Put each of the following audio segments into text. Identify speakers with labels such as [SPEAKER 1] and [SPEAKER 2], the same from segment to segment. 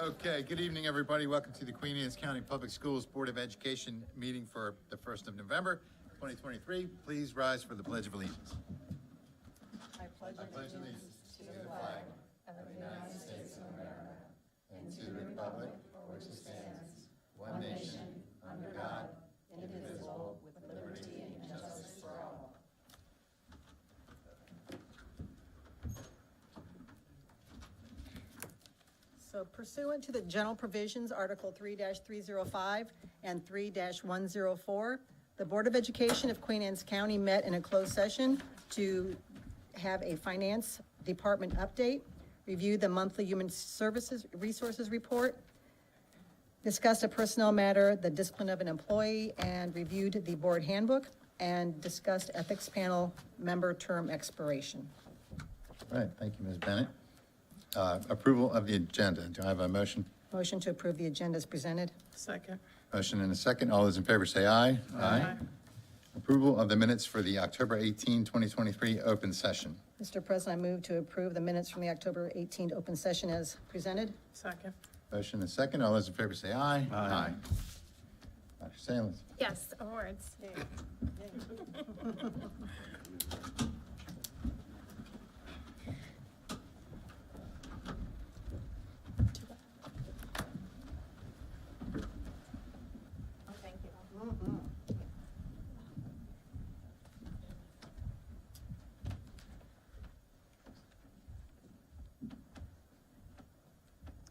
[SPEAKER 1] Okay, good evening, everybody. Welcome to the Queen Anne's County Public Schools Board of Education meeting for the 1st of November, 2023. Please rise for the Pledge of Allegiance.
[SPEAKER 2] I pledge allegiance to the flag of the United States of America and to the republic for which it stands, one nation, under God, indivisible, with liberty and justice for all. So pursuant to the general provisions, Article 3-305 and 3-104, the Board of Education of Queen Anne's County met in a closed session to have a finance department update, review the monthly human services resources report, discussed a personnel matter, the discipline of an employee, and reviewed the board handbook, and discussed ethics panel member term expiration.
[SPEAKER 1] All right, thank you, Ms. Bennett. Approval of the agenda. Do I have a motion?
[SPEAKER 2] Motion to approve the agenda is presented.
[SPEAKER 3] Second.
[SPEAKER 1] Motion and a second. All those in favor say aye.
[SPEAKER 3] Aye.
[SPEAKER 1] Approval of the minutes for the October 18, 2023 open session.
[SPEAKER 2] Mr. President, I move to approve the minutes from the October 18th open session as presented.
[SPEAKER 3] Second.
[SPEAKER 1] Motion and a second. All those in favor say aye.
[SPEAKER 3] Aye.
[SPEAKER 1] Dr. Salins.
[SPEAKER 4] Yes, awards. Oh, thank you.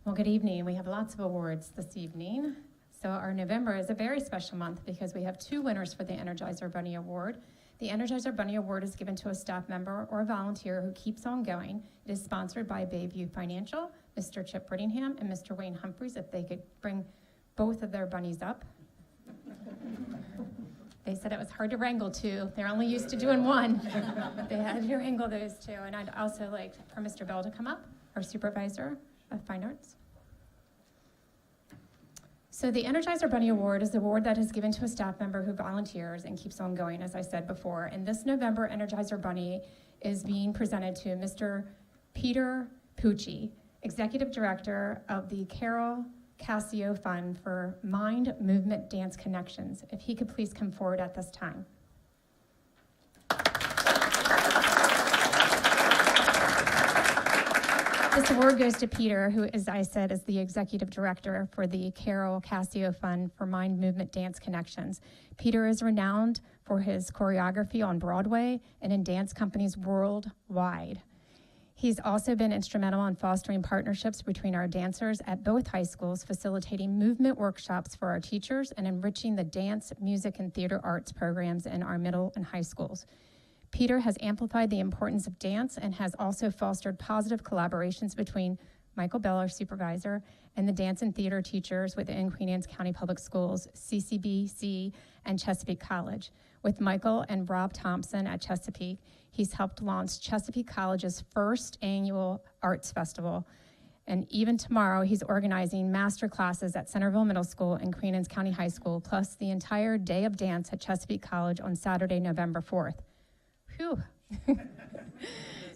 [SPEAKER 4] Well, good evening. We have lots of awards this evening. So our November is a very special month because we have two winners for the Energizer Bunny Award. The Energizer Bunny Award is given to a staff member or volunteer who keeps on going. It is sponsored by Bayview Financial, Mr. Chip Brittingham, and Mr. Wayne Humphreys, if they could bring both of their bunnies up. They said it was hard to wrangle two. They're only used to doing one. They had to wrangle those two. And I'd also like for Mr. Bell to come up, our supervisor of fine arts. So the Energizer Bunny Award is the award that is given to a staff member who volunteers and keeps on going, as I said before. And this November, Energizer Bunny is being presented to Mr. Peter Pucci, Executive Director of the Carol Cassio Fund for Mind Movement Dance Connections. If he could please come forward at this time. This award goes to Peter, who, as I said, is the Executive Director for the Carol Cassio Fund for Mind Movement Dance Connections. Peter is renowned for his choreography on Broadway and in dance companies worldwide. He's also been instrumental in fostering partnerships between our dancers at both high schools, facilitating movement workshops for our teachers and enriching the dance, music, and theater arts programs in our middle and high schools. Peter has amplified the importance of dance and has also fostered positive collaborations between Michael Bell, our supervisor, and the dance and theater teachers within Queen Anne's County Public Schools, CCBC, and Chesapeake College. With Michael and Rob Thompson at Chesapeake, he's helped launch Chesapeake College's first annual arts festival. And even tomorrow, he's organizing master classes at Centerville Middle School and Queen Anne's County High School, plus the entire day of dance at Chesapeake College on Saturday, November 4th. Whew.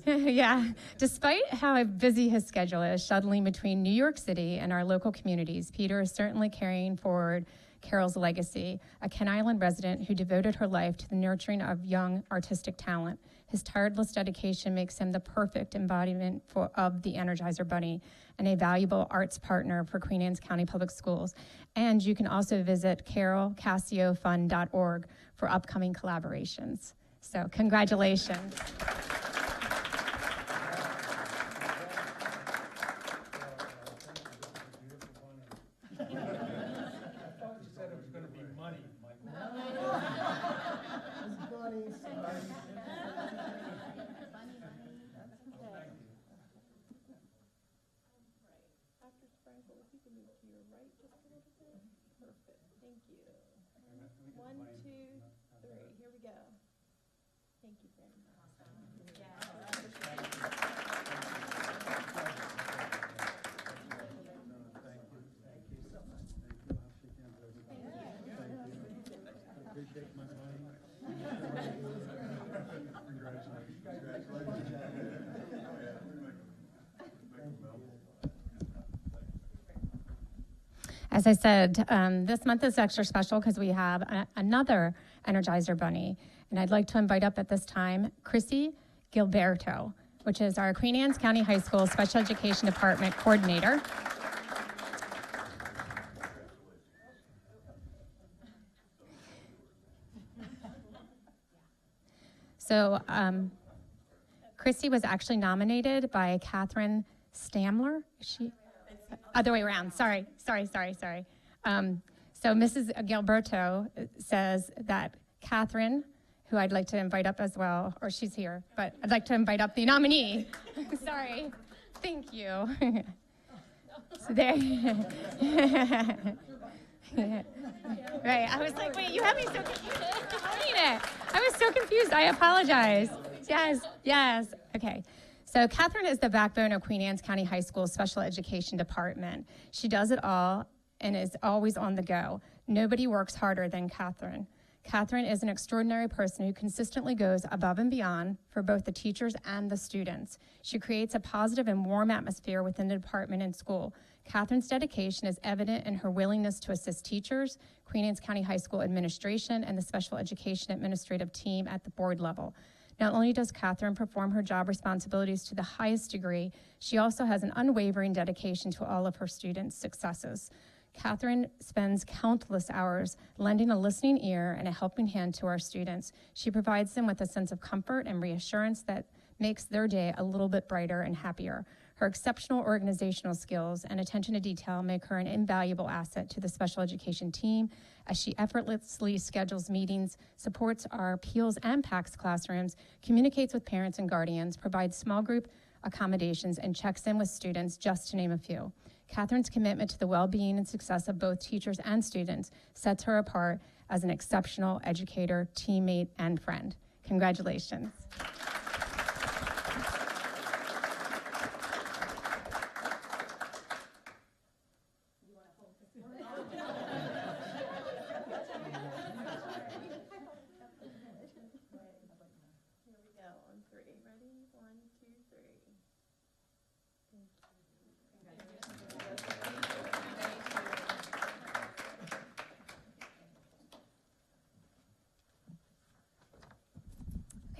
[SPEAKER 4] Yeah, despite how busy his schedule is, shuttling between New York City and our local communities, Peter is certainly carrying forward Carol's legacy, a Kent Island resident who devoted her life to the nurturing of young artistic talent. His tireless dedication makes him the perfect embodiment of the Energizer Bunny and a valuable arts partner for Queen Anne's County Public Schools. And you can also visit carolcassiofund.org for upcoming collaborations. So congratulations.
[SPEAKER 5] Thank you. 1, 2, 3. Here we go. Thank you very much.
[SPEAKER 4] As I said, this month is extra special because we have another Energizer Bunny. And I'd like to invite up at this time Chrissy Gilberto, which is our Queen Anne's County High School Special Education Department Coordinator. So Chrissy was actually nominated by Catherine Stamler. Is she? Other way around. Sorry. So Mrs. Gilberto says that Catherine, who I'd like to invite up as well, or she's here, but I'd like to invite up the nominee. Sorry. Thank you. So there. Right. I was like, wait, you have me so confused. I was so confused. I apologize. Yes. Okay. So Catherine is the backbone of Queen Anne's County High School Special Education Department. She does it all and is always on the go. Nobody works harder than Catherine. Catherine is an extraordinary person who consistently goes above and beyond for both the teachers and the students. She creates a positive and warm atmosphere within the department and school. Catherine's dedication is evident in her willingness to assist teachers, Queen Anne's County High School administration, and the special education administrative team at the board level. Not only does Catherine perform her job responsibilities to the highest degree, she also has an unwavering dedication to all of her students' successes. Catherine spends countless hours lending a listening ear and a helping hand to our students. She provides them with a sense of comfort and reassurance that makes their day a little bit brighter and happier. Her exceptional organizational skills and attention to detail make her an invaluable asset to the special education team as she effortlessly schedules meetings, supports our Peels and PACS classrooms, communicates with parents and guardians, provides small group accommodations, and checks in with students, just to name a few. Catherine's commitment to the well-being and success of both teachers and students sets her apart as an exceptional educator, teammate, and friend. Congratulations.
[SPEAKER 5] Here we go on three. Ready? 1, 2, 3.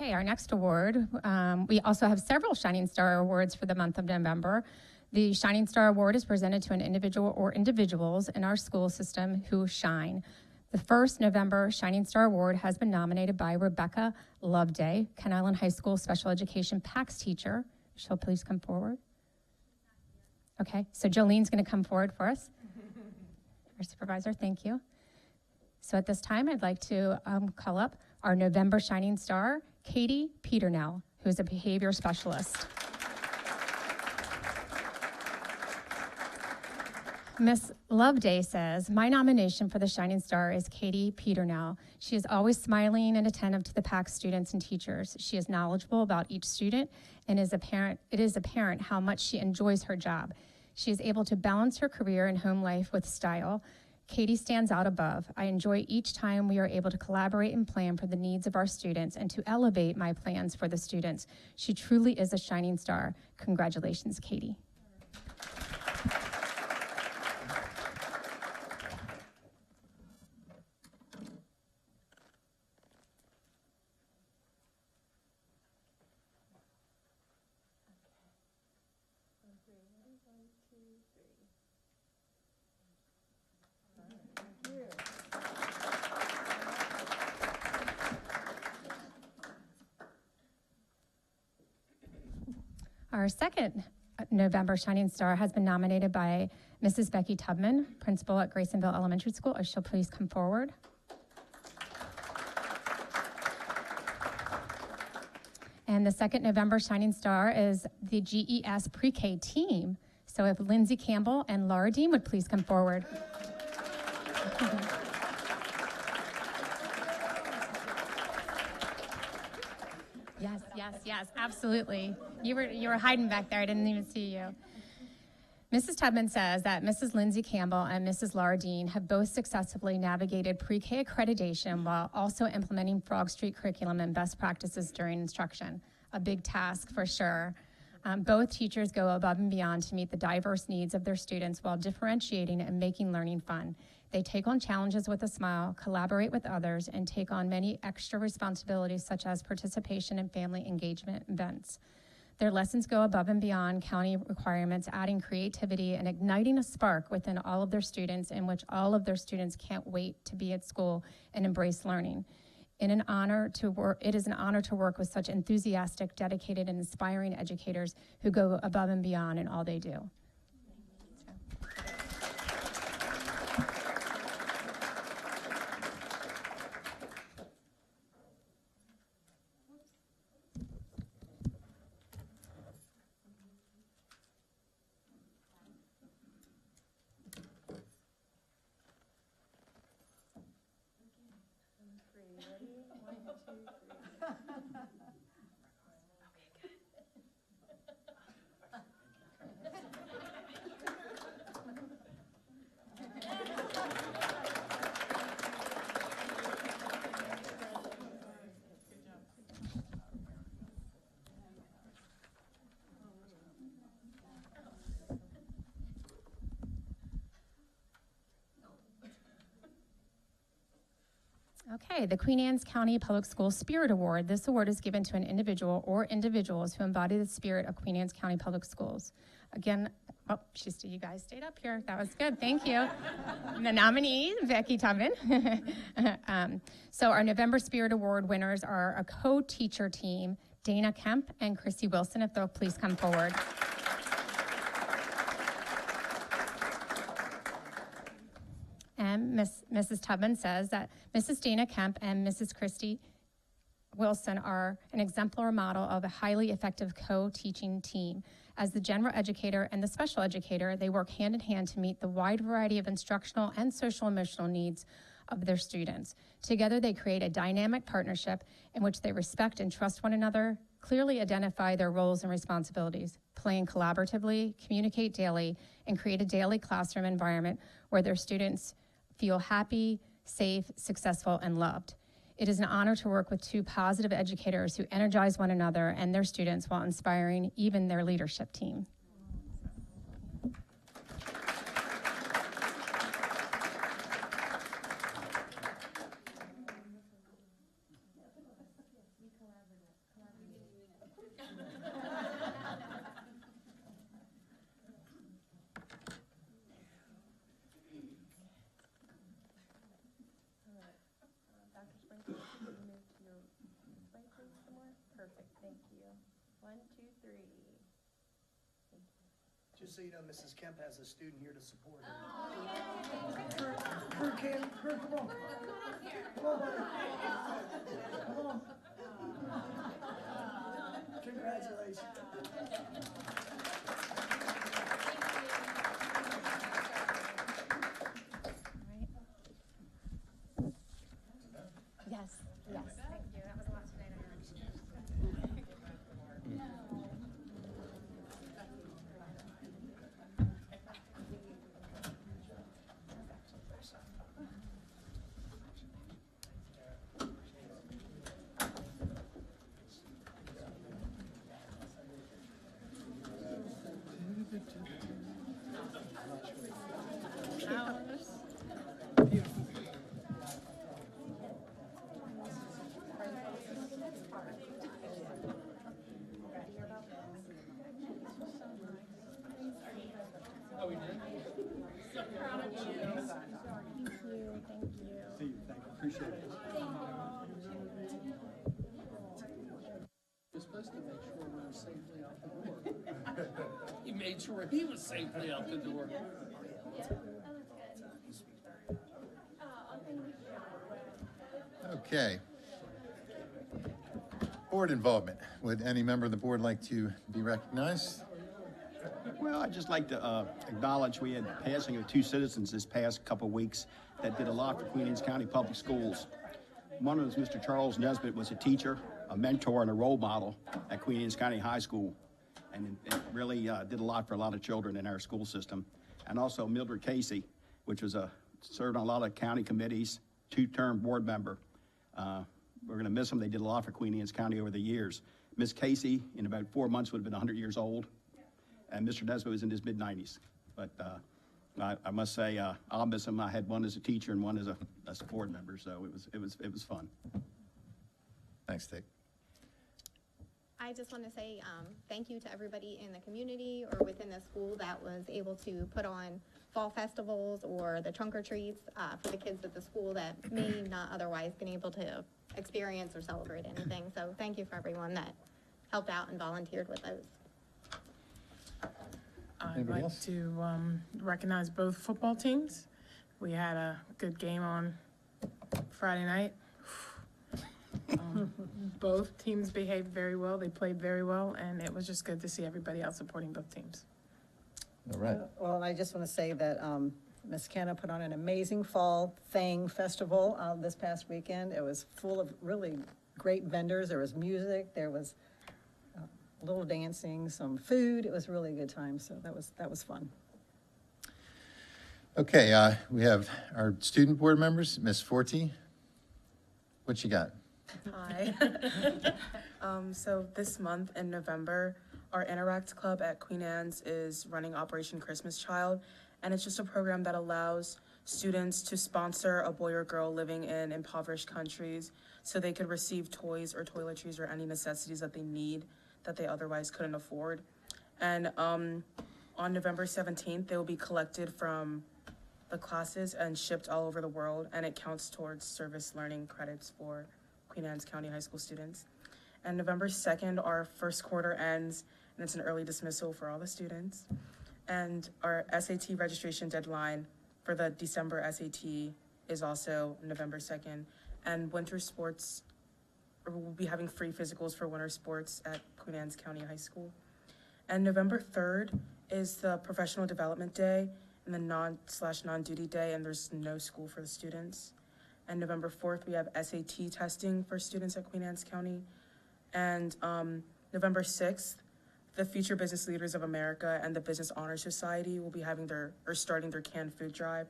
[SPEAKER 4] Okay, our next award, we also have several Shining Star Awards for the month of November. The Shining Star Award is presented to an individual or individuals in our school system who shine. The first November Shining Star Award has been nominated by Rebecca Loveday, Ken Island High School Special Education PACS teacher. She'll please come forward. Okay, so Jolene's going to come forward for us. Our supervisor, thank you. So at this time, I'd like to call up our November Shining Star, Katie Peternell, who is a behavior specialist. Miss Loveday says, my nomination for the Shining Star is Katie Peternell. She is always smiling and attentive to the PACS students and teachers. She is knowledgeable about each student, and it is apparent how much she enjoys her job. She is able to balance her career and home life with style. Katie stands out above. I enjoy each time we are able to collaborate and plan for the needs of our students and to elevate my plans for the students. She truly is a shining star. Congratulations, Katie. Our second November Shining Star has been nominated by Mrs. Becky Tubman, principal at Graysonville Elementary School. She'll please come forward. And the second November Shining Star is the GES Pre-K team. So if Lindsay Campbell and Laura Dean would please come forward. Yes, absolutely. You were hiding back there. I didn't even see you. Mrs. Tubman says that Mrs. Lindsay Campbell and Mrs. Laura Dean have both successfully navigated pre-K accreditation while also implementing Frog Street curriculum and best practices during instruction. A big task for sure. Both teachers go above and beyond to meet the diverse needs of their students while differentiating and making learning fun. They take on challenges with a smile, collaborate with others, and take on many extra responsibilities such as participation in family engagement events. Their lessons go above and beyond county requirements, adding creativity and igniting a spark within all of their students, in which all of their students can't wait to be at school and embrace learning. It is an honor to work with such enthusiastic, dedicated, and inspiring educators who go above and beyond in all they do. Okay, the Queen Anne's County Public Schools Spirit Award. This award is given to an individual or individuals who embody the spirit of Queen Anne's County Public Schools. Again, you guys stayed up here. That was good, thank you. The nominee, Becky Tubman. So our November Spirit Award winners are a co-teacher team, Dana Kemp and Chrissy Wilson, if they'll please come forward. And Mrs. Tubman says that Mrs. Dana Kemp and Mrs. Christy Wilson are an exemplar model of a highly effective co-teaching team. As the general educator and the special educator, they work hand in hand to meet the wide variety of instructional and social emotional needs of their students. Together, they create a dynamic partnership in which they respect and trust one another, clearly identify their roles and responsibilities, plan collaboratively, communicate daily, and create a daily classroom environment where their students feel happy, safe, successful, and loved. It is an honor to work with two positive educators who energize one another and their students while inspiring even their leadership team.
[SPEAKER 5] Perfect, thank you. 1, 2, 3.
[SPEAKER 3] Just so you know, Mrs. Kemp has a student here to support her. Kurt, come on. Come on, buddy. Come on. Congratulations.
[SPEAKER 4] Yes, yes, thank you. That was a lot tonight.
[SPEAKER 6] Oh, we did?
[SPEAKER 5] So proud of you.
[SPEAKER 4] Thank you, thank you.
[SPEAKER 6] See you, thank you, appreciate it. You're supposed to make sure we were safely out the door. He made sure he was safely out the door.
[SPEAKER 1] Okay. Board involvement. Would any member of the board like to be recognized?
[SPEAKER 7] Well, I'd just like to acknowledge we had the passing of two citizens this past couple of weeks that did a lot for Queen Anne's County Public Schools. One of them is Mr. Charles Nesbitt, was a teacher, a mentor, and a role model at Queen Anne's County High School, and it really did a lot for a lot of children in our school system. And also Mildred Casey, which was served on a lot of county committees, two-term board member. We're going to miss them. They did a lot for Queen Anne's County over the years. Miss Casey, in about 4 months, would have been 100 years old. And Mr. Nesbitt was in his mid-90s. But I must say, I'll miss him. I had one as a teacher and one as a board member, so it was fun.
[SPEAKER 1] Thanks, Dick.
[SPEAKER 8] I just want to say thank you to everybody in the community or within the school that was able to put on fall festivals or the trunk or treats for the kids at the school that may not otherwise been able to experience or celebrate anything. So thank you for everyone that helped out and volunteered with those.
[SPEAKER 9] I'd
[SPEAKER 1] Anybody
[SPEAKER 9] like
[SPEAKER 1] else?
[SPEAKER 9] to recognize both football teams. We had a good game on Friday night. Both teams behaved very well. They played very well, and it was just good to see everybody out supporting both teams.
[SPEAKER 1] All right.
[SPEAKER 2] Well, I just want to say that Ms. Canna put on an amazing fall festival this past weekend. It was full of really great vendors. There was music, there was a little dancing, some food. It was really a good time, so that was fun.
[SPEAKER 1] Okay, we have our student board members, Ms. Forte. What you got?
[SPEAKER 10] Hi. So this month in November, our Interact Club at Queen Anne's is running Operation Christmas Child, and it's just a program that allows students to sponsor a boy or girl living in impoverished countries so they could receive toys or toiletries or any necessities that they need that they otherwise couldn't afford. And on November 17th, they will be collected from the classes and shipped all over the world, and it counts towards service learning credits for Queen Anne's County High School students. And November 2nd, our first quarter ends, and it's an early dismissal for all the students. And our SAT registration deadline for the December SAT is also November 2nd. And winter sports, we'll be having free physicals for winter sports at Queen Anne's County High School. And November 3rd is the professional development day and the non-duty day, and there's no school for the students. And November 4th, we have SAT testing for students at Queen Anne's County. And November 6th, the Future Business Leaders of America and the Business Honor Society will be starting their canned food drive,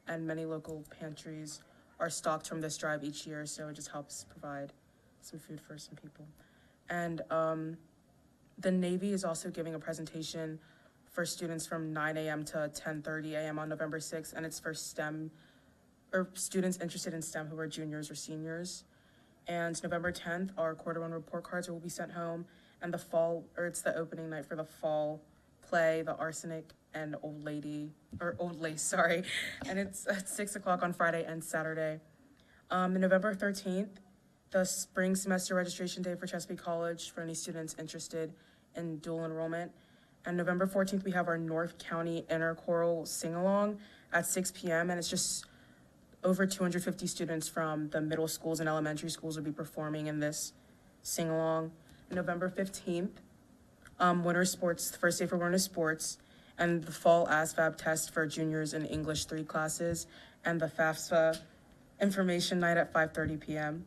[SPEAKER 10] and many local pantries are stocked from this drive each year, so it just helps provide some food for some people. And the Navy is also giving a presentation for students from 9 a.m. to 10:30 a.m. on November 6th, and it's for STEM, or students interested in STEM who are juniors or seniors. And November 10th, our quarter one report cards will be sent home, and it's the opening night for the fall play, The Arsenic and Old Lace, sorry. And it's at 6 o'clock on Friday and Saturday. November 13th, the spring semester registration day for Chesapeake College for any students interested in dual enrollment. And November 14th, we have our North County Interchoral Sing-Along at 6 p.m. And it's just over 250 students from the middle schools and elementary schools will be performing in this sing-along. November 15th, winter sports, the first day for winter sports, and the fall ASVAB test for juniors in English 3 classes, and the FAFSA information night at 5:30 p.m.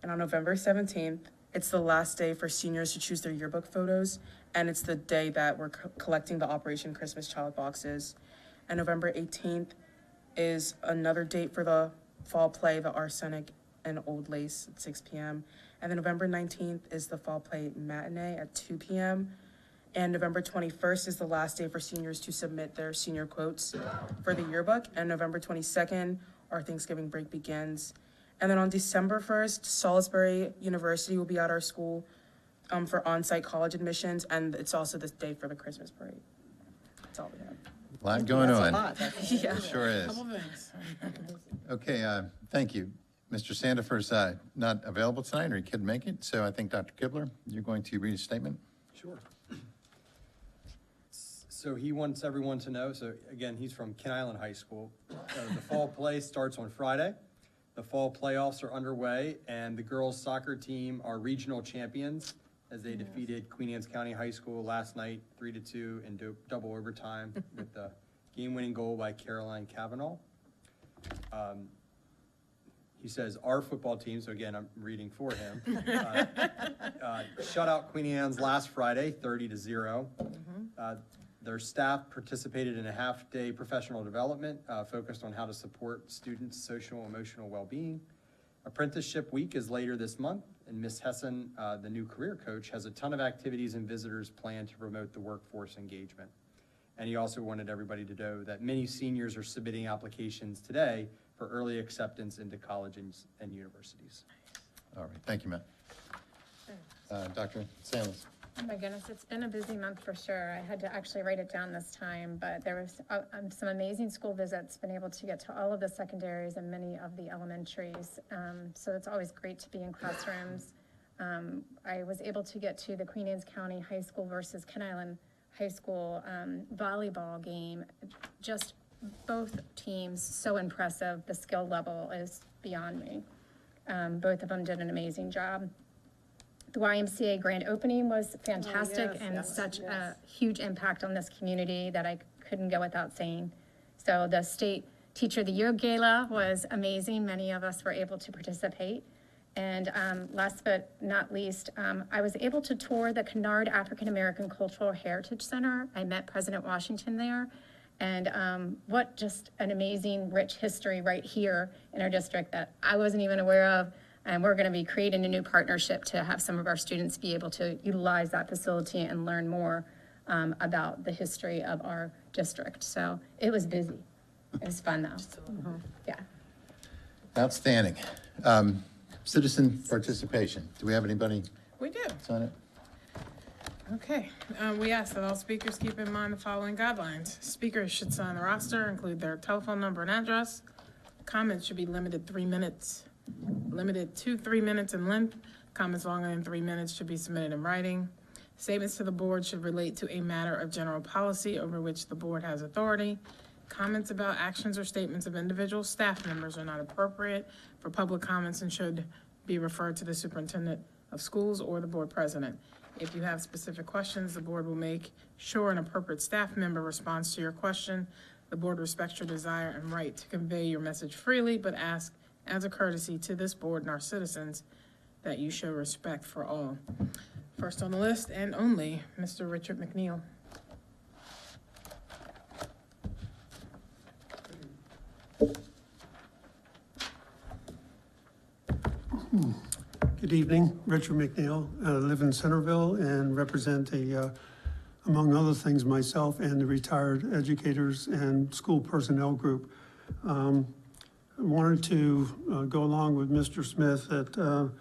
[SPEAKER 10] And on November 17th, it's the last day for seniors to choose their yearbook photos, and it's the day that we're collecting the Operation Christmas Child boxes. And November 18th is another date for the fall play, The Arsenic and Old Lace at 6 p.m. And then November 19th is the fall play matinee at 2 p.m. And November 21st is the last day for seniors to submit their senior quotes for the yearbook. And November 22nd, our Thanksgiving break begins. And then on December 1st, Salisbury University will be at our school for on-site college admissions, and it's also this day for the Christmas parade. That's all we have.
[SPEAKER 1] A lot going
[SPEAKER 2] That's a
[SPEAKER 1] on.
[SPEAKER 2] lot.
[SPEAKER 10] Yeah.
[SPEAKER 1] It sure is.
[SPEAKER 9] Couple things.
[SPEAKER 1] Okay, thank you. Mr. Sandifer's not available tonight, or he couldn't make it, so I think Dr. Kibler, you're going to read a statement.
[SPEAKER 11] Sure. So he wants everyone to know, so again, he's from Kent Island High School. The fall play starts on Friday. The fall playoffs are underway, and the girls' soccer team are regional champions as they defeated Queen Anne's County High School last night, 3-2 in double overtime with the game-winning goal by Caroline Cavanaugh. He says, our football team, so again, I'm reading for him, shut out Queen Anne's last Friday, 30-0. Their staff participated in a half-day professional development focused on how to support students' social and emotional well-being. Apprenticeship Week is later this month, and Ms. Hessen, the new career coach, has a ton of activities and visitors planned to promote the workforce engagement. And he also wanted everybody to know that many seniors are submitting applications today for early acceptance into colleges and universities.
[SPEAKER 1] All right, thank you, Matt. Dr. Salas.
[SPEAKER 4] Oh my goodness, it's been a busy month for sure. I had to actually write it down this time, but there was some amazing school visits, been able to get to all of the secondaries and many of the elementaries. So it's always great to be in classrooms. I was able to get to the Queen Anne's County High School versus Ken Island High School volleyball game. Just both teams, so impressive. The skill level is beyond me. Both of them did an amazing job. The YMCA grand opening was fantastic and such a huge impact on this community that I couldn't go without saying. So the State Teacher of the Year Gala was amazing. Many of us were able to participate. And last but not least, I was able to tour the Kennard African American Cultural Heritage Center. I met President Washington there. And what just an amazing, rich history right here in our district that I wasn't even aware of. And we're going to be creating a new partnership to have some of our students be able to utilize that facility and learn more about the history of our district. So it was busy. It was fun though. Yeah.
[SPEAKER 1] Outstanding. Citizen participation. Do we have anybody
[SPEAKER 9] We do.
[SPEAKER 1] sign it?
[SPEAKER 9] Okay, we ask that all speakers keep in mind the following guidelines. Speakers should sign the roster, include their telephone number and address. Comments should be limited to 3 minutes in length. Comments longer than 3 minutes should be submitted in writing. Statements to the board should relate to a matter of general policy over which the board has authority. Comments about actions or statements of individual staff members are not appropriate for public comments and should be referred to the superintendent of schools or the board president. If you have specific questions, the board will make sure an appropriate staff member responds to your question. The board respects your desire and right to convey your message freely, but ask as a courtesy to this board and our citizens that you show respect for all. First on the list and only, Mr. Richard McNeil.
[SPEAKER 12] Good evening, Richard McNeil. I live in Centerville and represent among other things, myself and the retired educators and school personnel group. I wanted to go along with Mr. Smith that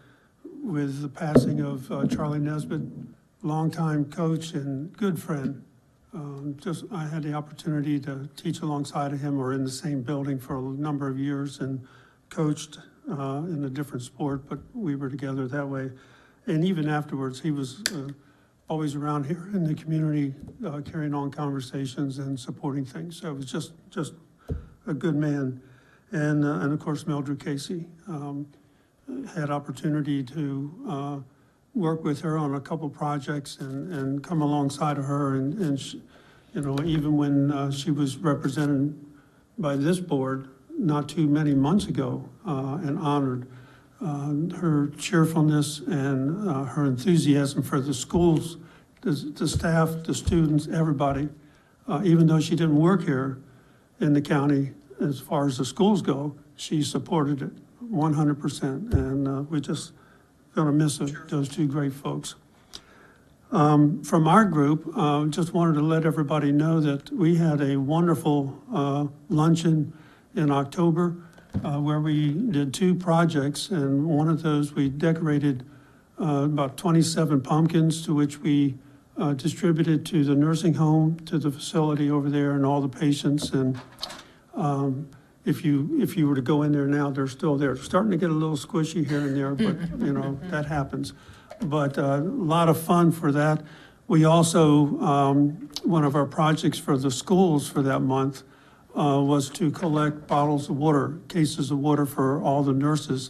[SPEAKER 12] with the passing of Charlie Nesbitt, longtime coach and good friend. I had the opportunity to teach alongside of him or in the same building for a number of years and coached in a different sport, but we were together that way. And even afterwards, he was always around here in the community, carrying on conversations and supporting things. So it was just a good man. And of course, Mildred Casey had opportunity to work with her on a couple projects and come alongside of her. And she, you know, even when she was represented by this board not too many months ago and honored, her cheerfulness and her enthusiasm for the schools, the staff, the students, everybody, even though she didn't work here in the county, as far as the schools go, she supported it 100%. And we're just gonna miss those two great folks. From our group, just wanted to let everybody know that we had a wonderful luncheon in October where we did 2 projects, and one of those we decorated about 27 pumpkins, to which we distributed to the nursing home, to the facility over there, and all the patients. And if you were to go in there now, they're still there. Starting to get a little squishy here and there, but you know, that happens. But a lot of fun for that. We also, one of our projects for the schools for that month was to collect bottles of water, cases of water for all the nurses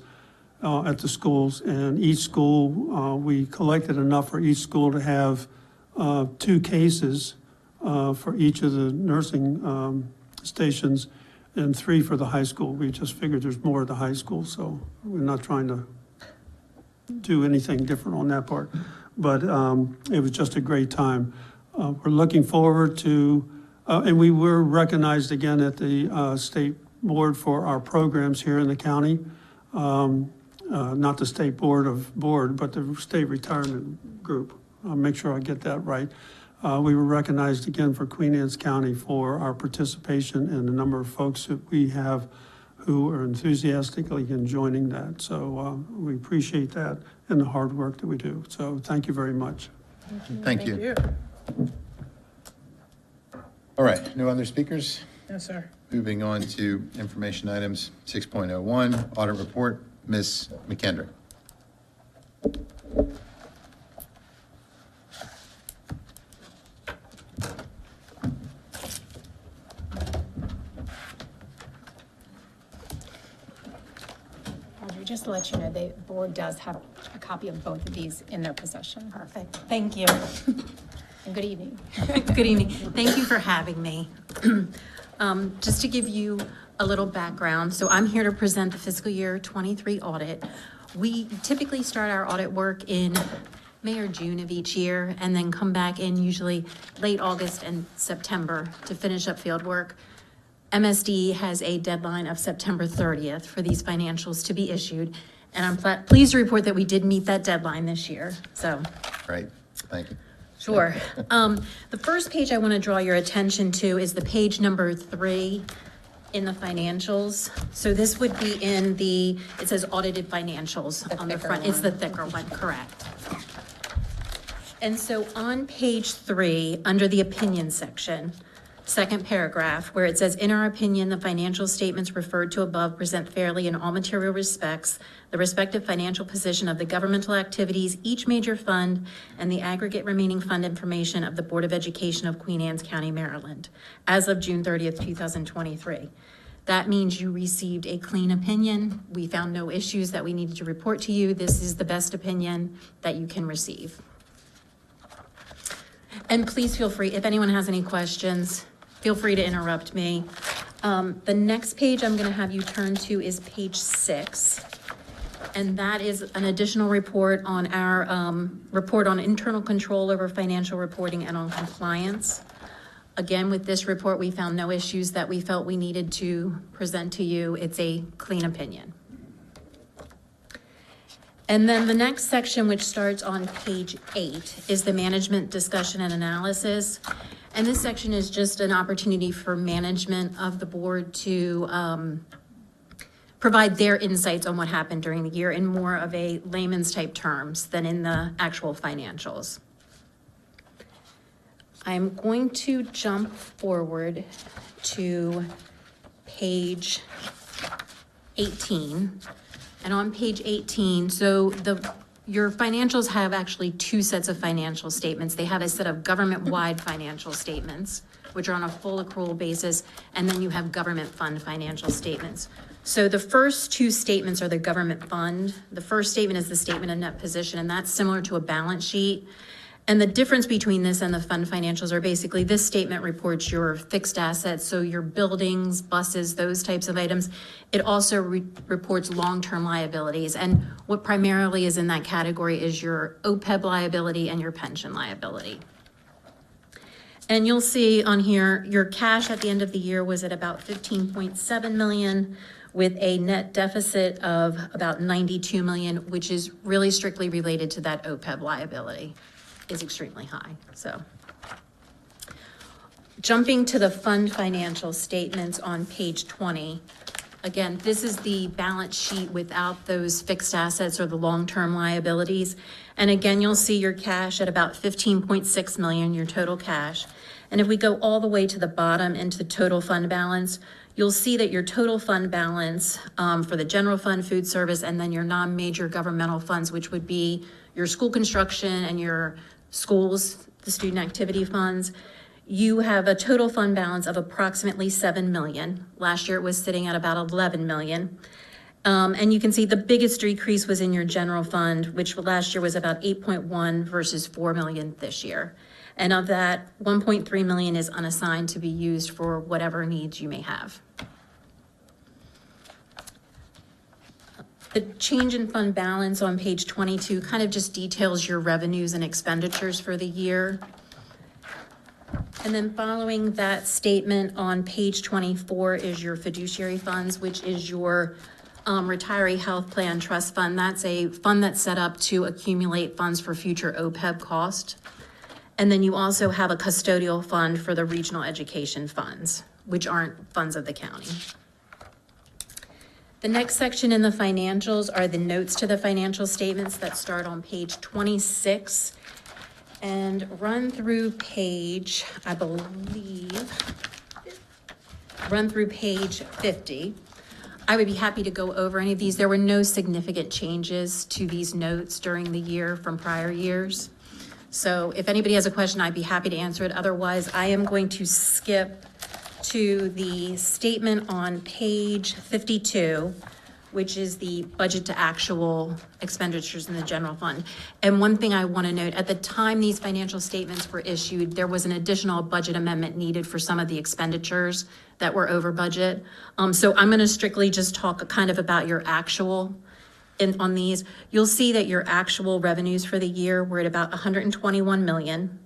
[SPEAKER 12] at the schools. And each school, we collected enough for each school to have 2 cases for each of the nursing stations and 3 for the high school. We just figured there's more at the high school, so we're not trying to do anything different on that part. But it was just a great time. We're looking forward to, and we were recognized again at the state board for our programs here in the county. not the state board, but the state retirement group. I'll make sure I get that right. We were recognized again for Queen Anne's County for our participation and the number of folks that we have who are enthusiastically in joining that. So we appreciate that and the hard work that we do. So thank you very much.
[SPEAKER 1] Thank you. All right, no other speakers?
[SPEAKER 9] No, sir.
[SPEAKER 1] Moving on to information items, 6.01, audit report, Ms. McKendrick.
[SPEAKER 4] Audrey, just to let you know, the board does have a copy of both of these in their possession.
[SPEAKER 13] Perfect, thank you.
[SPEAKER 4] And good evening.
[SPEAKER 13] Good evening, thank you for having me. Just to give you a little background, so I'm here to present the fiscal year 23 audit. We typically start our audit work in May or June of each year and then come back in usually late August and September to finish up field work. MSD has a deadline of September 30th for these financials to be issued, and I'm pleased to report that we did meet that deadline this year, so.
[SPEAKER 1] Right, thank you.
[SPEAKER 13] Sure. The first page I want to draw your attention to is the page number 3 in the financials. So this would be in the, it says audited financials on the front. It's the thicker one, correct. And so on page 3, under the opinion section, second paragraph, where it says, in our opinion, the financial statements referred to above present fairly in all material respects the respective financial position of the governmental activities, each major fund, and the aggregate remaining fund information of the Board of Education of Queen Anne's County, Maryland, as of June 30th, 2023. That means you received a clean opinion. We found no issues that we needed to report to you. This is the best opinion that you can receive. And please feel free, if anyone has any questions, feel free to interrupt me. The next page I'm going to have you turn to is page 6. And that is an additional report on our report on internal control over financial reporting and on compliance. Again, with this report, we found no issues that we felt we needed to present to you. It's a clean opinion. And then the next section, which starts on page 8, is the management discussion and analysis. And this section is just an opportunity for management of the board to provide their insights on what happened during the year in more of a layman's type terms than in the actual financials. I'm going to jump forward to page 18. And on page 18, so your financials have actually 2 sets of financial statements. They have a set of government-wide financial statements, which are on a full accrual basis, and then you have government fund financial statements. So the first 2 statements are the government fund. The first statement is the statement of net position, and that's similar to a balance sheet. And the difference between this and the fund financials are basically this statement reports your fixed assets, so your buildings, buses, those types of items. It also reports long-term liabilities, and what primarily is in that category is your OPEB liability and your pension liability. And you'll see on here, your cash at the end of the year was at about $15.7 million with a net deficit of about $92 million, which is really strictly related to that OPEB liability. Is extremely high, so. Jumping to the fund financial statements on page 20. Again, this is the balance sheet without those fixed assets or the long-term liabilities. And again, you'll see your cash at about $15.6 million, your total cash. And if we go all the way to the bottom into the total fund balance, you'll see that your total fund balance for the general fund, food service, and then your non-major governmental funds, which would be your school construction and your schools, the student activity funds, you have a total fund balance of approximately $7 million. Last year it was sitting at about $11 million. And you can see the biggest decrease was in your general fund, which last year was about 8.1 versus 4 million this year. And of that, 1.3 million is unassigned to be used for whatever needs you may have. The change in fund balance on page 22 kind of just details your revenues and expenditures for the year. And then following that statement on page 24 is your fiduciary funds, which is your retiree health plan trust fund. That's a fund that's set up to accumulate funds for future OPEB cost. And then you also have a custodial fund for the regional education funds, which aren't funds of the county. The next section in the financials are the notes to the financial statements that start on page 26 and run through page, I believe, run through page 50. I would be happy to go over any of these. There were no significant changes to these notes during the year from prior years. So if anybody has a question, I'd be happy to answer it. Otherwise, I am going to skip to the statement on page 52, which is the budget to actual expenditures in the general fund. And one thing I want to note, at the time these financial statements were issued, there was an additional budget amendment needed for some of the expenditures that were over budget. So I'm going to strictly just talk kind of about your actual on these. You'll see that your actual revenues for the year were at about 121 million.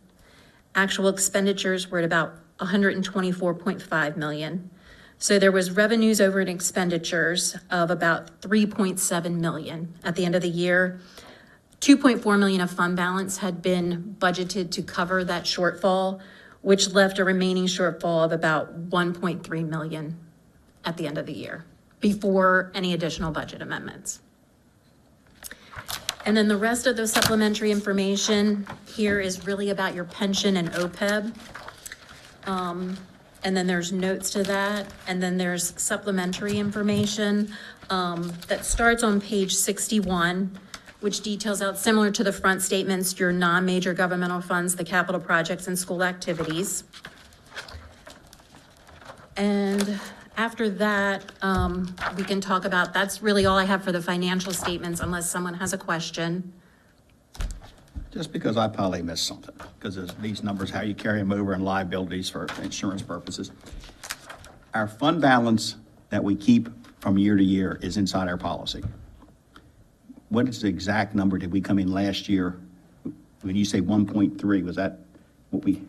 [SPEAKER 13] Actual expenditures were at about 124.5 million. So there was revenues over and expenditures of about 3.7 million at the end of the year. 2.4 million of fund balance had been budgeted to cover that shortfall, which left a remaining shortfall of about 1.3 million at the end of the year before any additional budget amendments. And then the rest of the supplementary information here is really about your pension and OPEB. And then there's notes to that. And then there's supplementary information that starts on page 61, which details out, similar to the front statements, your non-major governmental funds, the capital projects and school activities. And after that, we can talk about, that's really all I have for the financial statements unless someone has a question.
[SPEAKER 7] Just because I probably missed something, because these numbers, how you carry them over and liabilities for insurance purposes. Our fund balance that we keep from year to year is inside our policy. What is the exact number did we come in last year? When you say 1.3, was that what we?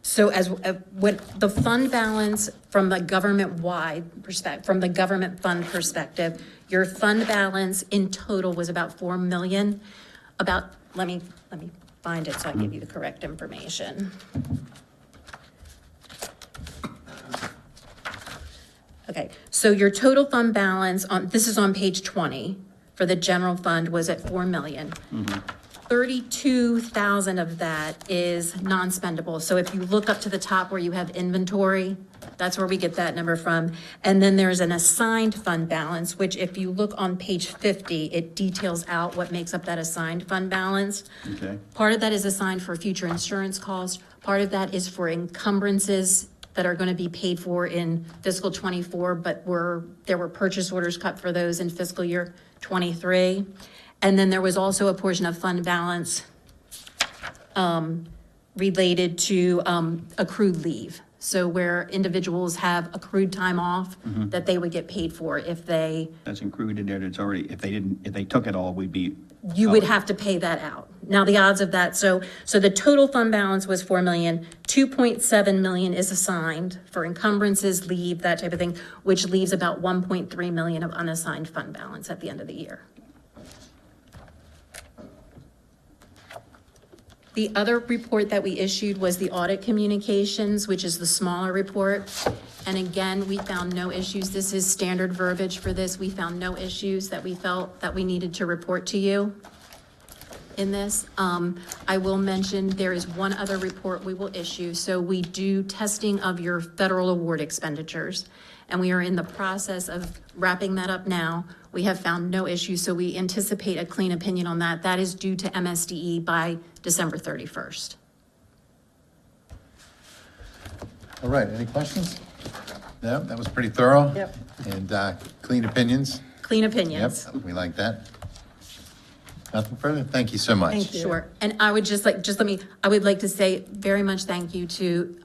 [SPEAKER 13] So as what the fund balance from the government-wide perspective, from the government fund perspective, your fund balance in total was about 4 million. About, let me find it so I give you the correct information. Okay, so your total fund balance on, this is on page 20, for the general fund was at 4 million. 32,000 of that is non-spendable. So if you look up to the top where you have inventory, that's where we get that number from. And then there's an assigned fund balance, which if you look on page 50, it details out what makes up that assigned fund balance.
[SPEAKER 7] Okay.
[SPEAKER 13] Part of that is assigned for future insurance costs. Part of that is for encumbrances that are going to be paid for in fiscal 24, but there were purchase orders cut for those in fiscal year 23. And then there was also a portion of fund balance related to accrued leave. So where individuals have accrued time off that they would get paid for if they.
[SPEAKER 7] That's included in there. That's already, if they took it all, we'd be.
[SPEAKER 13] You would have to pay that out. Now the odds of that, so the total fund balance was 4 million. 2.7 million is assigned for encumbrances, leave, that type of thing, which leaves about 1.3 million of unassigned fund balance at the end of the year. The other report that we issued was the audit communications, which is the smaller report. And again, we found no issues. This is standard verbiage for this. We found no issues that we felt that we needed to report to you in this. I will mention there is one other report we will issue. So we do testing of your federal award expenditures, and we are in the process of wrapping that up now. We have found no issues, so we anticipate a clean opinion on that. That is due to MSDE by December 31st.
[SPEAKER 1] All right, any questions? No, that was pretty thorough.
[SPEAKER 2] Yep.
[SPEAKER 1] And clean opinions.
[SPEAKER 13] Clean opinions.
[SPEAKER 1] Yep, we like that. Nothing further? Thank you so much.
[SPEAKER 2] Thank you.
[SPEAKER 13] Sure. And I would I would like to say very much thank you to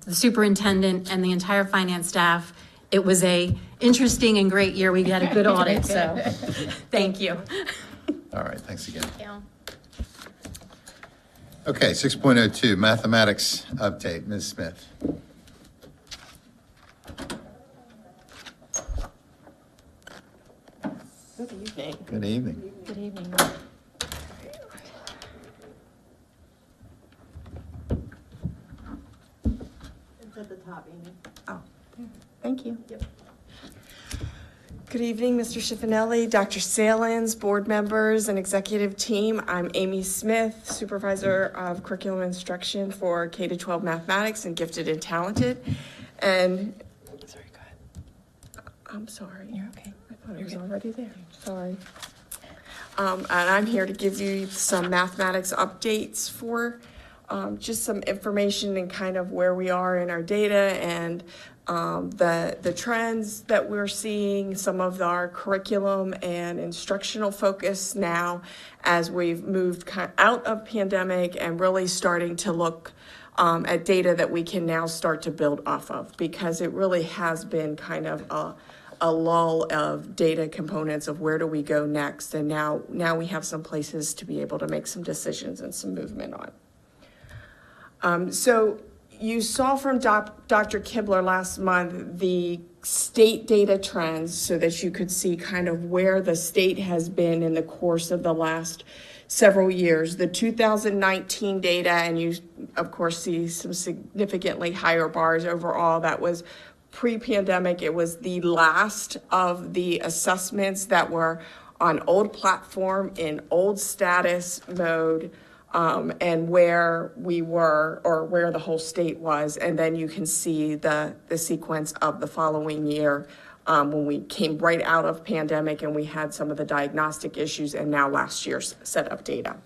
[SPEAKER 13] the superintendent and the entire finance staff. It was a interesting and great year. We had a good audit, so thank you.
[SPEAKER 1] All right, thanks again.
[SPEAKER 8] Yeah.
[SPEAKER 1] Okay, 6.02, mathematics update, Ms. Smith.
[SPEAKER 14] Good evening.
[SPEAKER 1] Good evening.
[SPEAKER 4] Good evening.
[SPEAKER 2] It's at the top, Amy.
[SPEAKER 14] Oh, thank you. Good evening, Mr. Schiffinelli, Dr. Salins, board members, and executive team. I'm Amy Smith, Supervisor of Curriculum Instruction for K-12 Mathematics and Gifted and Talented. And, sorry, go ahead. I'm sorry. You're okay. I thought it was already there. Sorry. And I'm here to give you some mathematics updates for just some information and kind of where we are in our data and the trends that we're seeing, some of our curriculum and instructional focus now as we've moved out of pandemic and really starting to look at data that we can now start to build off of, because it really has been kind of a lull of data components of where do we go next, and now we have some places to be able to make some decisions and some movement on. So you saw from Dr. Kibler last month the state data trends so that you could see kind of where the state has been in the course of the last several years. The 2019 data, and you of course see some significantly higher bars overall. That was pre-pandemic. It was the last of the assessments that were on old platform in old status mode, and where we were, or where the whole state was. And then you can see the sequence of the following year, when we came right out of pandemic and we had some of the diagnostic issues, and now last year's set of data.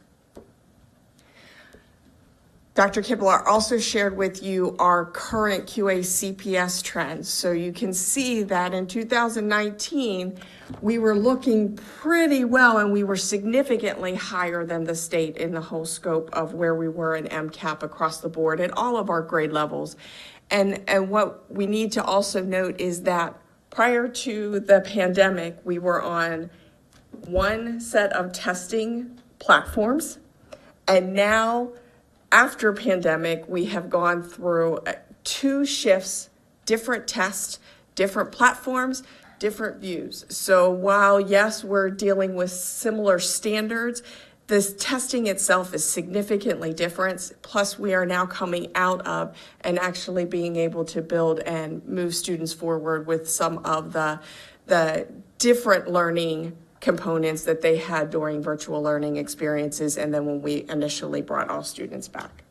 [SPEAKER 14] Dr. Kibler also shared with you our current QACPS trends. So you can see that in 2019, we were looking pretty well, and we were significantly higher than the state in the whole scope of where we were in MCAP across the board at all of our grade levels. And what we need to also note is that prior to the pandemic, we were on one set of testing platforms, and now after pandemic, we have gone through 2 shifts, different tests, different platforms, different views. So while, yes, we're dealing with similar standards, this testing itself is significantly different. Plus, we are now coming out of and actually being able to build and move students forward with some of the different learning components that they had during virtual learning experiences, and then when we initially brought all students back.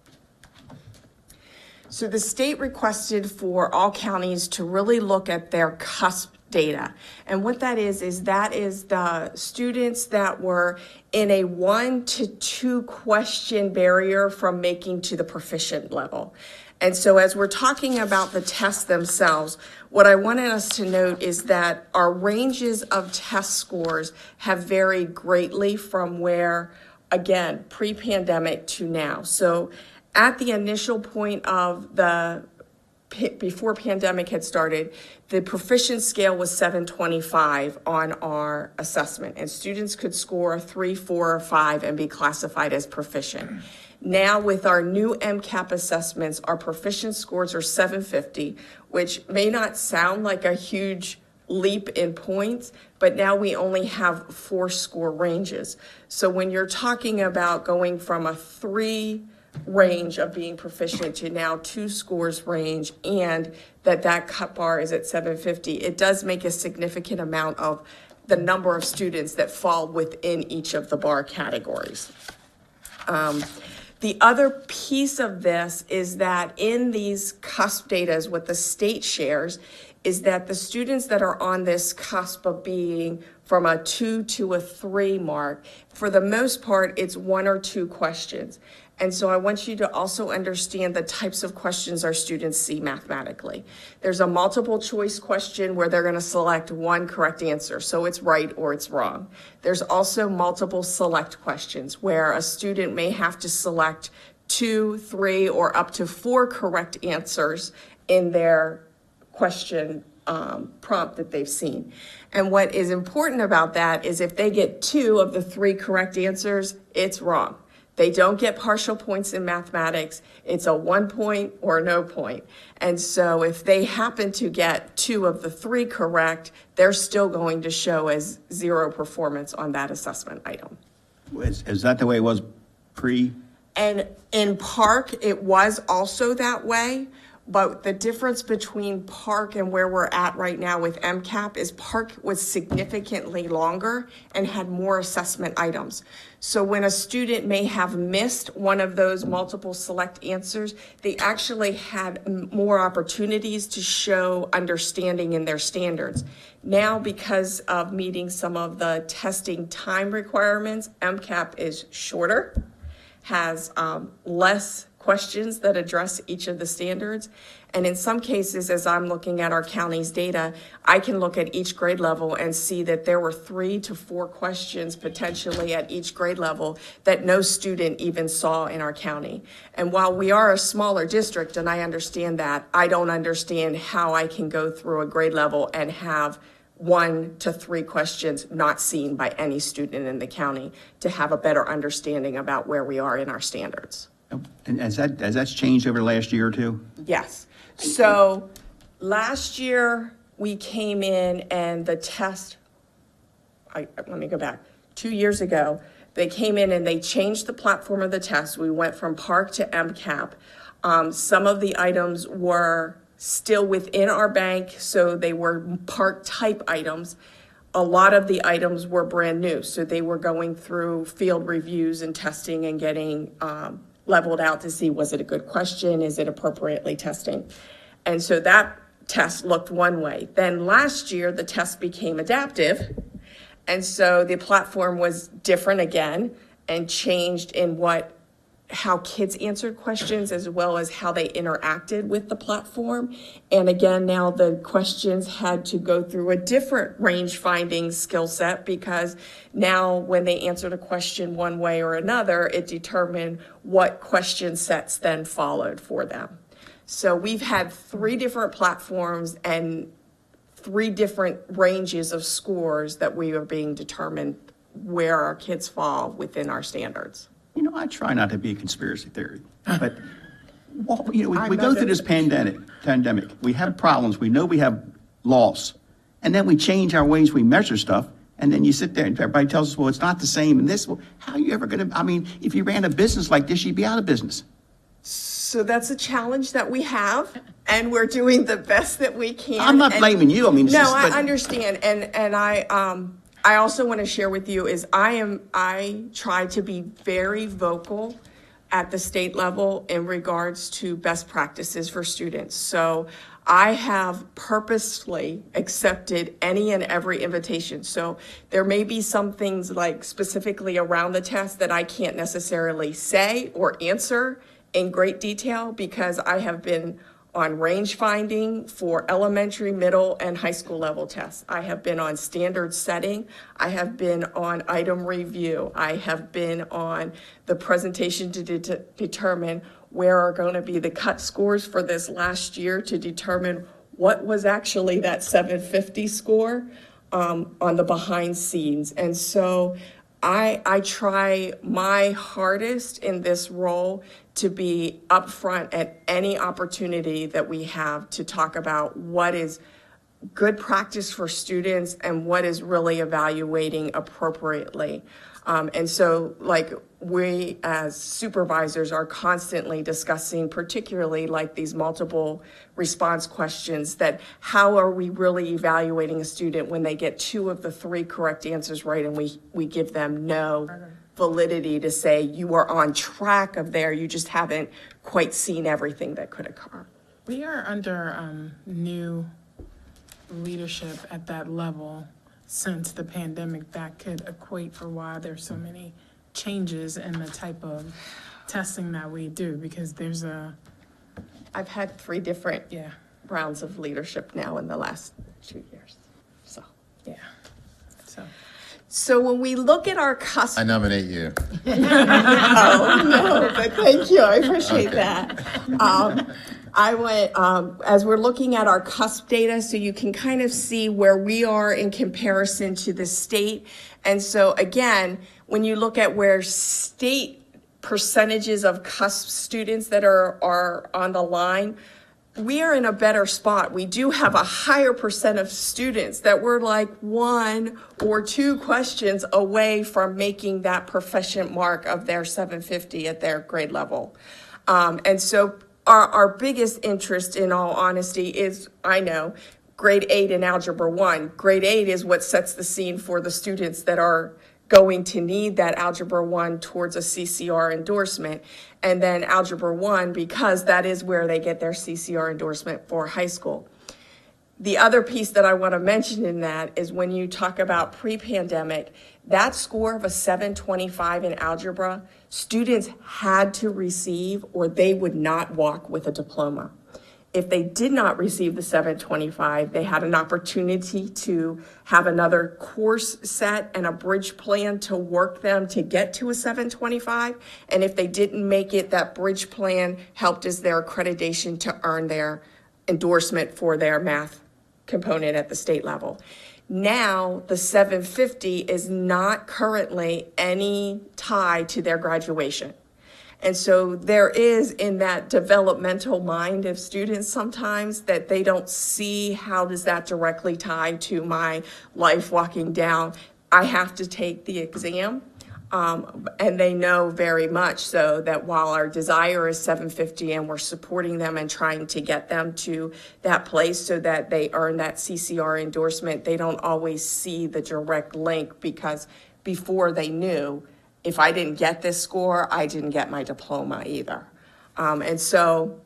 [SPEAKER 14] So the state requested for all counties to really look at their CUSP data. And what that is the students that were in a 1 to 2 question barrier from making to the proficient level. And so as we're talking about the tests themselves, what I wanted us to note is that our ranges of test scores have varied greatly from where, again, pre-pandemic to now. So at the initial point of before pandemic had started, the proficiency scale was 725 on our assessment, and students could score 3, 4, or 5 and be classified as proficient. Now with our new MCAP assessments, our proficiency scores are 750, which may not sound like a huge leap in points, but now we only have 4 score ranges. So when you're talking about going from a 3 range of being proficient to now 2 scores range, and that cut bar is at 750, it does make a significant amount of the number of students that fall within each of the bar categories. The other piece of this is that in these CUSP data, what the state shares is that the students that are on this cusp of being from a 2 to a 3 mark, for the most part, it's 1 or 2 questions. And so I want you to also understand the types of questions our students see mathematically. There's a multiple choice question where they're going to select 1 correct answer, so it's right or it's wrong. There's also multiple select questions where a student may have to select 2, 3, or up to 4 correct answers in their question prompt that they've seen. And what is important about that is if they get 2 of the 3 correct answers, it's wrong. They don't get partial points in mathematics. It's a 1 point or no point. And so if they happen to get 2 of the 3 correct, they're still going to show as 0 performance on that assessment item.
[SPEAKER 7] Is that the way it was pre?
[SPEAKER 14] And in Park, it was also that way, but the difference between Park and where we're at right now with MCAP is Park was significantly longer and had more assessment items. So when a student may have missed one of those multiple select answers, they actually had more opportunities to show understanding in their standards. Now, because of meeting some of the testing time requirements, MCAP is shorter, has less questions that address each of the standards. And in some cases, as I'm looking at our county's data, I can look at each grade level and see that there were 3 to 4 questions potentially at each grade level that no student even saw in our county. And while we are a smaller district, and I understand that, I don't understand how I can go through a grade level and have 1 to 3 questions not seen by any student in the county to have a better understanding about where we are in our standards.
[SPEAKER 7] And has that changed over the last year or two?
[SPEAKER 14] Yes. So last year we came in and the test, let me go back. 2 years ago, they came in and they changed the platform of the test. We went from Park to MCAP. Some of the items were still within our bank, so they were Park type items. A lot of the items were brand new, so they were going through field reviews and testing and getting leveled out to see, was it a good question? Is it appropriately testing? And so that test looked one way. Then last year, the test became adaptive. And so the platform was different again and changed in how kids answered questions as well as how they interacted with the platform. And again, now the questions had to go through a different range finding skill set, because now when they answered a question one way or another, it determined what question sets then followed for them. So we've had 3 different platforms and 3 different ranges of scores that we are being determined where our kids fall within our standards.
[SPEAKER 7] You know, I try not to be a conspiracy theory, but we go through this pandemic. We have problems. We know we have loss, and then we change our ways we measure stuff. And then you sit there and everybody tells us, well, it's not the same in this. Well, how are you ever going to? I mean, if you ran a business like this, you'd be out of business.
[SPEAKER 14] So that's a challenge that we have, and we're doing the best that we can.
[SPEAKER 7] I'm not blaming you. I mean,
[SPEAKER 14] I understand, and I also want to share with you is I try to be very vocal at the state level in regards to best practices for students. So I have purposefully accepted any and every invitation. So there may be some things like specifically around the test that I can't necessarily say or answer in great detail, because I have been on range finding for elementary, middle, and high school level tests. I have been on standard setting. I have been on item review. I have been on the presentation to determine where are going to be the cut scores for this last year to determine what was actually that 750 score on the behind scenes. And so I try my hardest in this role to be upfront at any opportunity that we have to talk about what is good practice for students and what is really evaluating appropriately. And so, like, we as supervisors are constantly discussing, particularly like these multiple response questions, that how are we really evaluating a student when they get 2 of the 3 correct answers right, and we give them no validity to say you are on track of there, you just haven't quite seen everything that could occur.
[SPEAKER 9] We are under new leadership at that level since the pandemic. That could equate for why there's so many changes in the type of testing that we do, because
[SPEAKER 14] I've had 3 different rounds of leadership now in the last 2 years. So when we look at our
[SPEAKER 1] I nominate you.
[SPEAKER 14] Oh, no, but thank you, I appreciate that. I went, as we're looking at our CUSP data, so you can kind of see where we are in comparison to the state. And so again, when you look at where state percentages of cusp students that are on the line, we are in a better spot. We do have a higher percent of students that were like 1 or 2 questions away from making that proficient mark of their 750 at their grade level. And so our biggest interest, in all honesty, is, I know, grade 8 in Algebra 1. Grade 8 is what sets the scene for the students that are going to need that Algebra 1 towards a CCR endorsement. And then Algebra 1, because that is where they get their CCR endorsement for high school. The other piece that I want to mention in that is when you talk about pre-pandemic, that score of a 725 in algebra, students had to receive or they would not walk with a diploma. If they did not receive the 725, they had an opportunity to have another course set and a bridge plan to work them to get to a 725. And if they didn't make it, that bridge plan helped as their accreditation to earn their endorsement for their math component at the state level. Now, the 750 is not currently any tie to their graduation. And so there is in that developmental mind of students sometimes that they don't see how does that directly tie to my life walking down. I have to take the exam. And they know very much so that while our desire is 750 and we're supporting them and trying to get them to that place so that they earn that CCR endorsement, they don't always see the direct link because before they knew, if I didn't get this score, I didn't get my diploma either. And so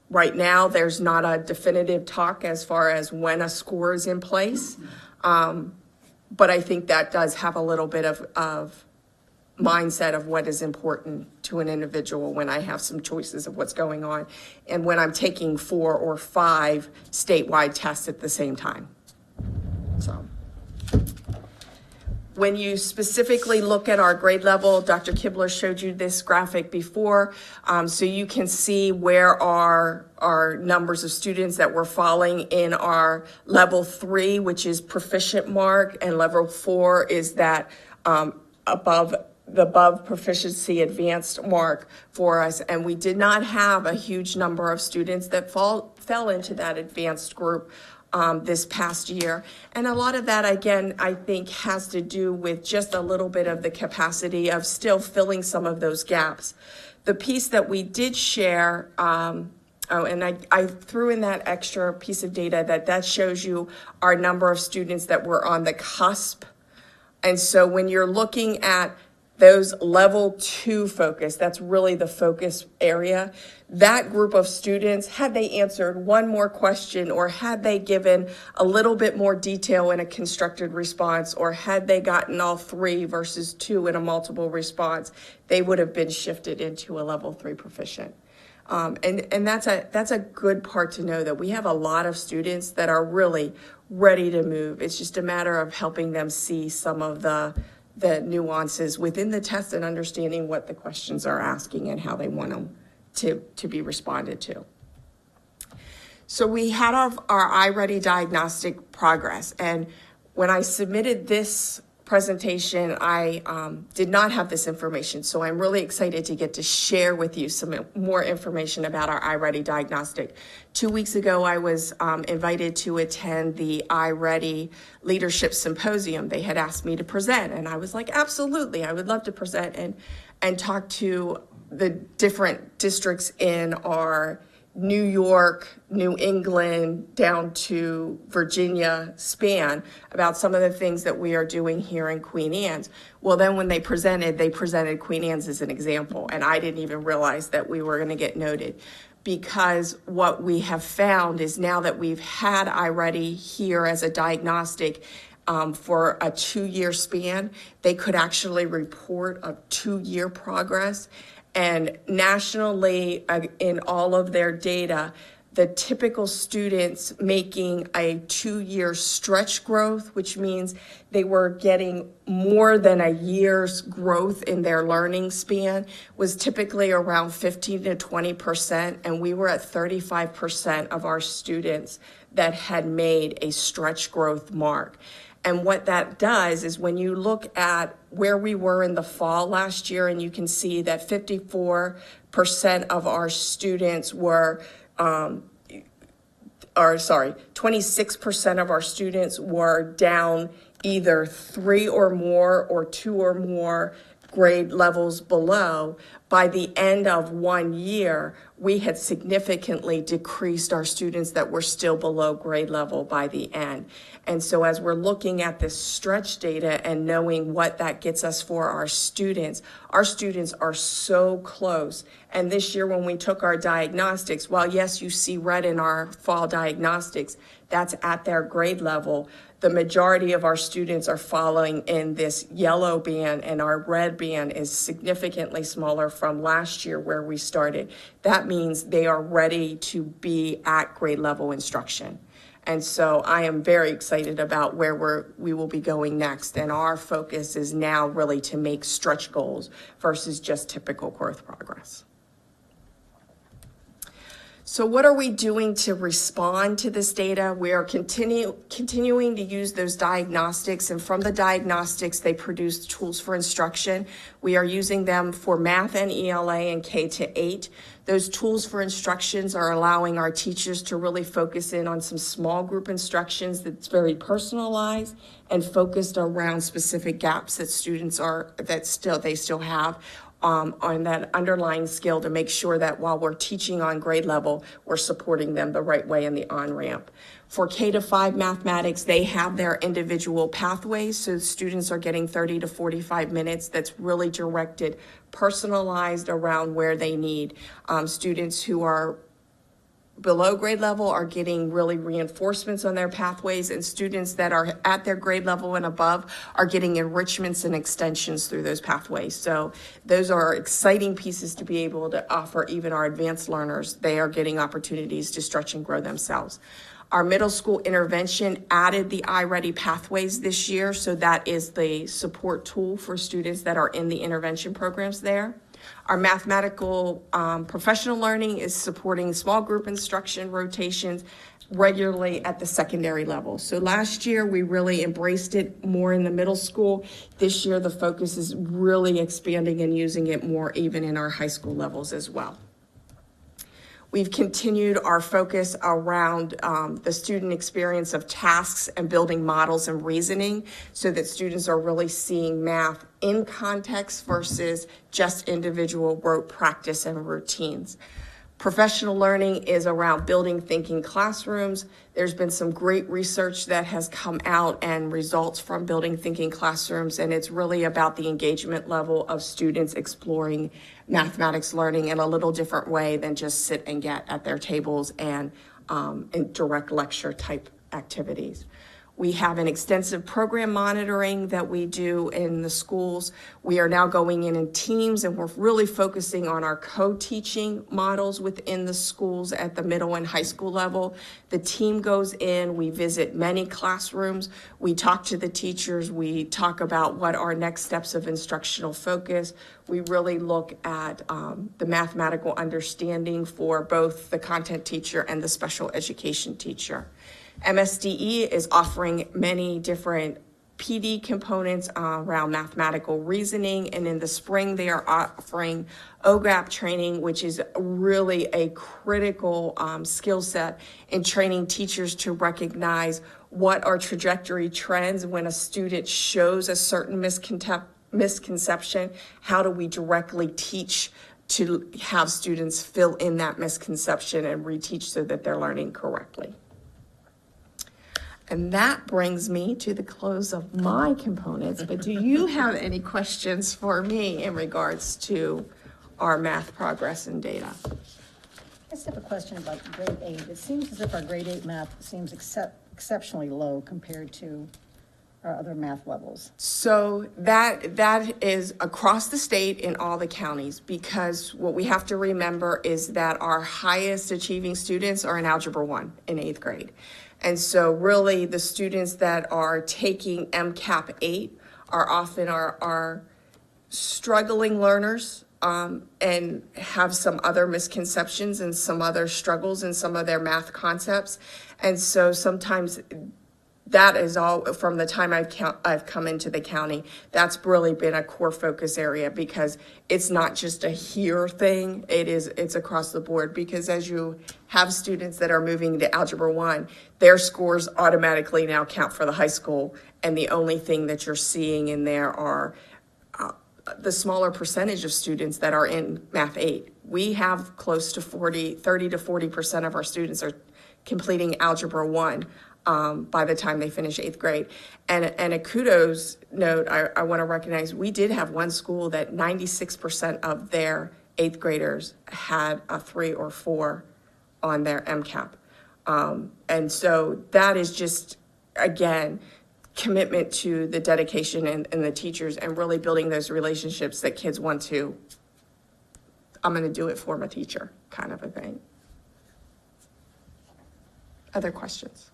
[SPEAKER 14] right now, there's not a definitive talk as far as when a score is in place. But I think that does have a little bit of mindset of what is important to an individual when I have some choices of what's going on and when I'm taking 4 or 5 statewide tests at the same time. So when you specifically look at our grade level, Dr. Kibler showed you this graphic before, so you can see where our numbers of students that were falling in our level 3, which is proficient mark, and level 4 is that above proficiency advanced mark for us. And we did not have a huge number of students that fell into that advanced group this past year. And a lot of that, again, I think has to do with just a little bit of the capacity of still filling some of those gaps. The piece that we did share, and I threw in that extra piece of data that shows you our number of students that were on the cusp. And so when you're looking at those level 2 focus, that's really the focus area. That group of students, had they answered one more question or had they given a little bit more detail in a constructed response or had they gotten all 3 versus 2 in a multiple response, they would have been shifted into a level 3 proficient. And that's a good part to know that we have a lot of students that are really ready to move. It's just a matter of helping them see some of the nuances within the test and understanding what the questions are asking and how they want them to be responded to. So we had our iReady diagnostic progress, and when I submitted this presentation, I did not have this information, so I'm really excited to get to share with you some more information about our iReady diagnostic. 2 weeks ago, I was invited to attend the iReady Leadership Symposium. They had asked me to present, and I was like, absolutely, I would love to present and talk to the different districts in our New York, New England, down to Virginia span about some of the things that we are doing here in Queen Anne's. Well, then when they presented Queen Anne's as an example, and I didn't even realize that we were going to get noted. Because what we have found is now that we've had iReady here as a diagnostic for a 2-year span, they could actually report a 2-year progress. And nationally, in all of their data, the typical students making a 2-year stretch growth, which means they were getting more than a year's growth in their learning span, was typically around 15 to 20%. And we were at 35% of our students that had made a stretch growth mark. And what that does is when you look at where we were in the fall last year, and you can see that 54% of our students were, 26% of our students were down either 3 or more or 2 or more grade levels below. By the end of 1 year, we had significantly decreased our students that were still below grade level by the end. And so as we're looking at this stretch data and knowing what that gets us for our students are so close. And this year when we took our diagnostics, while yes, you see red in our fall diagnostics, that's at their grade level. The majority of our students are following in this yellow band, and our red band is significantly smaller from last year where we started. That means they are ready to be at grade level instruction. And so I am very excited about where we will be going next. And our focus is now really to make stretch goals versus just typical growth progress. So what are we doing to respond to this data? We are continuing to use those diagnostics, and from the diagnostics, they produce tools for instruction. We are using them for math and ELA and K-8. Those tools for instructions are allowing our teachers to really focus in on some small group instructions that's very personalized and focused around specific gaps that students they still have. On that underlying skill to make sure that while we're teaching on grade level, we're supporting them the right way in the on-ramp. For K-5 mathematics, they have their individual pathways, so students are getting 30 to 45 minutes that's really directed, personalized around where they need. Students who are below grade level are getting really reinforcements on their pathways, and students that are at their grade level and above are getting enrichments and extensions through those pathways. So those are exciting pieces to be able to offer even our advanced learners. They are getting opportunities to stretch and grow themselves. Our middle school intervention added the iReady pathways this year, so that is the support tool for students that are in the intervention programs there. Our mathematical professional learning is supporting small group instruction rotations regularly at the secondary level. So last year, we really embraced it more in the middle school. This year, the focus is really expanding and using it more even in our high school levels as well. We've continued our focus around the student experience of tasks and building models and reasoning so that students are really seeing math in context versus just individual rote practice and routines. Professional learning is around building thinking classrooms. There's been some great research that has come out and results from building thinking classrooms, and it's really about the engagement level of students exploring mathematics learning in a little different way than just sit and get at their tables and in direct lecture type activities. We have an extensive program monitoring that we do in the schools. We are now going in teams, and we're really focusing on our co-teaching models within the schools at the middle and high school level. The team goes in, we visit many classrooms, we talk to the teachers, we talk about what our next steps of instructional focus. We really look at the mathematical understanding for both the content teacher and the special education teacher. MSDE is offering many different PD components around mathematical reasoning, and in the spring they are offering OGAP training, which is really a critical skill set in training teachers to recognize what are trajectory trends when a student shows a certain misconception. How do we directly teach to have students fill in that misconception and reteach so that they're learning correctly? And that brings me to the close of my components, but do you have any questions for me in regards to our math progress and data?
[SPEAKER 2] I just have a question about grade 8. It seems as if our grade 8 math seems exceptionally low compared to our other math levels.
[SPEAKER 14] So that is across the state in all the counties, because what we have to remember is that our highest achieving students are in Algebra 1 in 8th grade. And so really the students that are taking MCAP 8 are often our struggling learners and have some other misconceptions and some other struggles in some of their math concepts. And so sometimes that is all, from the time I've come into the county, that's really been a core focus area, because it's not just a here thing, it's across the board. Because as you have students that are moving to Algebra 1, their scores automatically now count for the high school, and the only thing that you're seeing in there are the smaller percentage of students that are in Math 8. We have close to 30 to 40% of our students are completing Algebra 1 by the time they finish 8th grade. And a kudos note, I want to recognize, we did have one school that 96% of their 8th graders had a 3 or 4 on their MCAP. And so that is just, again, commitment to the dedication and the teachers, and really building those relationships that kids want to, I'm going to do it for my teacher kind of a thing. Other questions?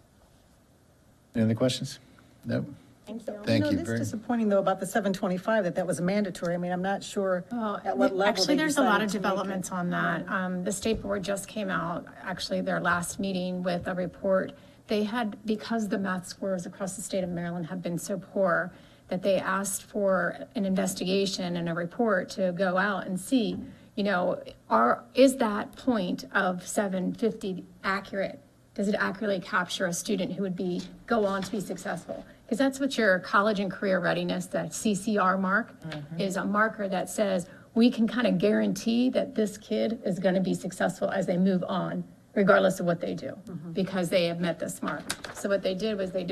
[SPEAKER 1] Any other questions? No?
[SPEAKER 2] Thank you.
[SPEAKER 1] Thank you
[SPEAKER 2] It's
[SPEAKER 1] very-
[SPEAKER 2] disappointing though about the 725, that was mandatory. I mean, I'm not sure at what level
[SPEAKER 4] Actually,
[SPEAKER 2] they
[SPEAKER 4] there's a lot of
[SPEAKER 2] decided to make it.
[SPEAKER 4] developments on that. The state board just came out, actually, their last meeting with a report. They had, because the math scores across the state of Maryland have been so poor, that they asked for an investigation and a report to go out and see, is that point of 750 accurate? Does it accurately capture a student who would go on to be successful? Because that's what your college and career readiness, that CCR mark, is a marker that says we can kind of guarantee that this kid is going to be successful as they move on, regardless of what they do, because they have met this mark. So what they did was they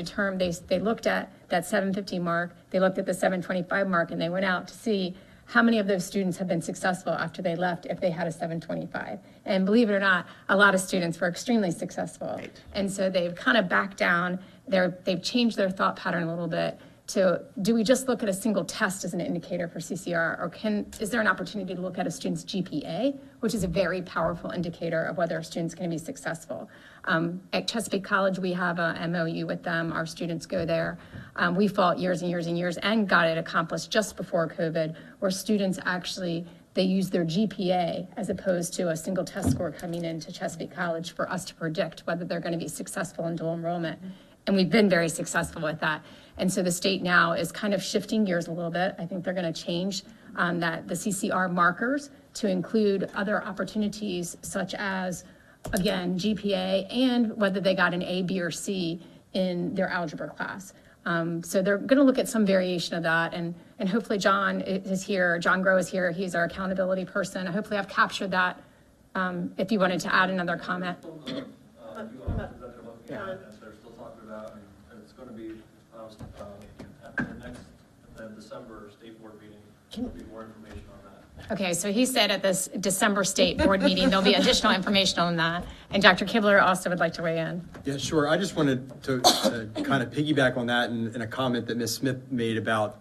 [SPEAKER 4] looked at that 750 mark, they looked at the 725 mark, and they went out to see how many of those students have been successful after they left if they had a 725. And believe it or not, a lot of students were extremely successful. Right. And so they've kind of backed down, they've changed their thought pattern a little bit to, do we just look at a single test as an indicator for CCR, or is there an opportunity to look at a student's GPA, which is a very powerful indicator of whether a student's going to be successful. At Chesapeake College, we have a MOU with them. Our students go there. We fought years and years and years and got it accomplished just before COVID, where students actually, they use their GPA as opposed to a single test score coming into Chesapeake College for us to predict whether they're going to be successful in dual enrollment. And we've been very successful with that. And so the state now is kind of shifting gears a little bit. I think they're going to change the CCR markers to include other opportunities such as, again, GPA and whether they got an A, B, or C in their algebra class. So they're going to look at some variation of that. And hopefully John is here, John Groh is here. He's our accountability person. Hopefully I've captured that. If you wanted to add another comment.
[SPEAKER 15] December state board meeting, there'll be more information on that.
[SPEAKER 4] Okay, so he said at this December state board meeting, there'll be additional information on that. And Dr. Kibler also would like to weigh in.
[SPEAKER 11] Yeah, sure. I just wanted to kind of piggyback on that and a comment that Ms. Smith made about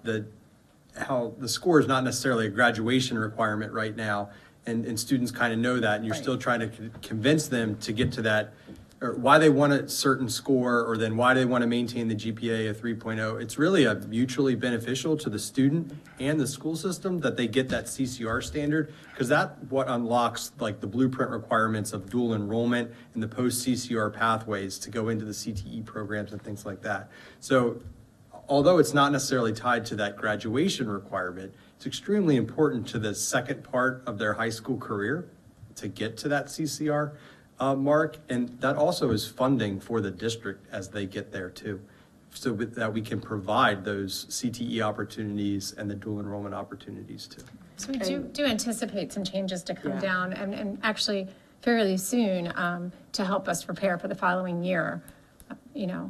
[SPEAKER 11] how the score is not necessarily a graduation requirement right now. And students kind of know that, and you're still trying to convince them to get to that, or why they want a certain score, or then why they want to maintain the GPA of 3.0. It's really a mutually beneficial to the student and the school system that they get that CCR standard, because that's what unlocks like the blueprint requirements of dual enrollment and the post-CCR pathways to go into the CTE programs and things like that. So although it's not necessarily tied to that graduation requirement, it's extremely important to the second part of their high school career to get to that CCR mark, and that also is funding for the district as they get there too, so that we can provide those CTE opportunities and the dual enrollment opportunities too.
[SPEAKER 4] So we do anticipate some changes to come down and actually fairly soon to help us prepare for the following year.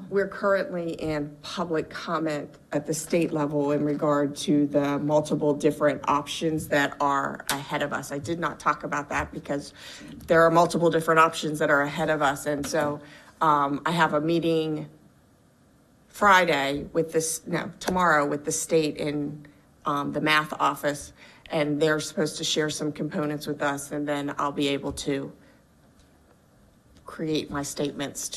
[SPEAKER 14] We're currently in public comment at the state level in regard to the multiple different options that are ahead of us. I did not talk about that because there are multiple different options that are ahead of us. And so I have a meeting tomorrow with the state in the math office, and they're supposed to share some components with us, and then I'll be able to create my statements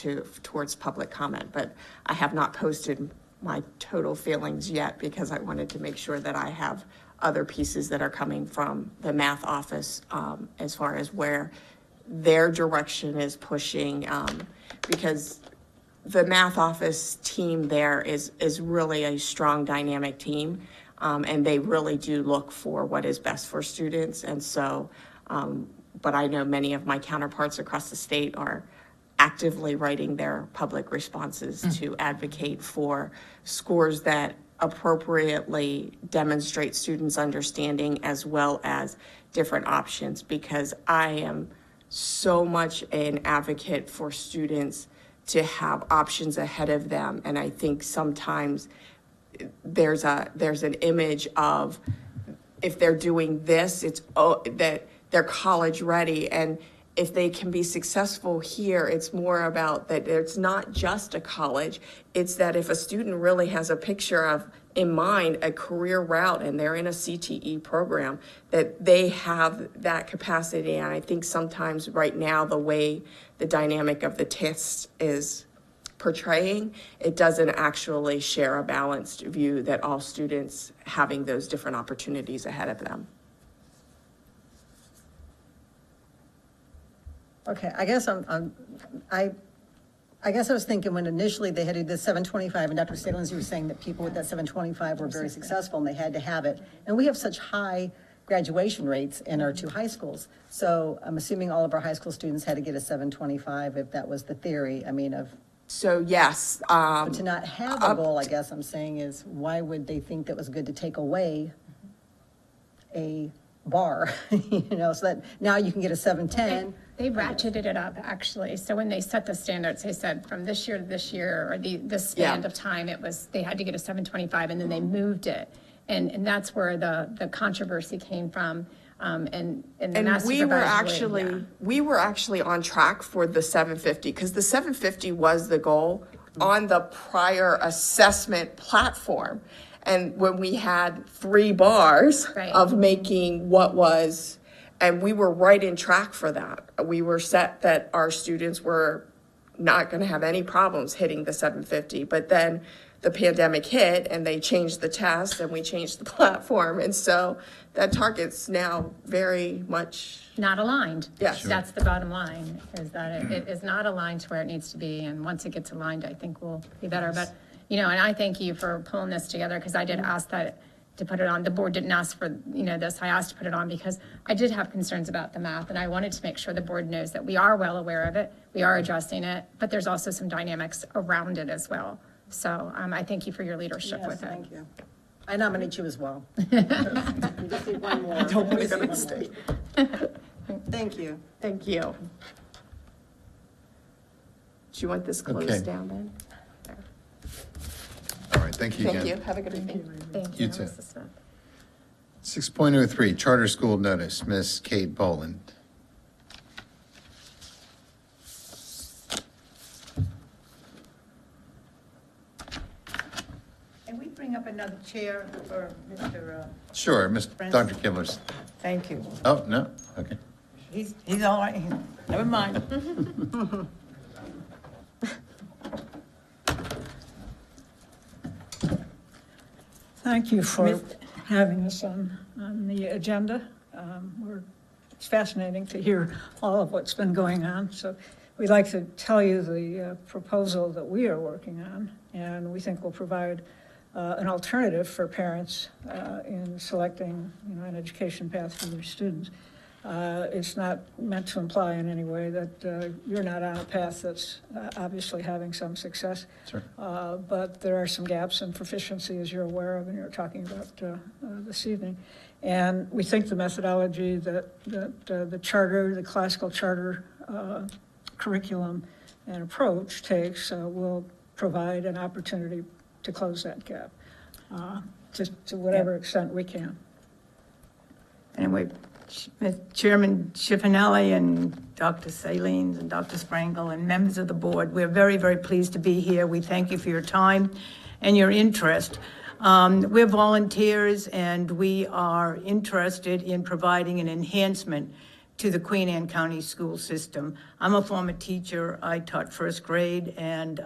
[SPEAKER 14] towards public comment. But I have not posted my total feelings yet because I wanted to make sure that I have other pieces that are coming from the math office as far as where their direction is pushing, because the math office team there is really a strong, dynamic team. And they really do look for what is best for students. And so, but I know many of my counterparts across the state are actively writing their public responses to advocate for scores that appropriately demonstrate students' understanding as well as different options, because I am so much an advocate for students to have options ahead of them. And I think sometimes there's an image of, if they're doing this, it's that they're college ready. And if they can be successful here, it's more about that it's not just a college. It's that if a student really has a picture of, in mind, a career route, and they're in a CTE program, that they have that capacity. And I think sometimes right now, the way the dynamic of the test is portraying, it doesn't actually share a balanced view that all students having those different opportunities ahead of them.
[SPEAKER 2] Okay, I guess I guess I was thinking when initially they had to do the 725, and Dr. Salins, you were saying that people with that 725 were very successful and they had to have it. And we have such high graduation rates in our two high schools. So I'm assuming all of our high school students had to get a 725 if that was the theory, I mean, of.
[SPEAKER 14] So yes.
[SPEAKER 2] But to not have a goal, I guess I'm saying, is why would they think that was good to take away a bar, you know, so that now you can get a 710.
[SPEAKER 4] They ratcheted it up, actually. So when they set the standards, they said from this year to this year, or this span of time, it was, they had to get a 725, and then they moved it. And that's where the controversy came from. And
[SPEAKER 14] we were actually on track for the 750, because the 750 was the goal on the prior assessment platform. And when we had 3 bars of making what was, and we were right in track for that. We were set that our students were not going to have any problems hitting the 750, but then the pandemic hit and they changed the test and we changed the platform. And so that target's now very much
[SPEAKER 4] not aligned.
[SPEAKER 14] Yes. Sure.
[SPEAKER 4] That's the bottom line, is that it is not aligned to where it needs to be. And once it gets aligned, I think we'll be better. But, you know, and I thank you for pulling this together, because I did ask that to put it on. The board didn't ask for, you know, this. I asked to put it on because I did have concerns about the math, and I wanted to make sure the board knows that we are well aware of it. We are addressing it, but there's also some dynamics around it as well. So I thank you for your leadership with it.
[SPEAKER 2] Thank you. I nominate you as well. We just need one more. I don't want to make a mistake. Thank you.
[SPEAKER 14] Thank you. Do you want this closed down then?
[SPEAKER 1] All right, thank you again.
[SPEAKER 14] Thank you. Have a good evening.
[SPEAKER 4] Thank
[SPEAKER 1] You
[SPEAKER 4] you.
[SPEAKER 1] too.
[SPEAKER 4] Mrs. Smith.
[SPEAKER 1] 6.03, charter school notice, Miss Kate Boland.
[SPEAKER 16] And we bring up another chair for Mr.
[SPEAKER 1] Sure, Dr. Kivler's.
[SPEAKER 16] Thank you.
[SPEAKER 1] Oh, no, okay.
[SPEAKER 16] He's all right. Never mind. Thank you for having us on the agenda. It's fascinating to hear all of what's been going on. So we'd like to tell you the proposal that we are working on, and we think will provide an alternative for parents in selecting, you know, an education path for their students. It's not meant to imply in any way that you're not on a path that's obviously having some success.
[SPEAKER 1] Sure.
[SPEAKER 16] But there are some gaps in proficiency, as you're aware of, and you're talking about this evening. And we think the methodology that the charter, the classical charter curriculum and approach takes will provide an opportunity to close that gap to whatever extent we can.
[SPEAKER 17] Anyway, Chairman Schiffinelli and Dr. Salines and Dr. Sprangel and members of the board, we're very, very pleased to be here. We thank you for your time and your interest. We're volunteers, and we are interested in providing an enhancement to the Queen Anne County school system. I'm a former teacher. I taught first grade, and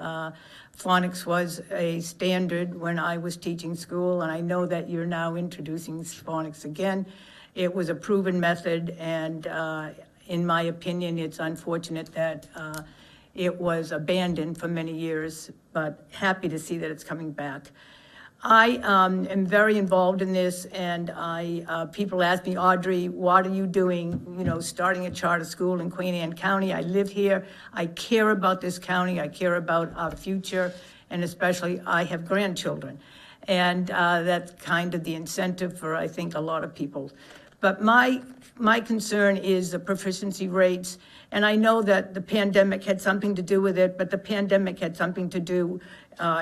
[SPEAKER 17] phonics was a standard when I was teaching school, and I know that you're now introducing phonics again. It was a proven method, and in my opinion, it's unfortunate that it was abandoned for many years, but happy to see that it's coming back. I am very involved in this, and people ask me, Audrey, what are you doing, starting a charter school in Queen Anne County? I live here. I care about this county. I care about our future, and especially I have grandchildren. And that's kind of the incentive for, I think, a lot of people. But my concern is the proficiency rates. And I know that the pandemic had something to do with it, but the pandemic had something to do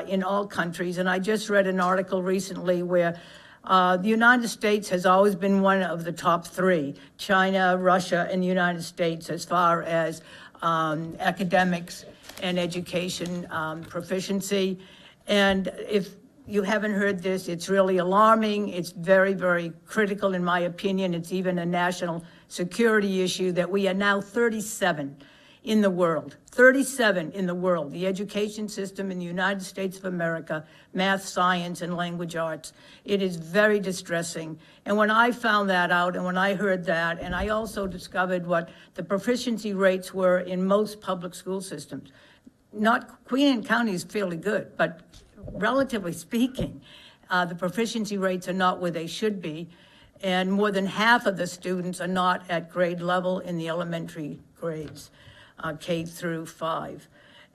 [SPEAKER 17] in all countries. And I just read an article recently where the United States has always been one of the top three, China, Russia, and the United States, as far as academics and education proficiency. And if you haven't heard this, it's really alarming. It's very, very critical, in my opinion. It's even a national security issue that we are now 37 in the world. 37 in the world. The education system in the United States of America, math, science, and language arts. It is very distressing. And when I found that out, and when I heard that, and I also discovered what the proficiency rates were in most public school systems. Queen Anne County is fairly good, but relatively speaking, the proficiency rates are not where they should be, and more than half of the students are not at grade level in the elementary grades, K through 5.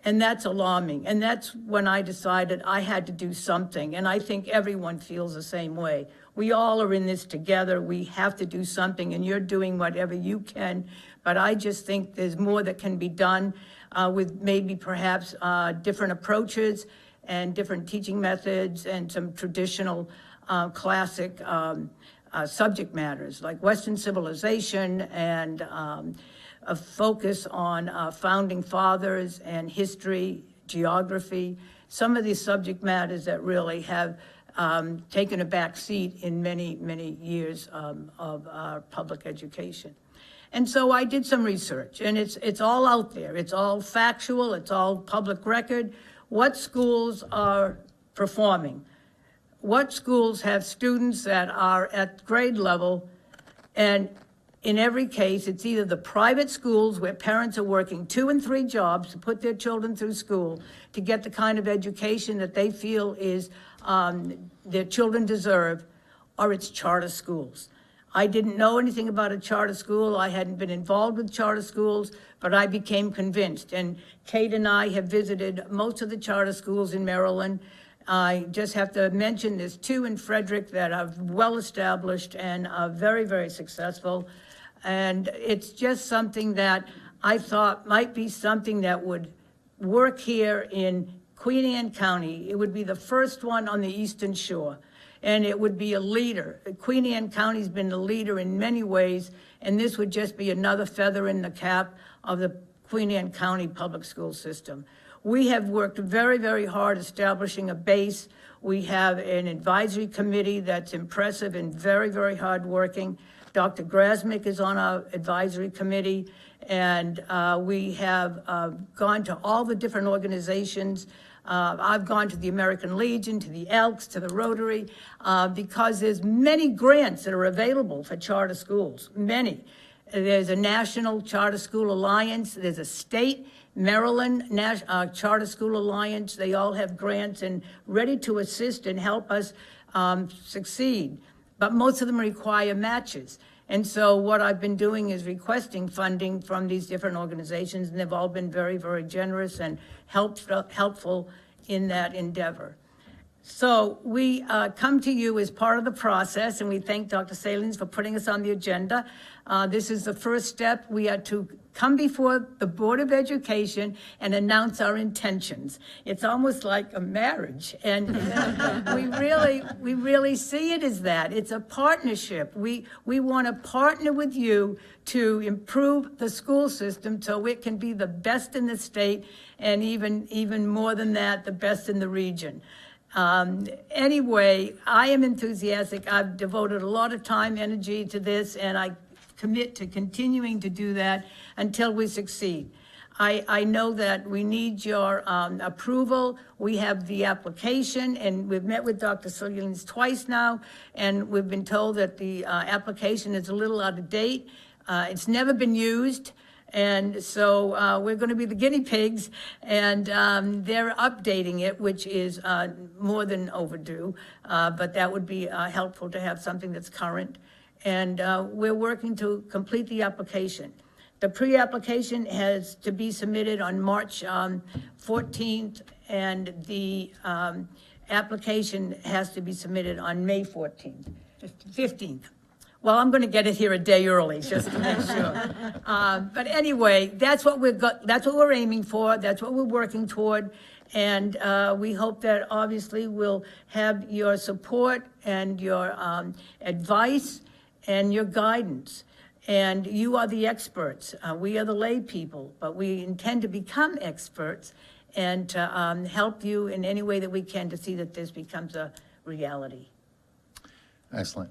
[SPEAKER 17] And that's alarming. And that's when I decided I had to do something. And I think everyone feels the same way. We all are in this together. We have to do something, and you're doing whatever you can. But I just think there's more that can be done with maybe perhaps different approaches and different teaching methods and some traditional classic subject matters like Western civilization and a focus on founding fathers and history, geography, some of these subject matters that really have taken a back seat in many, many years of our public education. And so I did some research, and it's all out there. It's all factual. It's all public record. What schools are performing? What schools have students that are at grade level? And in every case, it's either the private schools where parents are working 2 and 3 jobs to put their children through school to get the kind of education that they feel is their children deserve, or it's charter schools. I didn't know anything about a charter school. I hadn't been involved with charter schools, but I became convinced. And Kate and I have visited most of the charter schools in Maryland. I just have to mention there's 2 in Frederick that are well established and are very, very successful. And it's just something that I thought might be something that would work here in Queen Anne County. It would be the first one on the Eastern Shore. And it would be a leader. Queen Anne County's been a leader in many ways, and this would just be another feather in the cap of the Queen Anne County public school system. We have worked very, very hard establishing a base. We have an advisory committee that's impressive and very, very hardworking. Dr. Grasmick is on our advisory committee, and we have gone to all the different organizations. I've gone to the American Legion, to the Elks, to the Rotary, because there's many grants that are available for charter schools, many. There's a National Charter School Alliance, there's a state, Maryland Charter School Alliance. They all have grants and ready to assist and help us succeed. But most of them require matches. And so what I've been doing is requesting funding from these different organizations, and they've all been very, very generous and helpful in that endeavor. So we come to you as part of the process, and we thank Dr. Salins for putting us on the agenda. This is the first step. We are to come before the Board of Education and announce our intentions. It's almost like a marriage, and we really see it as that. It's a partnership. We want to partner with you to improve the school system so it can be the best in the state, and even more than that, the best in the region. Anyway, I am enthusiastic. I've devoted a lot of time, energy to this, and I commit to continuing to do that until we succeed. I know that we need your approval. We have the application, and we've met with Dr. Salins twice now, and we've been told that the application is a little out of date. It's never been used, And so we're going to be the guinea pigs, and they're updating it, which is more than overdue. But that would be helpful to have something that's current. And we're working to complete the application. The pre-application has to be submitted on March 14th, and the application has to be submitted on May 15th. Well, I'm going to get it here a day early, just to make sure. But anyway, that's what we're aiming for, that's what we're working toward, and we hope that obviously we'll have your support and your advice and your guidance. And you are the experts. We are the lay people, but we intend to become experts and to help you in any way that we can to see that this becomes a reality.
[SPEAKER 1] Excellent.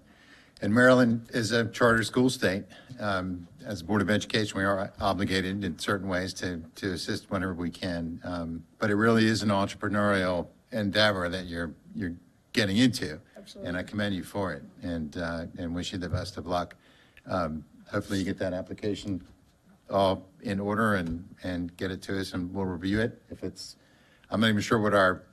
[SPEAKER 1] And Maryland is a charter school state. As a Board of Education, we are obligated in certain ways to assist whenever we can. But it really is an entrepreneurial endeavor that you're getting into. Absolutely. And I commend you for it, and wish you the best of luck. Hopefully you get that application all in order and get it to us, and we'll review it. I'm not even sure what our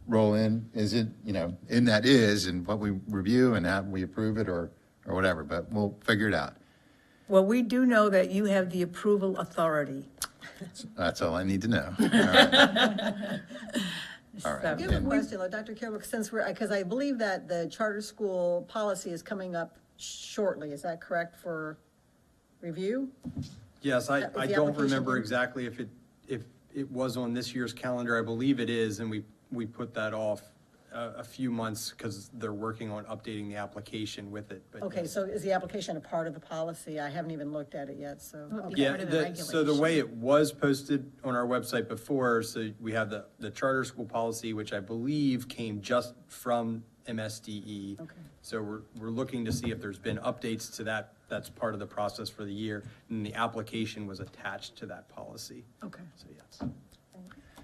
[SPEAKER 1] role in that is, and what we review and how we approve it or whatever, but we'll figure it out.
[SPEAKER 17] Well, we do know that you have the approval authority.
[SPEAKER 1] That's all I need to know. All right. All right.
[SPEAKER 2] I do have a question, though, Dr. Kilbrook, because I believe that the charter school policy is coming up shortly. Is that correct for review?
[SPEAKER 11] Yes, I
[SPEAKER 2] Is the
[SPEAKER 11] don't
[SPEAKER 2] application
[SPEAKER 11] remember
[SPEAKER 2] in?
[SPEAKER 11] exactly if it was on this year's calendar. I believe it is, and we put that off a few months because they're working on updating the application with it. But
[SPEAKER 2] Okay,
[SPEAKER 11] yes.
[SPEAKER 2] so is the application a part of the policy? I haven't even looked at it yet, so. okay.
[SPEAKER 11] Yeah, so the way it was posted on our website before, so we have the charter school policy, which I believe came just from MSDE.
[SPEAKER 2] Okay.
[SPEAKER 11] So we're looking to see if there's been updates to that. That's part of the process for the year, and the application was attached to that policy.
[SPEAKER 17] Okay.
[SPEAKER 11] So yes.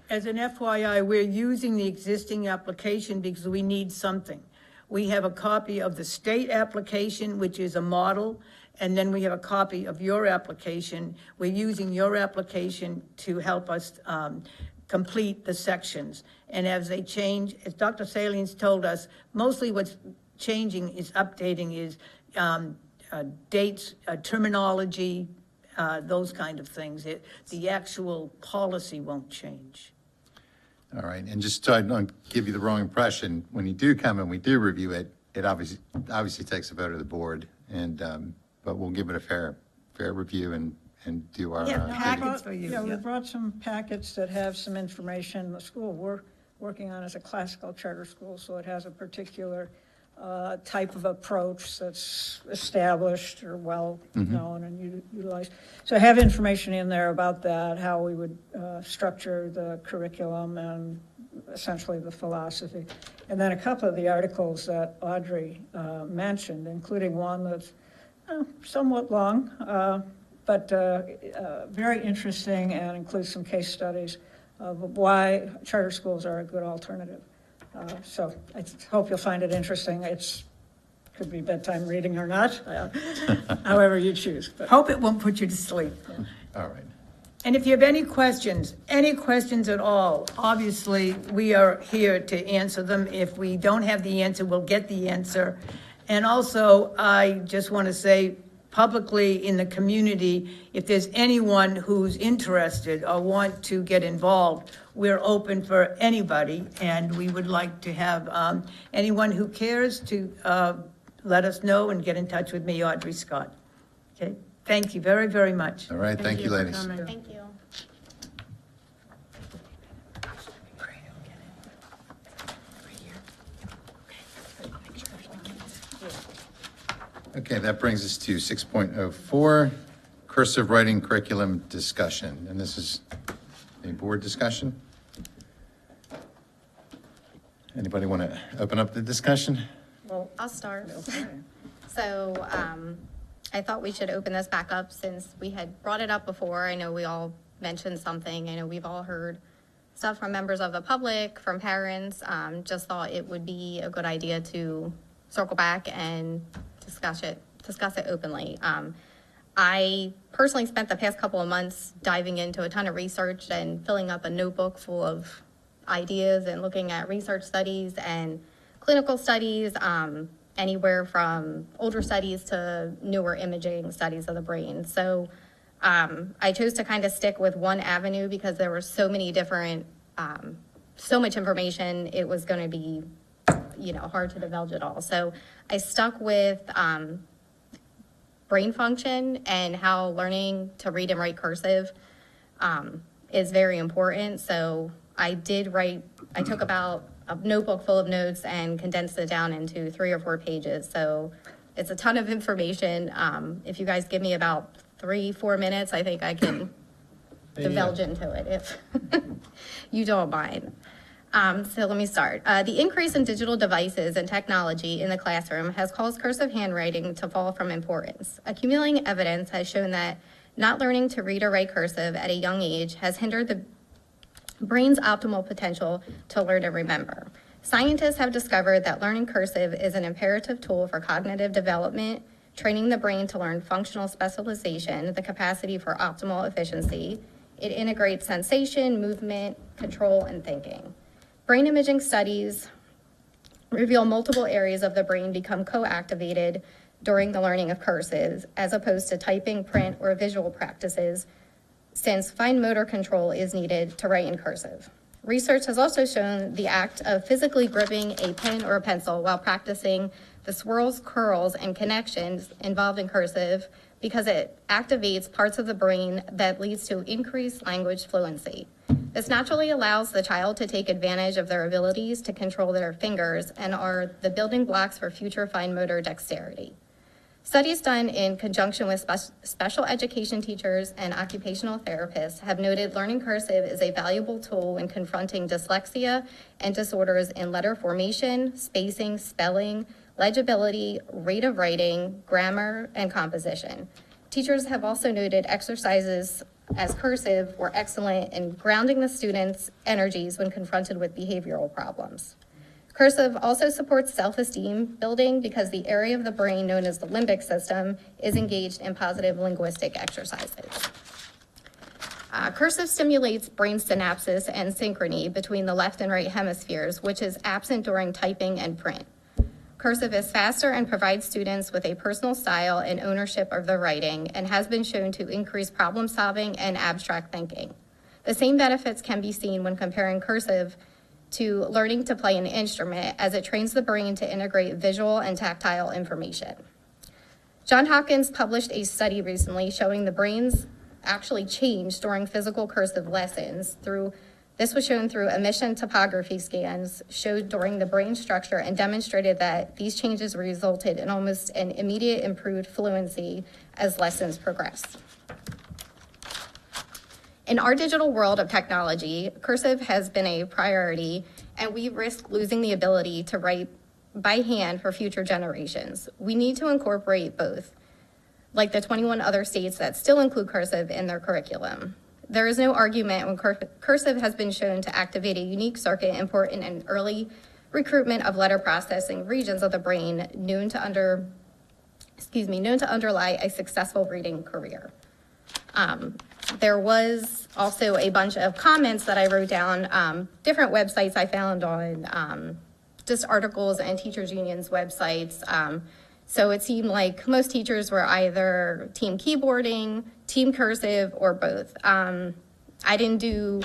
[SPEAKER 17] As an FYI, we're using the existing application because we need something. We have a copy of the state application, which is a model, and then we have a copy of your application. We're using your application to help us complete the sections. And as they change, as Dr. Salines told us, mostly what's changing is updating is dates, terminology, those kind of things. The actual policy won't change.
[SPEAKER 1] All right, and just so I don't give you the wrong impression, when you do come and we do review it, it obviously takes a vote of the board, and but we'll give it a fair review and do our
[SPEAKER 17] Packets for you.
[SPEAKER 16] Yeah, we brought some packets that have some information. The school we're working on is a classical charter school, so it has a particular type of approach that's established or well-known and utilized. So I have information in there about that, how we would structure the curriculum and essentially the philosophy. And then a couple of the articles that Audrey mentioned, including one that's somewhat long, but very interesting and includes some case studies of why charter schools are a good alternative. So I hope you'll find it interesting. Could be bedtime reading or not, however you choose. But hope it won't put you to sleep.
[SPEAKER 1] All right.
[SPEAKER 17] And if you have any questions at all, obviously, we are here to answer them. If we don't have the answer, we'll get the answer. And also, I just want to say publicly in the community, if there's anyone who's interested or want to get involved, we're open for anybody, and we would like to have anyone who cares to let us know and get in touch with me, Audrey Scott. Okay, thank you very, very much.
[SPEAKER 1] All right, thank you, ladies.
[SPEAKER 8] Thank you.
[SPEAKER 1] Okay, that brings us to 6.04, cursive writing curriculum discussion. And this is a board discussion. Anybody want to open up the discussion?
[SPEAKER 8] Well, I'll start. So I thought we should open this back up since we had brought it up before. I know we all mentioned something. I know we've all heard stuff from members of the public, from parents. Just thought it would be a good idea to circle back and discuss it openly. I personally spent the past couple of months diving into a ton of research and filling up a notebook full of ideas and looking at research studies and clinical studies, anywhere from older studies to newer imaging studies of the brain. So I chose to kind of stick with one avenue because there were so many different, so much information, it was going to be, hard to divulge it all. So I stuck with brain function and how learning to read and write cursive is very important. So I took about a notebook full of notes and condensed it down into 3 or 4 pages. So it's a ton of information. If you guys give me about 3-4 minutes, I think I can divulge into it if you don't mind. So let me start. The increase in digital devices and technology in the classroom has caused cursive handwriting to fall from importance. Accumulating evidence has shown that not learning to read or write cursive at a young age has hindered the brain's optimal potential to learn and remember. Scientists have discovered that learning cursive is an imperative tool for cognitive development, training the brain to learn functional specialization, the capacity for optimal efficiency. It integrates sensation, movement, control, and thinking. Brain imaging studies reveal multiple areas of the brain become co-activated during the learning of cursive, as opposed to typing, print, or visual practices, since fine motor control is needed to write in cursive. Research has also shown the act of physically gripping a pen or a pencil while practicing the swirls, curls, and connections involved in cursive because it activates parts of the brain that leads to increased language fluency. This naturally allows the child to take advantage of their abilities to control their fingers and are the building blocks for future fine motor dexterity. Studies done in conjunction with special education teachers and occupational therapists have noted learning cursive is a valuable tool when confronting dyslexia and disorders in letter formation, spacing, spelling, legibility, rate of writing, grammar, and composition. Teachers have also noted exercises as cursive were excellent in grounding the students' energies when confronted with behavioral problems. Cursive also supports self-esteem building because the area of the brain known as the limbic system is engaged in positive linguistic exercises. Cursive stimulates brain synapses and synchrony between the left and right hemispheres, which is absent during typing and print. Cursive is faster and provides students with a personal style and ownership of their writing and has been shown to increase problem solving and abstract thinking. The same benefits can be seen when comparing cursive to learning to play an instrument, as it trains the brain to integrate visual and tactile information. Johns Hopkins published a study recently showing the brains actually change during physical cursive lessons. This was shown through emission topography scans showed during the brain structure and demonstrated that these changes resulted in almost an immediate improved fluency as lessons progressed. In our digital world of technology, cursive has been a priority, and we risk losing the ability to write by hand for future generations. We need to incorporate both, like the 21 other states that still include cursive in their curriculum. There is no argument when cursive has been shown to activate a unique circuit important in early recruitment of letter processing regions of the brain known to underlie a successful reading career. There was also a bunch of comments that I wrote down, different websites I found on just articles and teachers unions websites. So it seemed like most teachers were either team keyboarding, team cursive, or both. I didn't do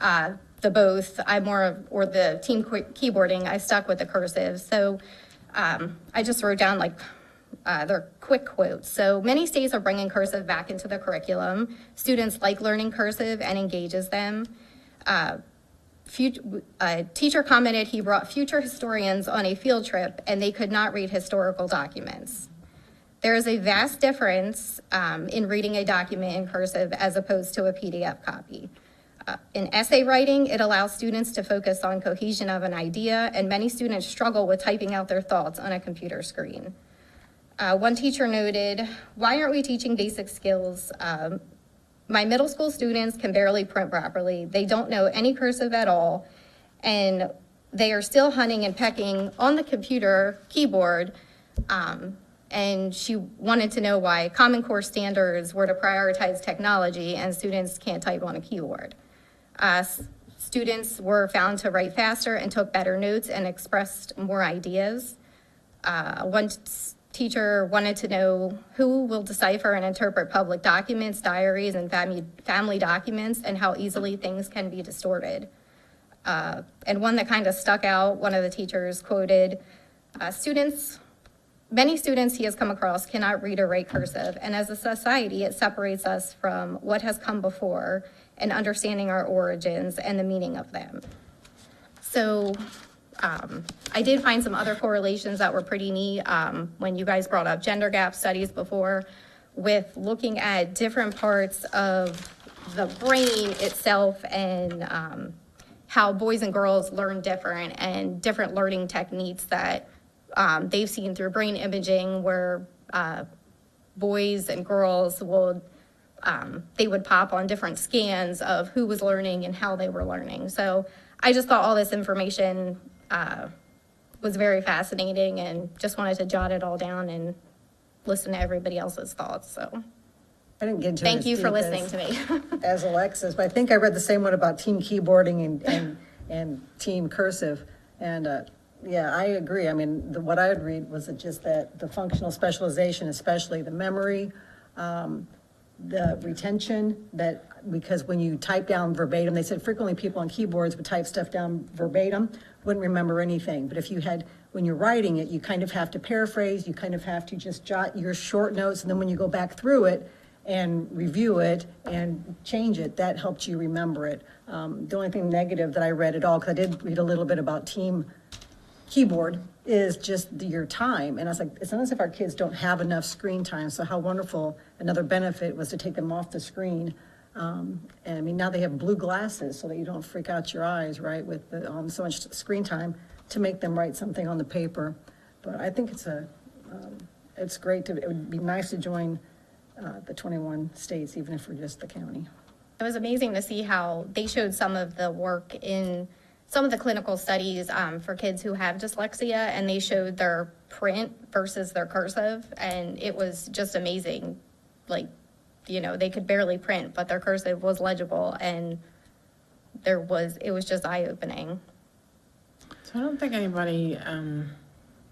[SPEAKER 8] the both. Or the team keyboarding. I stuck with the cursive. So I just wrote down their quick quotes. So many states are bringing cursive back into the curriculum. Students like learning cursive and engages them. A teacher commented he brought future historians on a field trip and they could not read historical documents. There is a vast difference in reading a document in cursive as opposed to a PDF copy. In essay writing, it allows students to focus on cohesion of an idea, and many students struggle with typing out their thoughts on a computer screen. One teacher noted, "Why aren't we teaching basic skills? My middle school students can barely print properly. They don't know any cursive at all, and they are still hunting and pecking on the computer keyboard, And she wanted to know why Common Core standards were to prioritize technology and students can't type on a keyboard. Students were found to write faster and took better notes and expressed more ideas. One teacher wanted to know who will decipher and interpret public documents, diaries, and family documents, and how easily things can be distorted. And one that kind of stuck out, one of the teachers quoted, many students he has come across cannot read or write cursive, and as a society, it separates us from what has come before and understanding our origins and the meaning of them. So I did find some other correlations that were pretty neat when you guys brought up gender gap studies before, with looking at different parts of the brain itself and how boys and girls learn different and different learning techniques that they've seen through brain imaging, where boys and girls they would pop on different scans of who was learning and how they were learning. So I just thought all this information was very fascinating and just wanted to jot it all down and listen to everybody else's thoughts. So
[SPEAKER 2] I didn't get into
[SPEAKER 8] thank
[SPEAKER 2] as
[SPEAKER 8] you for
[SPEAKER 2] deep
[SPEAKER 8] listening
[SPEAKER 2] as-
[SPEAKER 8] to me.
[SPEAKER 2] as Alexis, but I think I read the same one about team keyboarding and team cursive. And yeah, I agree. I mean, what I would read was just that the functional specialization, especially the memory, the retention, that because when you type down verbatim, they said frequently people on keyboards would type stuff down verbatim, wouldn't remember anything. But if you had, when you're writing it, you kind of have to paraphrase, you kind of have to just jot your short notes, and then when you go back through it and review it and change it, that helped you remember it. The only thing negative that I read at all, because I did read a little bit about team keyboard, is just your time. And I was like, it's not as if our kids don't have enough screen time, so how wonderful. Another benefit was to take them off the screen. And I mean, now they have blue glasses so that you don't freak out your eyes, right, with the, so much screen time, to make them write something on the paper. But I think it's great it would be nice to join the 21 states, even if we're just the county.
[SPEAKER 8] It was amazing to see how they showed some of the work in some of the clinical studies for kids who have dyslexia, and they showed their print versus their cursive, and it was just amazing. Like, you know, they could barely print, but their cursive was legible, and it was just eye-opening.
[SPEAKER 9] So I don't think anybody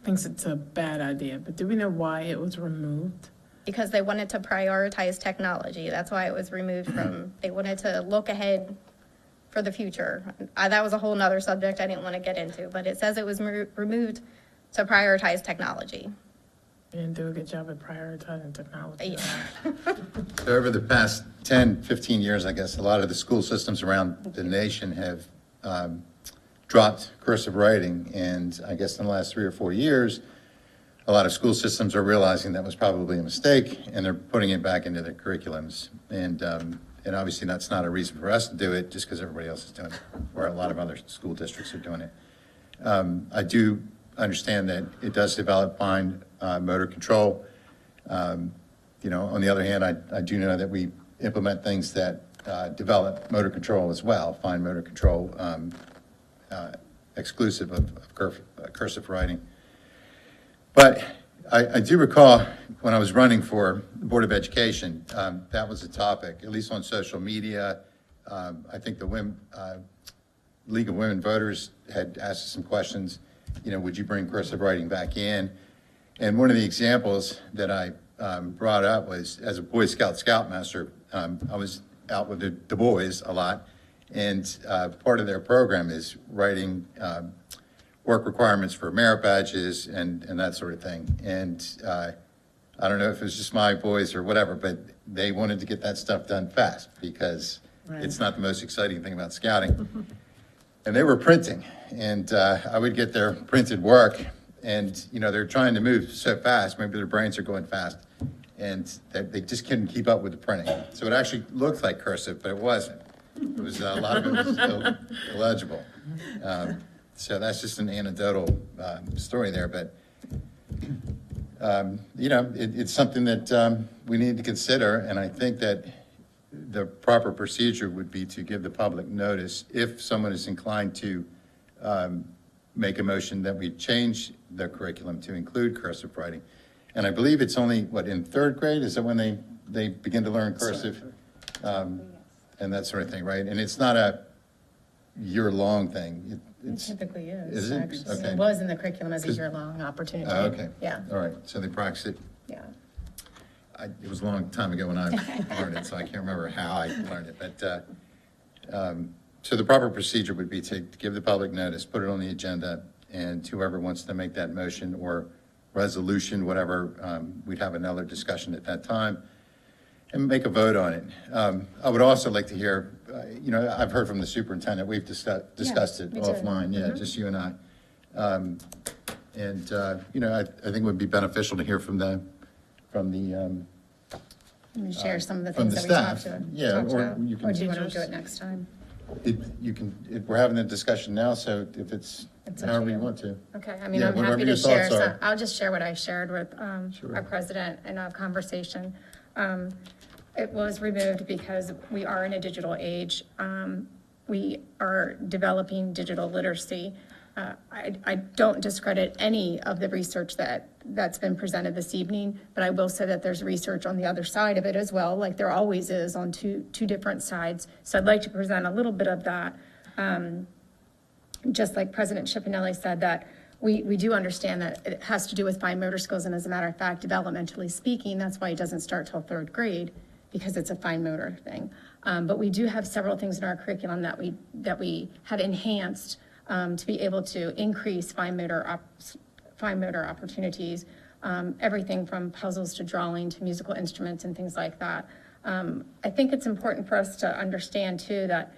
[SPEAKER 9] thinks it's a bad idea, but do we know why it was removed?
[SPEAKER 8] Because they wanted to prioritize technology. That's why it was removed from, they wanted to look ahead for the future. That was a whole nother subject I didn't want to get into, but it says it was removed to prioritize technology.
[SPEAKER 9] You didn't do a good job at prioritizing technology.
[SPEAKER 1] So over the past 10, 15 years, I guess, a lot of the school systems around the nation have dropped cursive writing. And I guess in the last 3 or 4 years, a lot of school systems are realizing that was probably a mistake, and they're putting it back into their curriculums. And obviously that's not a reason for us to do it just because everybody else is doing it, or a lot of other school districts are doing it. I do understand that it does develop fine motor control. You know, on the other hand, I do know that we implement things that develop motor control as well, fine motor control, exclusive of cursive writing. But I do recall when I was running for the Board of Education, that was a topic, at least on social media. I think the League of Women Voters had asked us some questions, you know, would you bring cursive writing back in? And one of the examples that I brought up was, as a Boy Scout Scoutmaster, I was out with the boys a lot, and part of their program is writing work requirements for merit badges and that sort of thing. And I don't know if it was just my boys or whatever, but they wanted to get that stuff done fast because it's not the most exciting thing about scouting. And they were printing, and I would get their printed work, and you know, they're trying to move so fast, maybe their brains are going fast, and they just couldn't keep up with the printing. So it actually looked like cursive, but it wasn't. It was a lot of it was illegible. So that's just an anecdotal story there, but you know, it's something that we need to consider, and I think that the proper procedure would be to give the public notice if someone is inclined to make a motion that we change the curriculum to include cursive writing. And I believe it's only, what, in third grade? Is that when they begin to learn cursive? And that sort of thing, right? And it's not a year-long thing.
[SPEAKER 18] It typically is,
[SPEAKER 1] Is it?
[SPEAKER 18] actually.
[SPEAKER 1] Okay.
[SPEAKER 18] It was in the curriculum as a year-long opportunity.
[SPEAKER 1] Oh, okay.
[SPEAKER 18] Yeah,
[SPEAKER 1] All right, so they practice it.
[SPEAKER 18] yeah.
[SPEAKER 1] It was a long time ago when I learned it, so I can't remember how I learned it. But, so the proper procedure would be to give the public notice, put it on the agenda, and whoever wants to make that motion or resolution, whatever, we'd have another discussion at that time and make a vote on it. I would also like to hear, I've heard from the superintendent, we've discussed it
[SPEAKER 18] me too.
[SPEAKER 1] offline, just you and I. I think it would be beneficial to hear from the
[SPEAKER 18] Let me share some of the
[SPEAKER 1] from
[SPEAKER 18] things
[SPEAKER 1] the
[SPEAKER 18] that we
[SPEAKER 1] staff.
[SPEAKER 18] talked
[SPEAKER 1] Yeah,
[SPEAKER 18] about.
[SPEAKER 1] or you can-
[SPEAKER 18] Or do you want to do it next time?
[SPEAKER 1] We're having the discussion now, so if it's
[SPEAKER 18] It's up to
[SPEAKER 1] however you
[SPEAKER 18] you.
[SPEAKER 1] want to.
[SPEAKER 18] Okay, I mean,
[SPEAKER 1] Yeah,
[SPEAKER 18] I'm
[SPEAKER 1] whatever
[SPEAKER 18] happy
[SPEAKER 1] your
[SPEAKER 18] to share,
[SPEAKER 1] thoughts are.
[SPEAKER 18] I'll just share what I shared with
[SPEAKER 1] Sure.
[SPEAKER 18] our president in a conversation. It was removed because we are in a digital age. We are developing digital literacy. I don't discredit any of the research that's been presented this evening, but I will say that there's research on the other side of it as well, like there always is on two different sides. So I'd like to present a little bit of that. Just like President Chipinelli said, that we do understand that it has to do with fine motor skills, and as a matter of fact, developmentally speaking, that's why it doesn't start till third grade, because it's a fine motor thing. But we do have several things in our curriculum that we have enhanced to be able to increase fine motor opportunities, everything from puzzles to drawing to musical instruments and things like that. I think it's important for us to understand too that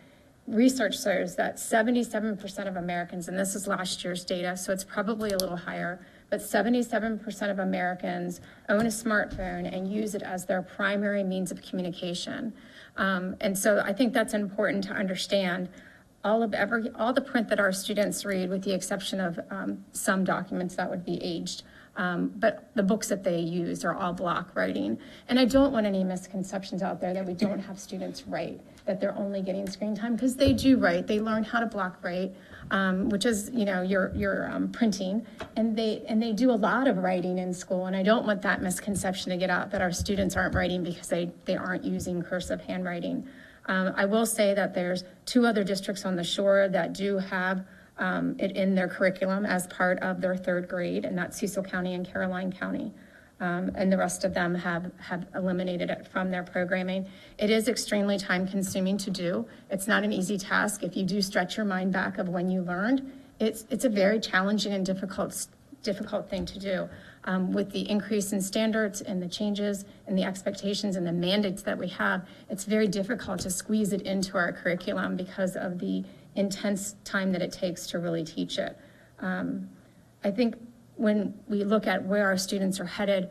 [SPEAKER 18] research shows that 77% of Americans, and this is last year's data, so it's probably a little higher, but 77% of Americans own a smartphone and use it as their primary means of communication. And so I think that's important to understand. All the print that our students read, with the exception of some documents that would be aged, but the books that they use are all block writing. And I don't want any misconceptions out there that we don't have students write, that they're only getting screen time, because they do write. They learn how to block write, which is, your printing, and they do a lot of writing in school. And I don't want that misconception to get out that our students aren't writing because they aren't using cursive handwriting. I will say that there's 2 other districts on the shore that do have it in their curriculum as part of their third grade, and that's Cecil County and Caroline County. And the rest of them have eliminated it from their programming. It is extremely time consuming to do. It's not an easy task. If you do stretch your mind back of when you learned, it's a very challenging and difficult thing to do. With the increase in standards and the changes and the expectations and the mandates that we have, it's very difficult to squeeze it into our curriculum because of the intense time that it takes to really teach it. I think when we look at where our students are headed,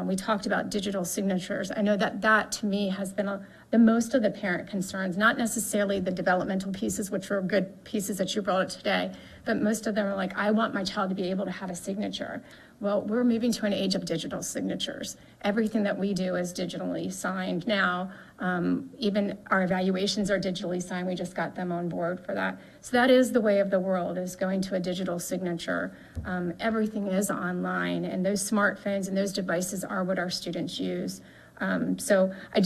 [SPEAKER 18] we talked about digital signatures. I know that to me has been the most of the parent concerns, not necessarily the developmental pieces, which were good pieces that you brought up today, but most of them are like, I want my child to be able to have a signature. Well, we're moving to an age of digital signatures. Everything that we do is digitally signed now. Even our evaluations are digitally signed. We just got them on board for that. So that is the way of the world, is going to a digital signature. Everything is online, and those smartphones and those devices are what our students use. So I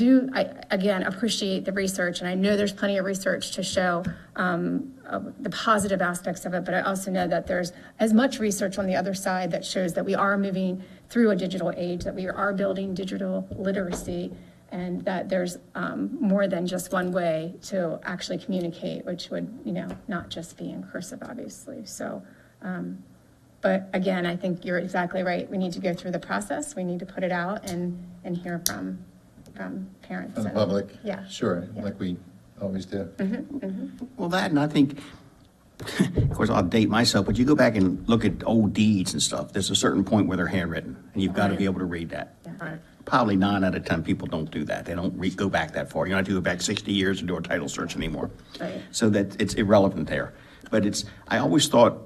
[SPEAKER 18] again, appreciate the research, and I know there's plenty of research to show the positive aspects of it, but I also know that there's as much research on the other side that shows that we are moving through a digital age, that we are building digital literacy, and that there's more than just one way to actually communicate, which would, not just be in cursive, obviously. So, but again, I think you're exactly right. We need to go through the process. We need to put it out and hear from parents.
[SPEAKER 1] From the public?
[SPEAKER 18] Yeah.
[SPEAKER 1] Sure,
[SPEAKER 18] Yeah.
[SPEAKER 1] like we always do.
[SPEAKER 7] Well, that, and I think, of course, I'll date myself, but you go back and look at old deeds and stuff, there's a certain point where they're handwritten, and you've got to be able to read that.
[SPEAKER 9] Right.
[SPEAKER 7] Probably 9 out of 10 people don't do that. They don't go back that far. You don't have to go back 60 years to do a title search anymore.
[SPEAKER 18] Right.
[SPEAKER 7] So that it's irrelevant there. But I always thought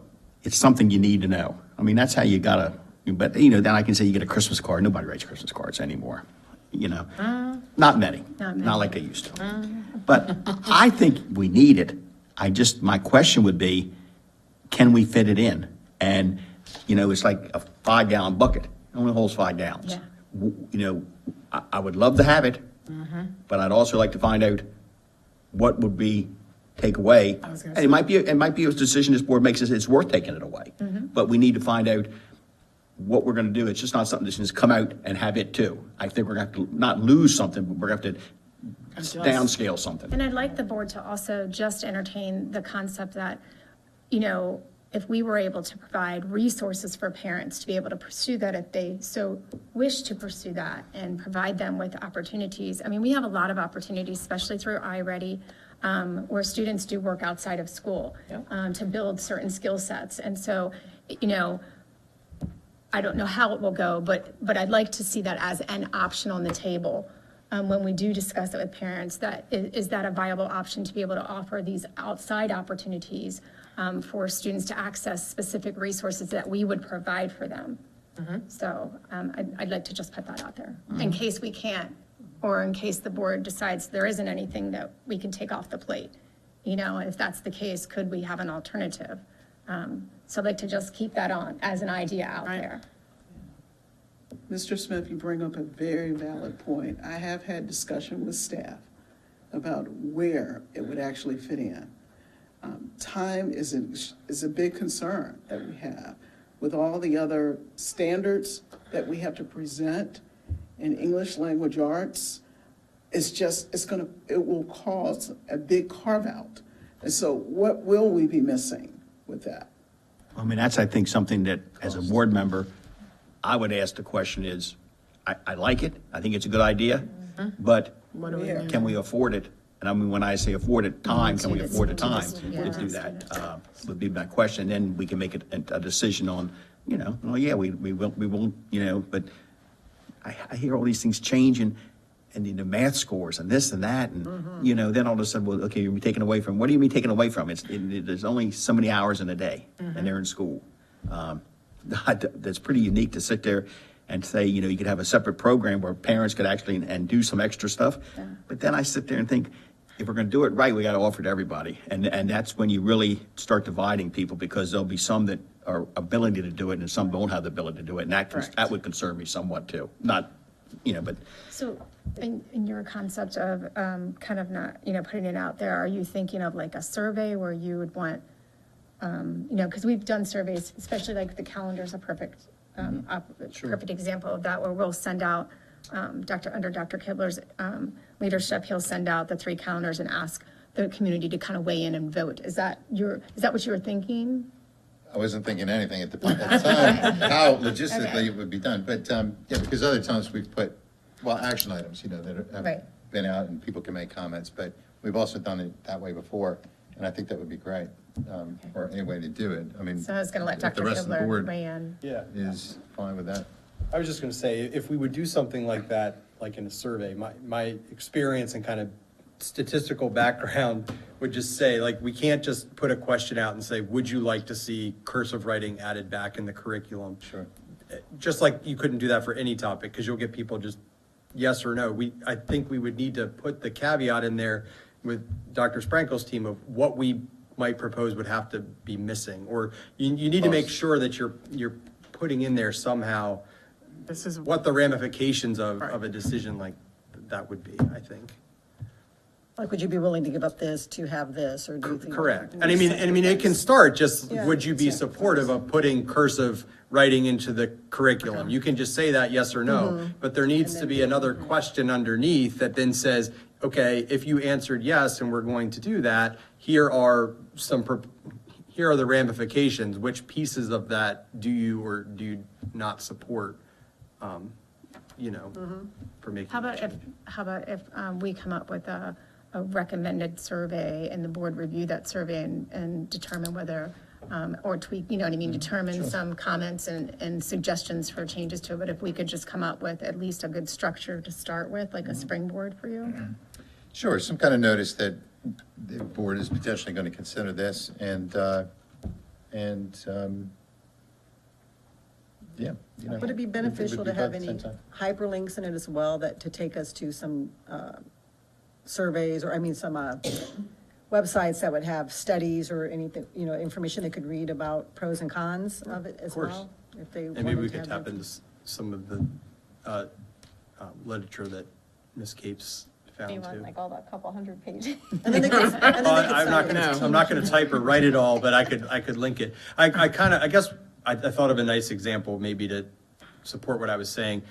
[SPEAKER 7] it's something you need to know. I mean, that's how you gotta, but then I can say you get a Christmas card. Nobody writes Christmas cards anymore, Not many, not like they used to. But I think we need it. My question would be, can we fit it in? And, it's like a 5-gallon bucket. only holds 5 gallons.
[SPEAKER 18] Yeah.
[SPEAKER 7] You know, I would love to have it, but I'd also like to find out what would be take away.
[SPEAKER 9] I was gonna
[SPEAKER 7] And it might be a decision this board makes, it's worth taking it away. But we need to find out what we're gonna do. It's just not something that's just come out and have it too. I think we're gonna have to not lose something, but we're gonna have to downscale something.
[SPEAKER 18] And I'd like the board to also just entertain the concept that, you know, if we were able to provide resources for parents to be able to pursue that if they so wish to pursue that and provide them with opportunities. I mean, we have a lot of opportunities, especially through iReady, where students do work outside of school to build certain skill sets. And so, you know, I don't know how it will go, but I'd like to see that as an option on the table. When we do discuss it with parents, that is that a viable option to be able to offer these outside opportunities for students to access specific resources that we would provide for them. So I'd like to just put that out there in case we can't, or in case the board decides there isn't anything that we can take off the plate. You know, if that's the case, could we have an alternative? So I'd like to just keep that on as an idea out there.
[SPEAKER 19] Mr. Smith, you bring up a very valid point. I have had discussion with staff about where it would actually fit in. Time is a big concern that we have. With all the other standards that we have to present in English language arts, it will cause a big carve out. And so what will we be missing with that?
[SPEAKER 7] I mean, that's, I think, something that, as a board member, I would ask the question is, I like it, I think it's a good idea, but can we afford it? And I mean, when I say afford it, time, can we afford the time to do that? Would be my question, then we can make a decision on, you know, well, yeah, we won't, you know, but I hear all these things changing, and the math scores and this and that, and, you know, then all of a sudden, well, okay, you're taken away from, what do you mean taken away from? There's only so many hours in a day, and they're in school. That's pretty unique to sit there and say, you know, you could have a separate program where parents could actually and do some extra stuff. But then I sit there and think, if we're going to do it right, we got to offer it to everybody. And that's when you really start dividing people, because there'll be some that are ability to do it and some don't have the ability to do it. And that would concern me somewhat too. Not, you know, but.
[SPEAKER 18] So in your concept of kind of not, you know, putting it out there, are you thinking of like a survey where you would want, you know, because we've done surveys, especially like the calendar's a perfect perfect example of that, where we'll send out under Dr. Kibler's leadership, he'll send out the 3 calendars and ask the community to kind of weigh in and vote. Is that what you were thinking?
[SPEAKER 1] I wasn't thinking anything at the time, how logistically it would be done, but, yeah, because other times we've put, well, action items, you know, that have been out and people can make comments, but we've also done it that way before, and I think that would be great, or any way to do it. I mean,
[SPEAKER 18] So I was going to let
[SPEAKER 1] if
[SPEAKER 18] Dr.
[SPEAKER 1] the rest of the
[SPEAKER 18] Kibler
[SPEAKER 1] board
[SPEAKER 18] weigh in.
[SPEAKER 1] is fine with that.
[SPEAKER 11] I was just gonna say, if we would do something like that, like in a survey, my experience and kind of statistical background would just say, like, we can't just put a question out and say, would you like to see cursive writing added back in the curriculum?
[SPEAKER 1] Sure.
[SPEAKER 11] Just like you couldn't do that for any topic, because you'll get people just yes or no. I think we would need to put the caveat in there with Dr. Sprankle's team of what we might propose would have to be missing, or you need to make sure that you're putting in there somehow
[SPEAKER 9] This is
[SPEAKER 11] what the ramifications of a decision like that would be, I think.
[SPEAKER 2] Like, would you be willing to give up this to have this, or do you think?
[SPEAKER 11] Correct. And I mean, it can start just,
[SPEAKER 2] Yeah,
[SPEAKER 11] would you be supportive of putting cursive writing into the curriculum? You can just say that yes or no, but there needs to be another question underneath that then says, okay, if you answered yes and we're going to do that, here are the ramifications. Which pieces of that do you or do you not support? You know, for making.
[SPEAKER 18] How about if we come up with a recommended survey and the board review that survey and determine whether, or tweak, you know what I mean, determine some comments and suggestions for changes to it. But if we could just come up with at least a good structure to start with, like a springboard for you.
[SPEAKER 1] Sure, some kind of notice that the board is potentially going to consider this, and yeah. You know,
[SPEAKER 2] Would it be
[SPEAKER 1] would
[SPEAKER 2] beneficial
[SPEAKER 1] be
[SPEAKER 2] to have
[SPEAKER 1] both at the
[SPEAKER 2] any
[SPEAKER 1] same time.
[SPEAKER 2] hyperlinks in it as well, that to take us to some surveys, or I mean, some websites that would have studies or anything, you know, information they could read about pros and cons of it as
[SPEAKER 11] course.
[SPEAKER 2] well? If they
[SPEAKER 11] And maybe
[SPEAKER 2] wanted
[SPEAKER 11] we
[SPEAKER 2] to
[SPEAKER 11] could
[SPEAKER 2] have
[SPEAKER 11] tap
[SPEAKER 2] that.
[SPEAKER 11] into some of the literature that Ms. Capes found
[SPEAKER 18] You
[SPEAKER 11] too.
[SPEAKER 18] want like all that couple hundred pages?
[SPEAKER 11] Well, I'm not gonna type or write it all, but I could link it. I guess I thought of a nice example maybe to support what I was saying.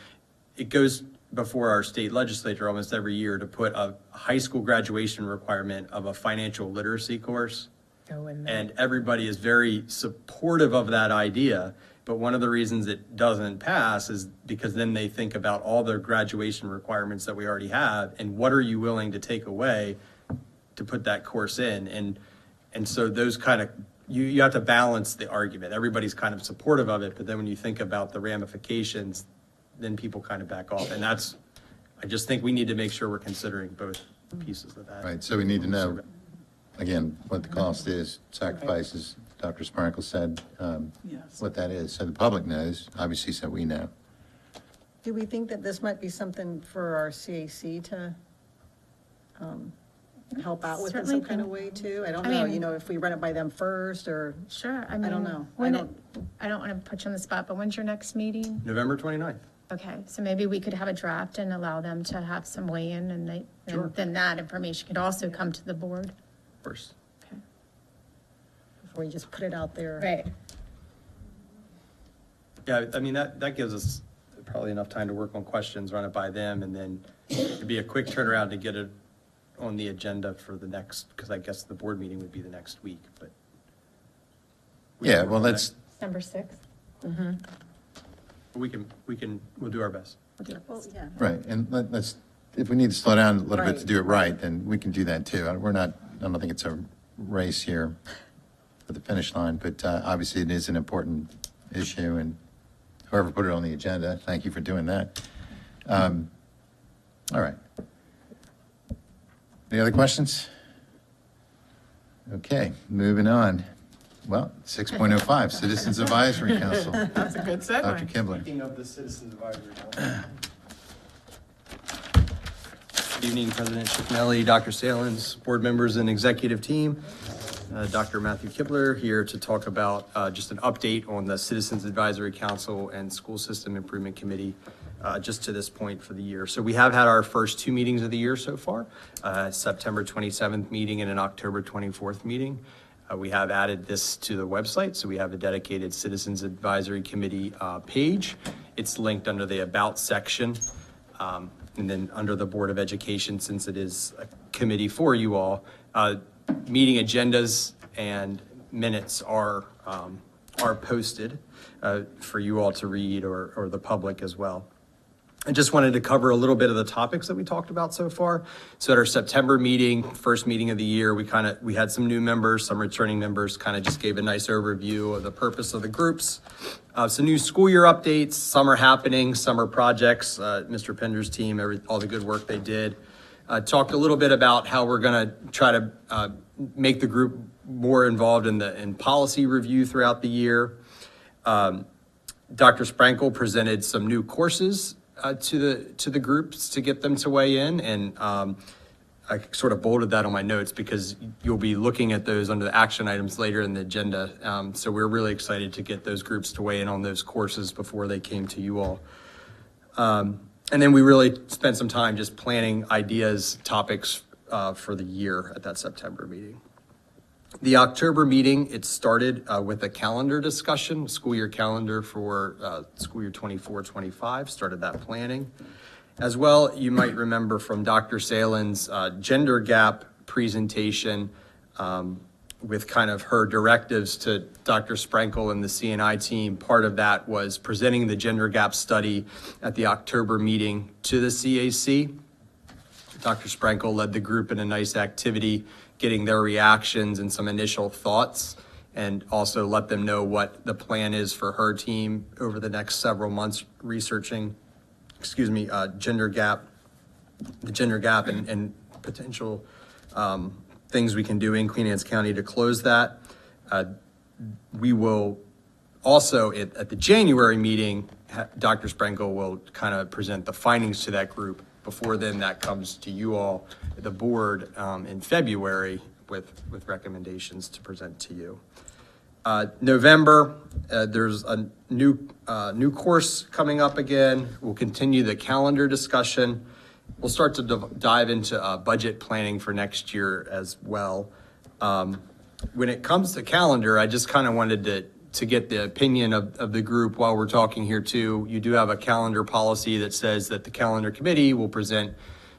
[SPEAKER 11] It goes before our state legislature almost every year to put a high school graduation requirement of a financial literacy course. And everybody is very supportive of that idea. But one of the reasons it doesn't pass is because then they think about all the graduation requirements that we already have and what are you willing to take away to put that course in. And so those kind of, you have to balance the argument. Everybody's kind of supportive of it, but then when you think about the ramifications, then people kind of back off. And that's, I just think we need to make sure we're considering both pieces of that.
[SPEAKER 1] Right, so we need to know, again, what the cost is, sacrifices, Dr. Sprinkle said,
[SPEAKER 19] Yes.
[SPEAKER 1] what that is, so the public knows, obviously, so we know.
[SPEAKER 2] Do we think that this might be something for our CAC to help out with in
[SPEAKER 18] Certainly
[SPEAKER 2] some kind of
[SPEAKER 18] think-
[SPEAKER 2] way too? I don't
[SPEAKER 18] I
[SPEAKER 2] know,
[SPEAKER 18] mean-
[SPEAKER 2] you know, if we run it by them first or,
[SPEAKER 18] Sure,
[SPEAKER 2] I don't know. I
[SPEAKER 18] when
[SPEAKER 2] don't,
[SPEAKER 18] I don't want to put you on the spot, but when's your next meeting?
[SPEAKER 11] November 29th.
[SPEAKER 18] Okay, so maybe we could have a draft and allow them to have some weigh-in, and and then that information could also come to the board.
[SPEAKER 11] First.
[SPEAKER 2] before you just put it out there.
[SPEAKER 18] Right.
[SPEAKER 11] Yeah, I mean, that gives us probably enough time to work on questions, run it by them, and then it'd be a quick turnaround to get it on the agenda for the next, because I guess the board meeting would be the next week, but.
[SPEAKER 1] Yeah, well, let's,
[SPEAKER 18] December 6th?
[SPEAKER 11] We'll do our best.
[SPEAKER 2] Well, yeah.
[SPEAKER 1] right, and let's, if we need to slow down a little bit to
[SPEAKER 2] Right.
[SPEAKER 1] do it right, then we can do that too. We're not, I don't think it's a race here for the finish line, but obviously it is an important issue, and whoever put it on the agenda, thank you for doing that. All right. Any other questions? Okay, moving on. Well, 6.05, Citizens Advisory Council.
[SPEAKER 9] That's a good segue.
[SPEAKER 1] Dr. Kimbler.
[SPEAKER 11] Speaking of the Citizens Advisory Council. Good evening, President Schifinelli, Dr. Salins, board members and executive team. Dr. Matthew Kibler here to talk about just an update on the Citizens Advisory Council and School System Improvement Committee just to this point for the year. So we have had our first two meetings of the year so far, September 27th meeting and an October 24th meeting. We have added this to the website, so we have a dedicated Citizens Advisory Committee page. It's linked under the About section, and then under the Board of Education, since it is a committee for you all. Meeting agendas and minutes are posted for you all to read or the public as well. I just wanted to cover a little bit of the topics that we talked about so far. So at our September meeting, first meeting of the year, we had some new members, some returning members, kind of just gave a nice overview of the purpose of the groups. Some new school year updates, summer happenings, summer projects, Mr. Pender's team, all the good work they did. Talked a little bit about how we're gonna try to make the group more involved in policy review throughout the year. Dr. Sprankle presented some new courses to the groups to get them to weigh in, and I sort of bolded that on my notes because you'll be looking at those under the action items later in the agenda. So we're really excited to get those groups to weigh in on those courses before they came to you all. And then we really spent some time just planning ideas, topics for the year at that September meeting. The October meeting, it started with a calendar discussion, school year calendar for school year 24-25, started that planning. As well, you might remember from Dr. Salin's gender gap presentation with kind of her directives to Dr. Sprankle and the CNI team. Part of that was presenting the gender gap study at the October meeting to the CAC. Dr. Sprankle led the group in a nice activity, getting their reactions and some initial thoughts, and also let them know what the plan is for her team over the next several months researching, the gender gap and potential things we can do in Queen Anne's County to close that. We will also, at the January meeting, Dr. Sprankle will kind of present the findings to that group. Before then, that comes to you all, the board, in February with recommendations to present to you. November, there's a new course coming up again. We'll continue the calendar discussion. We'll start to dive into budget planning for next year as well. When it comes to calendar, I just kind of wanted to get the opinion of the group while we're talking here too. You do have a calendar policy that says that the calendar committee will present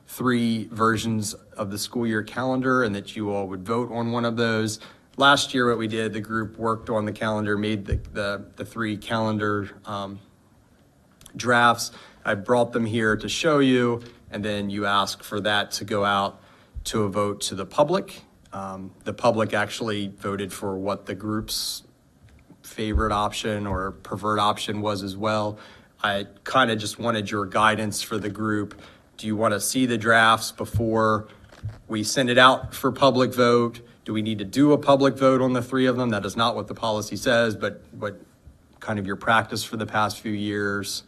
[SPEAKER 11] 3 versions of the school year calendar and that you all would vote on one of those. Last year, what we did, the group worked on the calendar, made the 3 calendar drafts. I brought them here to show you, and then you ask for that to go out to a vote to the public. The public actually voted for what the group's favorite option or preferred option was as well. I kind of just wanted your guidance for the group. Do you want to see the drafts before we send it out for public vote? Do we need to do a public vote on the 3 of them? That is not what the policy says, but kind of your practice for the past few years.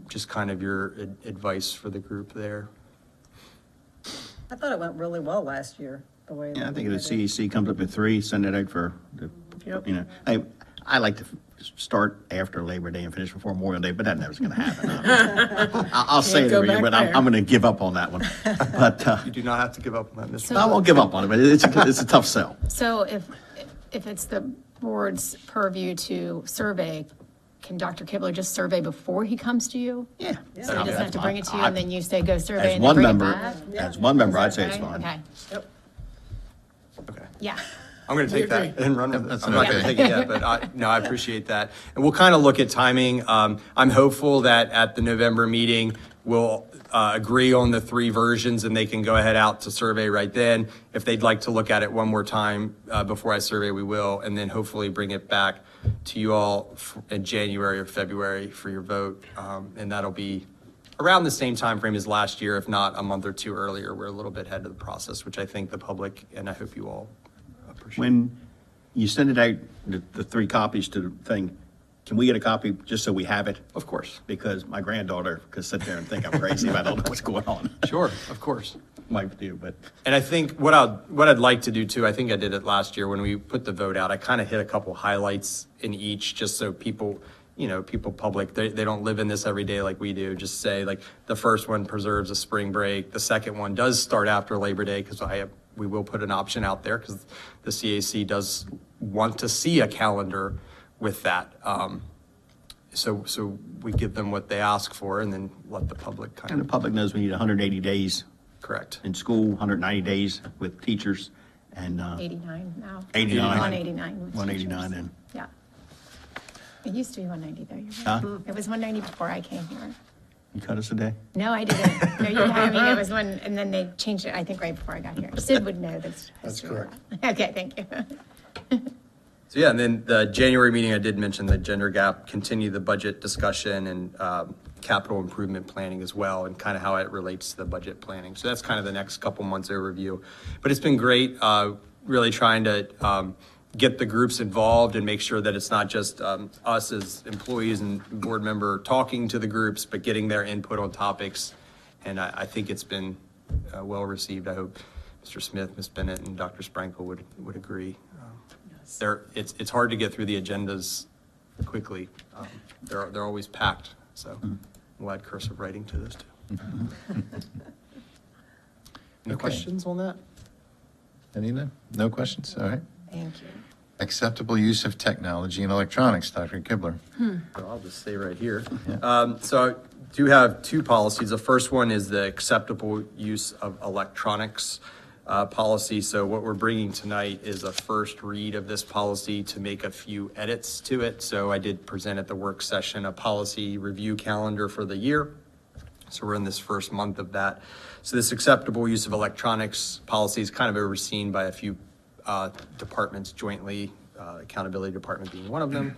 [SPEAKER 11] Just kind of your advice for the group there.
[SPEAKER 2] I thought it went really well last year, the way.
[SPEAKER 7] Yeah, I think the CEC comes up with 3, send it out for, I like to start after Labor Day and finish before Memorial Day, but that never's going to happen. I'll say it every year, but I'm going to give up on that one. But
[SPEAKER 11] you do not have to give up on that, Mr.
[SPEAKER 7] I won't give up on it, but it's a tough sell.
[SPEAKER 18] So if it's the board's purview to survey, can Dr. Kibler just survey before he comes to you?
[SPEAKER 7] Yeah.
[SPEAKER 18] So he doesn't have to bring it to you and then you say, go survey
[SPEAKER 7] As
[SPEAKER 18] and then
[SPEAKER 7] one
[SPEAKER 18] bring it
[SPEAKER 7] member,
[SPEAKER 18] back?
[SPEAKER 7] as one member, I'd say it's
[SPEAKER 18] Okay,
[SPEAKER 7] fine.
[SPEAKER 18] okay.
[SPEAKER 2] Yep.
[SPEAKER 11] Okay.
[SPEAKER 18] Yeah.
[SPEAKER 11] I'm going to take that and run with it.
[SPEAKER 1] That's
[SPEAKER 11] I'm not
[SPEAKER 1] okay.
[SPEAKER 11] going to take it yet, but I appreciate that. And we'll kind of look at timing. I'm hopeful that at the November meeting, we'll agree on the 3 versions and they can go ahead out to survey right then. If they'd like to look at it one more time before I survey, we will. And then hopefully bring it back to you all in January or February for your vote. And that'll be around the same time frame as last year, if not a month or 2 earlier. We're a little bit ahead of the process, which I think the public and I hope you all appreciate.
[SPEAKER 7] When you send it out, the 3 copies to the thing, can we get a copy just so we have it?
[SPEAKER 11] Of course.
[SPEAKER 7] Because my granddaughter could sit there and think I'm crazy if I don't know what's going on.
[SPEAKER 11] Sure, of course.
[SPEAKER 7] Might do, but.
[SPEAKER 11] And I think what I'd like to do too, I think I did it last year when we put the vote out, I kind of hit a couple highlights in each just so people, public, they don't live in this every day like we do. Just say like the first one preserves a spring break. The second one does start after Labor Day because we will put an option out there because the CAC does want to see a calendar with that. So we give them what they ask for and then let the public
[SPEAKER 7] And the public knows we need 180 days.
[SPEAKER 11] Correct.
[SPEAKER 7] In school, 190 days with teachers and.
[SPEAKER 18] 89 now.
[SPEAKER 7] 89.
[SPEAKER 18] 189. with
[SPEAKER 7] 189
[SPEAKER 18] teachers.
[SPEAKER 7] and.
[SPEAKER 18] Yeah. It used to be 190 though, you're
[SPEAKER 7] Huh?
[SPEAKER 18] right. It was 190 before I came here.
[SPEAKER 7] You cut us a day?
[SPEAKER 18] No, I didn't. No, I mean, it was one, and then they changed it, I think, right before I got here. Sid would know this.
[SPEAKER 11] That's
[SPEAKER 18] history.
[SPEAKER 11] correct.
[SPEAKER 18] Okay, thank you.
[SPEAKER 11] So yeah, and then the January meeting, I did mention the gender gap, continue the budget discussion and capital improvement planning as well, and kind of how it relates to the budget planning. So that's kind of the next couple months overview. But it's been great, really trying to get the groups involved and make sure that it's not just us as employees and board member talking to the groups, but getting their input on topics. And I think it's been well received. I hope Mr. Smith, Ms. Bennett, and Dr. Sprankle would agree. It's hard to get through the agendas quickly. They're always packed, so we'll add cursive writing to those too. Any questions on that?
[SPEAKER 1] Anita? No questions? All right.
[SPEAKER 18] Thank you.
[SPEAKER 1] Acceptable use of technology and electronics, Dr. Kibler.
[SPEAKER 11] I'll just stay right here. So I do have 2 policies. The first one is the acceptable use of electronics policy. So what we're bringing tonight is a first read of this policy to make a few edits to it. So I did present at the work session a policy review calendar for the year. So we're in this first month of that. So this acceptable use of electronics policy is kind of overseen by a few departments jointly, accountability department being one of them.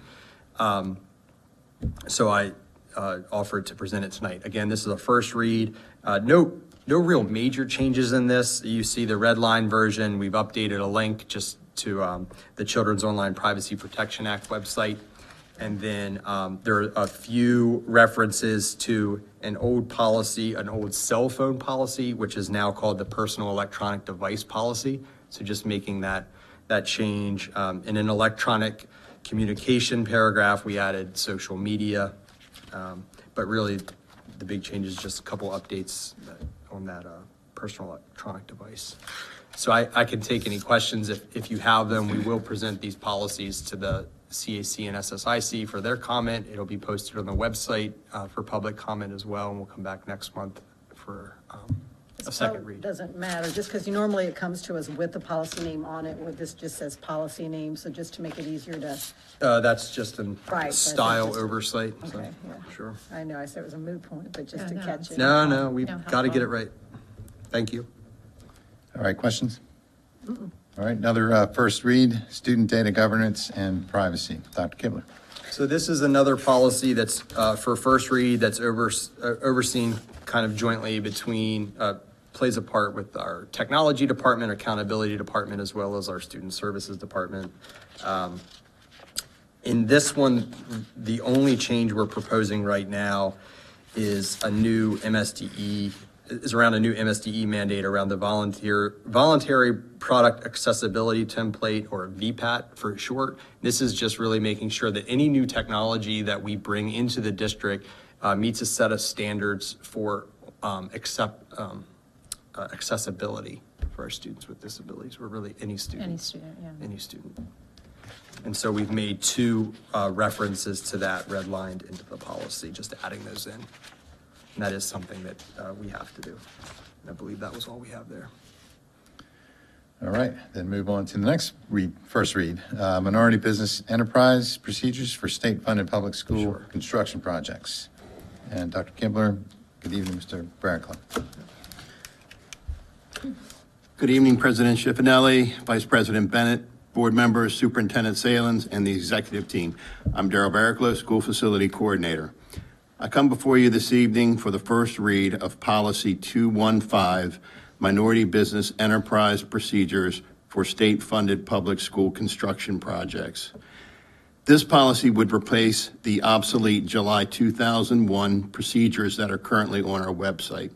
[SPEAKER 11] So I offered to present it tonight. Again, this is a first read. No real major changes in this. You see the red line version. We've updated a link just to the Children's Online Privacy Protection Act website. And then there are a few references to an old policy, an old cell phone policy, which is now called the Personal Electronic Device Policy. So just making that that change. In an electronic communication paragraph, we added social media. But really, the big change is just a couple updates on that personal electronic device. So I can take any questions if you have them. We will present these policies to the CAC and SSIC for their comment. It'll be posted on the website for public comment as well, and we'll come back next month for a second read.
[SPEAKER 2] Doesn't matter, just because normally it comes to us with the policy name on it, where this just says policy name, so just to make it easier to,
[SPEAKER 11] That's just a
[SPEAKER 2] Right, so I
[SPEAKER 11] style
[SPEAKER 2] think just-
[SPEAKER 11] oversight, so,
[SPEAKER 2] okay, yeah.
[SPEAKER 11] sure.
[SPEAKER 2] I know, I said it was a moot point, but just to
[SPEAKER 18] No, no.
[SPEAKER 2] catch it.
[SPEAKER 11] No, we've
[SPEAKER 18] No,
[SPEAKER 11] got to get it right. Thank you.
[SPEAKER 1] All right, questions? All right, another first read, student data governance and privacy. Dr. Kibler.
[SPEAKER 11] So this is another policy that's for first read that's overseen kind of jointly between, plays a part with our technology department, accountability department, as well as our student services department. In this one, the only change we're proposing right now is around a new MSDE mandate around the voluntary product accessibility template, or VPAT for short. This is just really making sure that any new technology that we bring into the district meets a set of standards for accessibility for our students with disabilities, or really any student.
[SPEAKER 18] Any student, yeah.
[SPEAKER 11] Any student. And so we've made two references to that redlined into the policy, just adding those in. And that is something that we have to do. And I believe that was all we have there.
[SPEAKER 1] All right, then move on to the next first read. Minority business enterprise procedures for state-funded public school construction projects. And Dr. Kibler, good evening, Mr. Bradcliffe.
[SPEAKER 20] Good evening, President Schiffinelli, Vice President Bennett, board members, Superintendent Salins, and the executive team. I'm Darrell Barraclough, School Facility Coordinator. I come before you this evening for the first read of Policy 215, Minority Business Enterprise Procedures for State-Funded Public School Construction Projects. This policy would replace the obsolete July 2001 procedures that are currently on our website.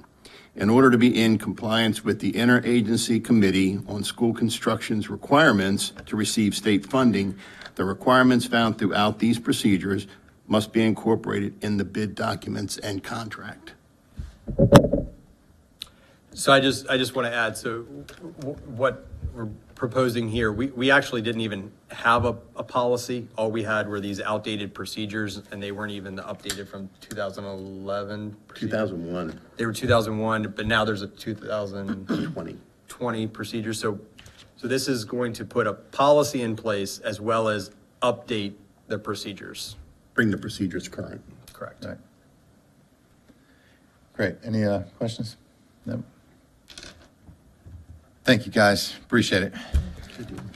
[SPEAKER 20] In order to be in compliance with the Interagency Committee on School Construction's requirements to receive state funding, the requirements found throughout these procedures must be incorporated in the bid documents and contract.
[SPEAKER 11] So I just want to add, so what we're proposing here, we actually didn't even have a policy. All we had were these outdated procedures, and they weren't even updated from 2011.
[SPEAKER 20] 2001.
[SPEAKER 11] They were 2001, but now there's a 2020 procedure. So this is going to put a policy in place as well as update the procedures.
[SPEAKER 20] Bring the procedures current.
[SPEAKER 11] Correct.
[SPEAKER 1] All right. Great. Any questions? No? Thank you, guys. Appreciate it.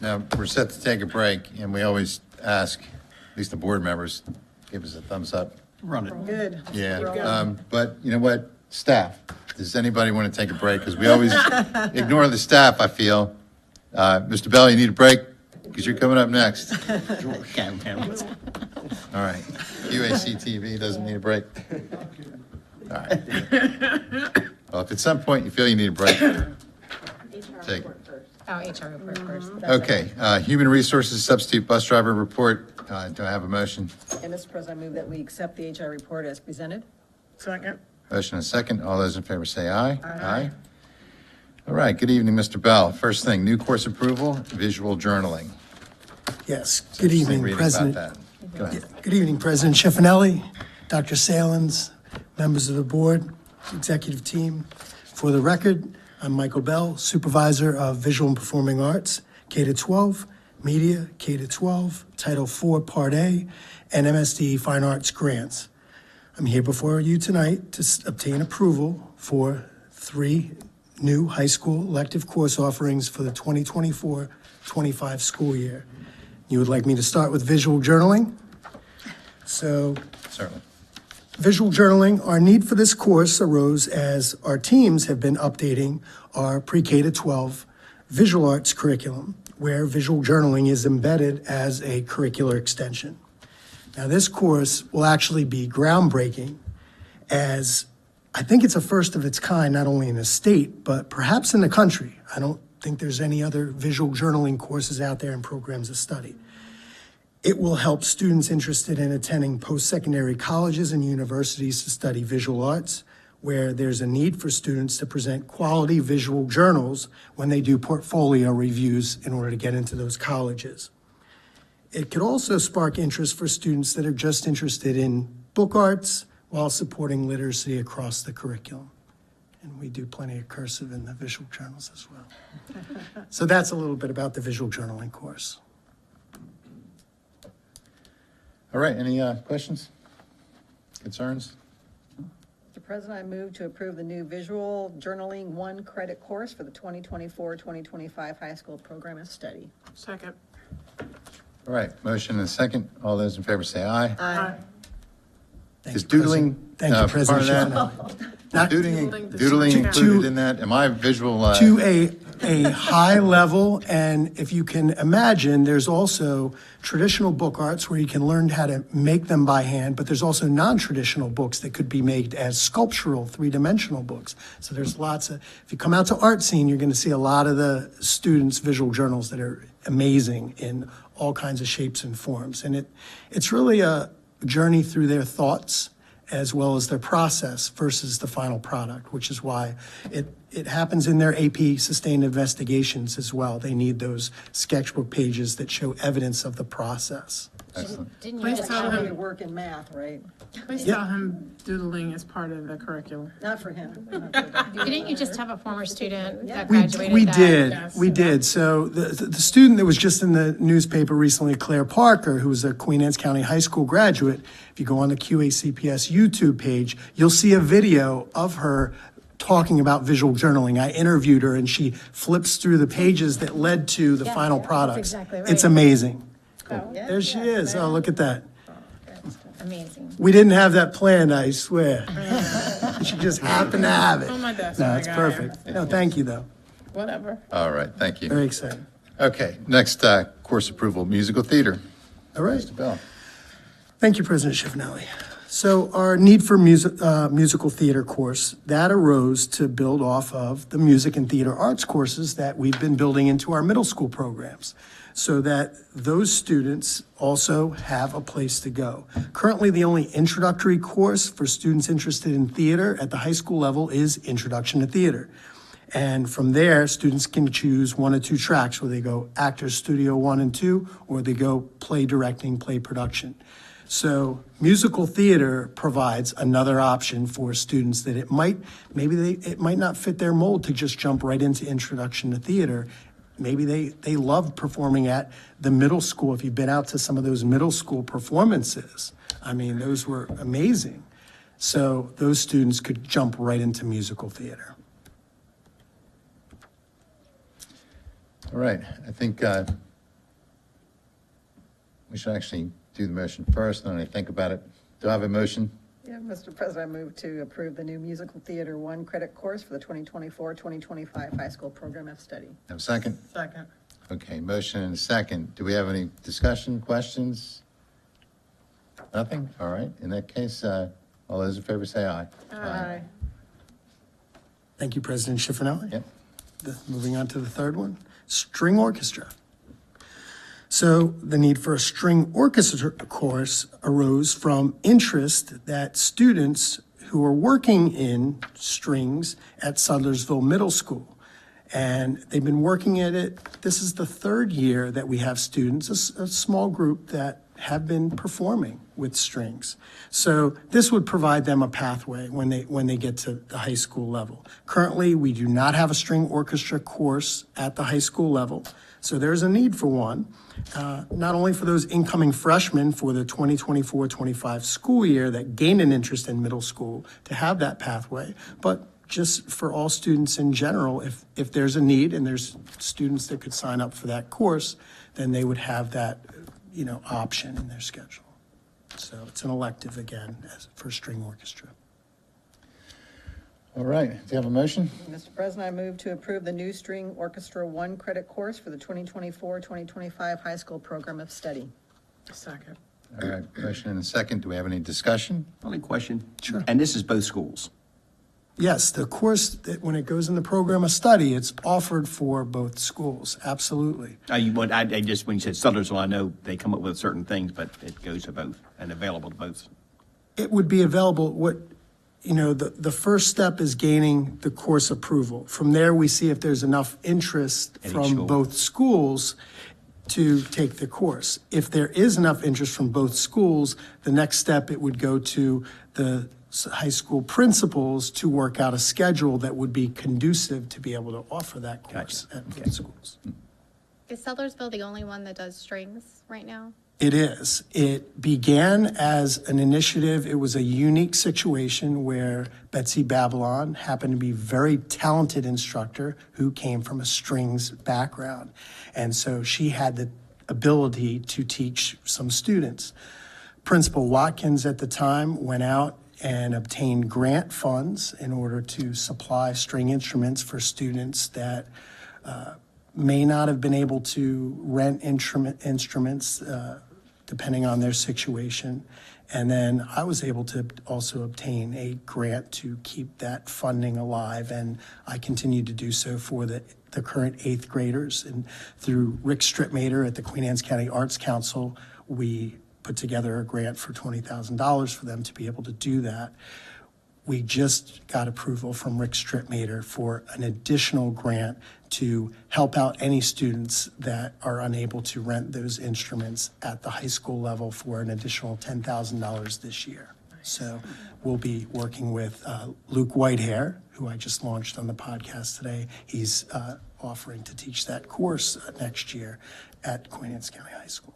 [SPEAKER 1] Now, we're set to take a break, and we always ask, at least the board members, give us a thumbs up.
[SPEAKER 20] Run it.
[SPEAKER 2] Good.
[SPEAKER 1] Yeah, but you know what? Staff, does anybody want to take a break? Because we always ignore the staff, I feel. Mr. Bell, you need a break? Because you're coming up next. All right. QACTV doesn't need a break. All right. Well, if at some point you feel you need a break, take it.
[SPEAKER 18] Oh, HR report first.
[SPEAKER 1] Okay, Human Resources Substitute Bus Driver Report. Do I have a motion?
[SPEAKER 2] And Mr. President, I move that we accept the HR report as presented.
[SPEAKER 19] Second.
[SPEAKER 1] Motion and second. All those in favor say aye. Aye. All right, good evening, Mr. Bell. First thing, new course approval, visual journaling.
[SPEAKER 3] Yes, good evening,
[SPEAKER 1] Reading
[SPEAKER 3] President.
[SPEAKER 1] about that. Go ahead.
[SPEAKER 3] Good evening, President Schiffinelli, Dr. Salins, members of the board, executive team. For the record, I'm Michael Bell, Supervisor of Visual and Performing Arts, K-12, Media, K-12, Title IV, Part A, and MSD Fine Arts grants. I'm here before you tonight to obtain approval for 3 new high school elective course offerings for the 2024-25 school year. You would like me to start with visual journaling? So,
[SPEAKER 1] Certainly.
[SPEAKER 3] visual journaling, our need for this course arose as our teams have been updating our pre-K to 12 visual arts curriculum, where visual journaling is embedded as a curricular extension. Now, this course will actually be groundbreaking, as I think it's a first of its kind, not only in the state, but perhaps in the country. I don't think there's any other visual journaling courses out there and programs of study. It will help students interested in attending post-secondary colleges and universities to study visual arts, where there's a need for students to present quality visual journals when they do portfolio reviews in order to get into those colleges. It could also spark interest for students that are just interested in book arts while supporting literacy across the curriculum. And we do plenty of cursive in the visual journals as well. So that's a little bit about the visual journaling course.
[SPEAKER 1] All right, any questions, concerns?
[SPEAKER 2] Mr. President, I move to approve the new Visual Journaling 1 credit course for the 2024-2025 high school program of study.
[SPEAKER 9] Second.
[SPEAKER 1] All right, motion and a second. All those in favor say aye.
[SPEAKER 2] Aye.
[SPEAKER 3] Thank
[SPEAKER 1] Is
[SPEAKER 3] you, President.
[SPEAKER 1] doodling
[SPEAKER 3] Thank you,
[SPEAKER 1] part of
[SPEAKER 3] President
[SPEAKER 1] that?
[SPEAKER 3] Schiaffino.
[SPEAKER 1] Doodling
[SPEAKER 3] To-
[SPEAKER 1] included in that? Am I visual?
[SPEAKER 3] To a high level, and if you can imagine, there's also traditional book arts where you can learn how to make them by hand, but there's also non-traditional books that could be made as sculptural, three-dimensional books. So there's lots of, if you come out to art scene, you're going to see a lot of the students' visual journals that are amazing in all kinds of shapes and forms. And it's really a journey through their thoughts as well as their process versus the final product, which is why it happens in their AP sustained investigations as well. They need those sketchbook pages that show evidence of the process.
[SPEAKER 2] Didn't
[SPEAKER 9] Please
[SPEAKER 2] you
[SPEAKER 9] tell
[SPEAKER 2] tell him to
[SPEAKER 9] him,
[SPEAKER 2] work in math, right?
[SPEAKER 9] please
[SPEAKER 3] Yep.
[SPEAKER 9] tell him doodling is part of the curriculum.
[SPEAKER 2] Not for him.
[SPEAKER 18] Didn't you just have a former student that
[SPEAKER 3] We
[SPEAKER 18] graduated?
[SPEAKER 3] did. So the student that was just in the newspaper recently, Claire Parker, who was a Queen Anne's County High School graduate, if you go on the QACPS YouTube page, you'll see a video of her talking about visual journaling. I interviewed her and she flips through the pages that led to the final products.
[SPEAKER 18] exactly right.
[SPEAKER 3] It's amazing.
[SPEAKER 18] Oh,
[SPEAKER 3] There she is. Oh, look at that.
[SPEAKER 18] amazing.
[SPEAKER 3] We didn't have that planned, I swear. She just happened to have it.
[SPEAKER 9] On my desk
[SPEAKER 3] No,
[SPEAKER 9] when I
[SPEAKER 3] it's
[SPEAKER 9] got
[SPEAKER 3] perfect. No, thank you, though.
[SPEAKER 9] Whatever.
[SPEAKER 1] All right, thank you.
[SPEAKER 3] Very exciting.
[SPEAKER 1] Okay, next course approval, musical theater.
[SPEAKER 3] All right.
[SPEAKER 1] Mr. Bell.
[SPEAKER 3] Thank you, President Schiaffino. So our need for musical theater course, that arose to build off of the music and theater arts courses that we've been building into our middle school programs, so that those students also have a place to go. Currently, the only introductory course for students interested in theater at the high school level is Introduction to Theater. And from there, students can choose one or two tracks, where they go Actors Studio 1 and 2, or they go play directing, play production. So musical theater provides another option for students that it might not fit their mold to just jump right into Introduction to Theater. Maybe they love performing at the middle school. If you've been out to some of those middle school performances, I mean, those were amazing. So those students could jump right into musical theater.
[SPEAKER 1] All right, I think we should actually do the motion first, and then I think about it. Do I have a motion?
[SPEAKER 2] Yeah, Mr. President, I move to approve the new Musical Theater 1 credit course for the 2024-2025 high school program of study.
[SPEAKER 1] Have a second?
[SPEAKER 9] Second.
[SPEAKER 1] Okay, motion and a second. Do we have any discussion, questions? Nothing? All right, in that case, all those in favor say aye.
[SPEAKER 2] Aye.
[SPEAKER 3] Thank you, President Schiaffino.
[SPEAKER 1] Yep.
[SPEAKER 3] Moving on to the third one, string orchestra. So the need for a string orchestra course arose from interest that students who are working in strings at Sudlersville Middle School. And they've been working at it. This is the third year that we have students, a small group that have been performing with strings. So this would provide them a pathway when they get to the high school level. Currently, we do not have a string orchestra course at the high school level. So there's a need for one, not only for those incoming freshmen for the 2024-25 school year that gain an interest in middle school to have that pathway, but just for all students in general. If there's a need and there's students that could sign up for that course, then they would have that, option in their schedule. So it's an elective again for string orchestra.
[SPEAKER 1] All right, do you have a motion?
[SPEAKER 2] Mr. President, I move to approve the new String Orchestra 1 credit course for the 2024-2025 high school program of study.
[SPEAKER 9] Second.
[SPEAKER 1] All right, motion and a second. Do we have any discussion?
[SPEAKER 7] Only question.
[SPEAKER 3] Sure.
[SPEAKER 7] And this is both schools.
[SPEAKER 3] Yes, the course, that when it goes in the program of study, it's offered for both schools, absolutely.
[SPEAKER 7] I just, when you said Sudlersville, I know they come up with certain things, but it goes to both and available to both.
[SPEAKER 3] It would be available, the first step is gaining the course approval. From there, we see if there's enough interest
[SPEAKER 7] At each
[SPEAKER 3] from
[SPEAKER 7] school.
[SPEAKER 3] both schools to take the course. If there is enough interest from both schools, the next step, it would go to the high school principals to work out a schedule that would be conducive to be able to offer that course at both schools.
[SPEAKER 8] Is Sellersville the only one that does strings right now?
[SPEAKER 3] It is. It began as an initiative. It was a unique situation where Betsy Babylon happened to be a very talented instructor who came from a strings background. And so she had the ability to teach some students. Principal Watkins at the time went out and obtained grant funds in order to supply string instruments for students that may not have been able to rent instruments depending on their situation. And then I was able to also obtain a grant to keep that funding alive, and I continue to do so for the current 8th graders. And through Rick Strittmater at the Queen Anne's County Arts Council, we put together a grant for $20,000 for them to be able to do that. We just got approval from Rick Strittmater for an additional grant to help out any students that are unable to rent those instruments at the high school level for an additional $10,000 this year. So we'll be working with Luke Whitehair, who I just launched on the podcast today. He's offering to teach that course next year at Queen Anne's County High School.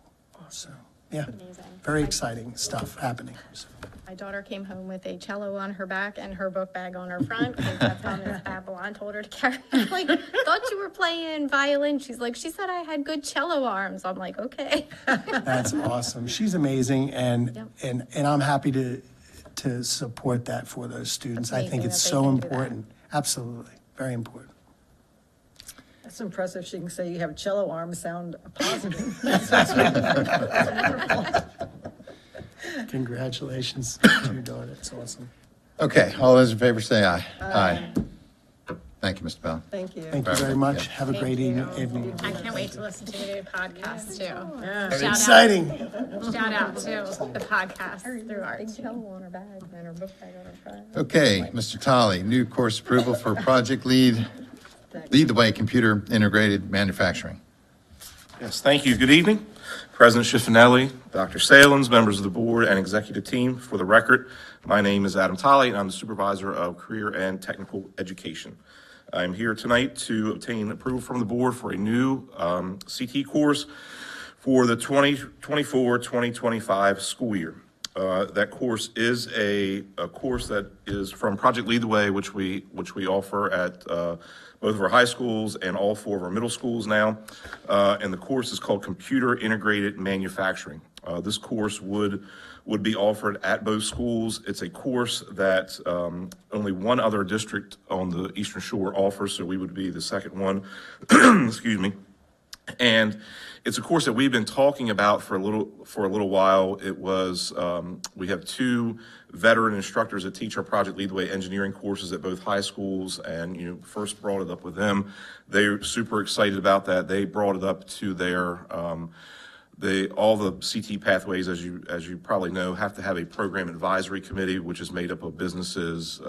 [SPEAKER 3] So, yeah,
[SPEAKER 8] Amazing.
[SPEAKER 3] very exciting stuff happening. So.
[SPEAKER 8] My daughter came home with a cello on her back and her book bag on her front, because that's how Miss Babylon told her to carry. I'm like, thought you were playing violin. She's like, she said I had good cello arms. I'm like, okay.
[SPEAKER 3] That's awesome. She's amazing, and
[SPEAKER 8] Yep.
[SPEAKER 3] and I'm happy to support that for those students. I think
[SPEAKER 8] Amazing
[SPEAKER 3] it's
[SPEAKER 8] that they
[SPEAKER 3] so
[SPEAKER 8] can do that.
[SPEAKER 3] important. Absolutely, very important.
[SPEAKER 2] That's impressive. She can say you have cello arms sound positive.
[SPEAKER 3] Congratulations to your daughter. It's awesome.
[SPEAKER 1] Okay, all those in favor say aye. Aye. Thank you, Mr. Bell.
[SPEAKER 2] Thank you.
[SPEAKER 3] Thank you very much. Have a great evening.
[SPEAKER 18] I can't wait to listen to the new podcast too.
[SPEAKER 3] Very
[SPEAKER 18] Shout
[SPEAKER 3] exciting.
[SPEAKER 18] Shout out to the podcast through art.
[SPEAKER 8] Big cello on her bag and her book bag on her front.
[SPEAKER 1] Okay, Mr. Tolley, new course approval for Project Lead the Way Computer Integrated Manufacturing.
[SPEAKER 21] Yes, thank you. Good evening. President Schiffinelli, Dr. Salins, members of the board and executive team. For the record, my name is Adam Tolley, and I'm the supervisor of career and technical education. I'm here tonight to obtain approval from the board for a new CT course for the 2024-2025 school year. That course is a course that is from Project Lead the Way, which we offer at both of our high schools and all 4 of our middle schools now. And the course is called Computer Integrated Manufacturing. This course would be offered at both schools. It's a course that only one other district on the Eastern Shore offers, so we would be the second one. Excuse me. And it's a course that we've been talking about for a little while. It was we have 2 veteran instructors that teach our Project Lead the Way engineering courses at both high schools, and first brought it up with them. They're super excited about that. They brought it up to their all the CT pathways, as you probably know, have to have a program advisory committee, which is made up of businesses,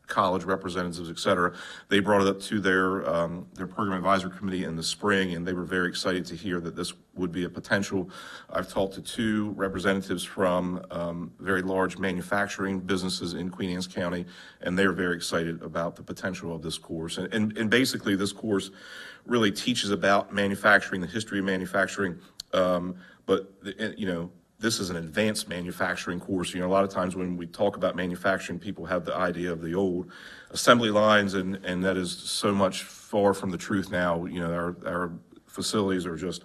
[SPEAKER 21] college representatives, et cetera. They brought it up to their program advisory committee in the spring, and they were very excited to hear that this would be a potential. I've talked to 2 representatives from very large manufacturing businesses in Queen Anne's County, and they're very excited about the potential of this course. And basically, this course really teaches about manufacturing, the history of manufacturing, but this is an advanced manufacturing course. A lot of times when we talk about manufacturing, people have the idea of the old assembly lines, and that is so much far from the truth now. Our facilities are just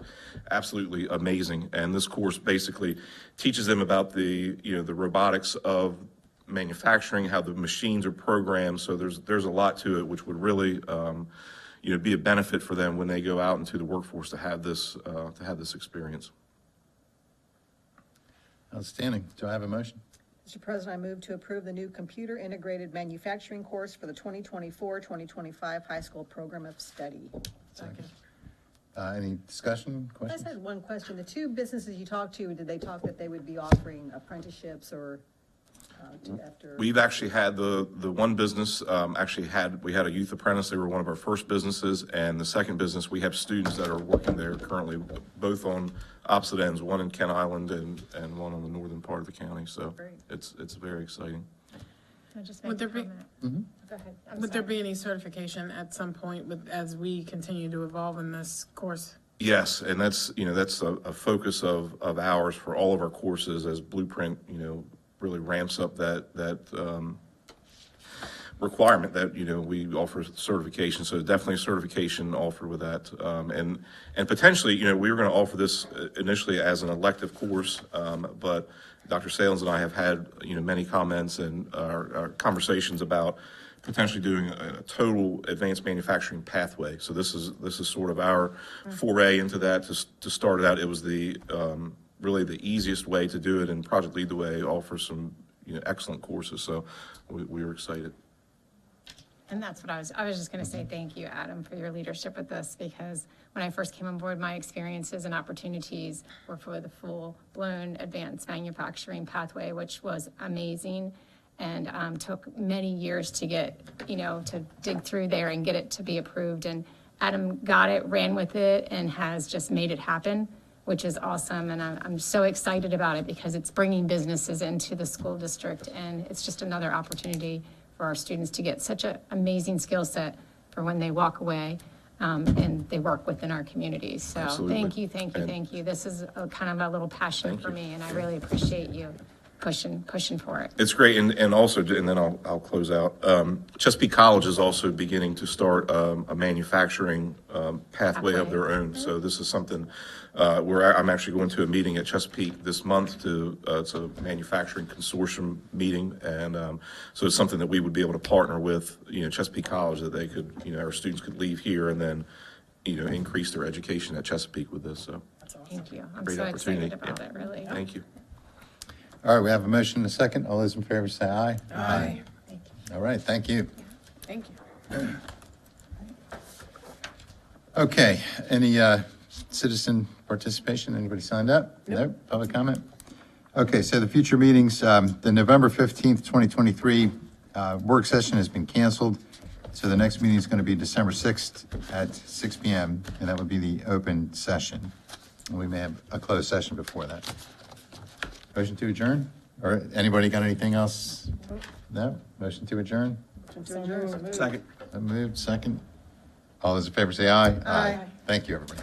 [SPEAKER 21] absolutely amazing. And this course basically teaches them about the robotics of manufacturing, how the machines are programmed. So there's a lot to it, which would really, be a benefit for them when they go out into the workforce to have this experience.
[SPEAKER 1] Outstanding. Do I have a motion?
[SPEAKER 2] Mr. President, I move to approve the new computer integrated manufacturing course for the 2024-2025 high school program of study.
[SPEAKER 1] Second. Any discussion,
[SPEAKER 2] I
[SPEAKER 1] questions?
[SPEAKER 2] just had one question. The two businesses you talked to, did they talk that they would be offering apprenticeships or after?
[SPEAKER 21] We've actually had the one business, we had a youth apprentice. They were one of our first businesses. And the second business, we have students that are working there currently, both on opposite ends, one in Kent Island and one on the northern part of the county. So
[SPEAKER 2] Great.
[SPEAKER 21] it's very exciting.
[SPEAKER 18] Can I just
[SPEAKER 9] Would
[SPEAKER 18] make a
[SPEAKER 9] there be-
[SPEAKER 18] comment? Go ahead. I'm
[SPEAKER 9] Would there
[SPEAKER 18] sorry.
[SPEAKER 9] be any certification at some point as we continue to evolve in this course?
[SPEAKER 21] Yes, and that's a focus of ours for all of our courses as Blueprint, really ramps up that requirement that, we offer certification. So definitely certification offered with that. And potentially, we were going to offer this initially as an elective course, but Dr. Salins and I have had, many comments and our conversations about potentially doing a total advanced manufacturing pathway. So this is sort of our foray into that. To start it out, it was the really the easiest way to do it, and Project Lead the Way offers some excellent courses. So we were excited.
[SPEAKER 18] And that's what I was just going to say, thank you, Adam, for your leadership with this, because when I first came on board, my experiences and opportunities were for the full-blown advanced manufacturing pathway, which was amazing, and took many years to get, to dig through there and get it to be approved. And Adam got it, ran with it, and has just made it happen, which is awesome. And I'm so excited about it because it's bringing businesses into the school district, and it's just another opportunity for our students to get such an amazing skill set for when they walk away and they work within our communities. So
[SPEAKER 21] Absolutely.
[SPEAKER 18] thank you. This is kind of a little passion for me, and I really appreciate you pushing for it.
[SPEAKER 21] It's great, and also, and then I'll close out. Chesapeake College is also beginning to start a manufacturing pathway of their own. So this is something where I'm actually going to a meeting at Chesapeake this month it's a manufacturing consortium meeting, and so it's something that we would be able to partner with, Chesapeake College, that they could, our students could leave here and then, increase their education at Chesapeake with this. So
[SPEAKER 18] Thank you. I'm
[SPEAKER 21] great
[SPEAKER 18] so
[SPEAKER 21] opportunity.
[SPEAKER 18] excited about it, really.
[SPEAKER 21] Thank you.
[SPEAKER 1] All right, we have a motion and a second. All those in favor say aye.
[SPEAKER 9] Aye.
[SPEAKER 1] All right, thank you.
[SPEAKER 9] Thank you.
[SPEAKER 1] Okay, any citizen participation? Anybody signed up? No? Public comment? Okay, so the future meetings, the November 15th, 2023 work session has been canceled. So the next meeting is going to be December 6th at 6 p.m., and that would be the open session. And we may have a closed session before that. Motion to adjourn? Or anybody got anything else? No? Motion to adjourn?
[SPEAKER 7] Second.
[SPEAKER 1] Moved, second. All those in favor say aye.
[SPEAKER 2] Aye.
[SPEAKER 1] Thank you, everybody.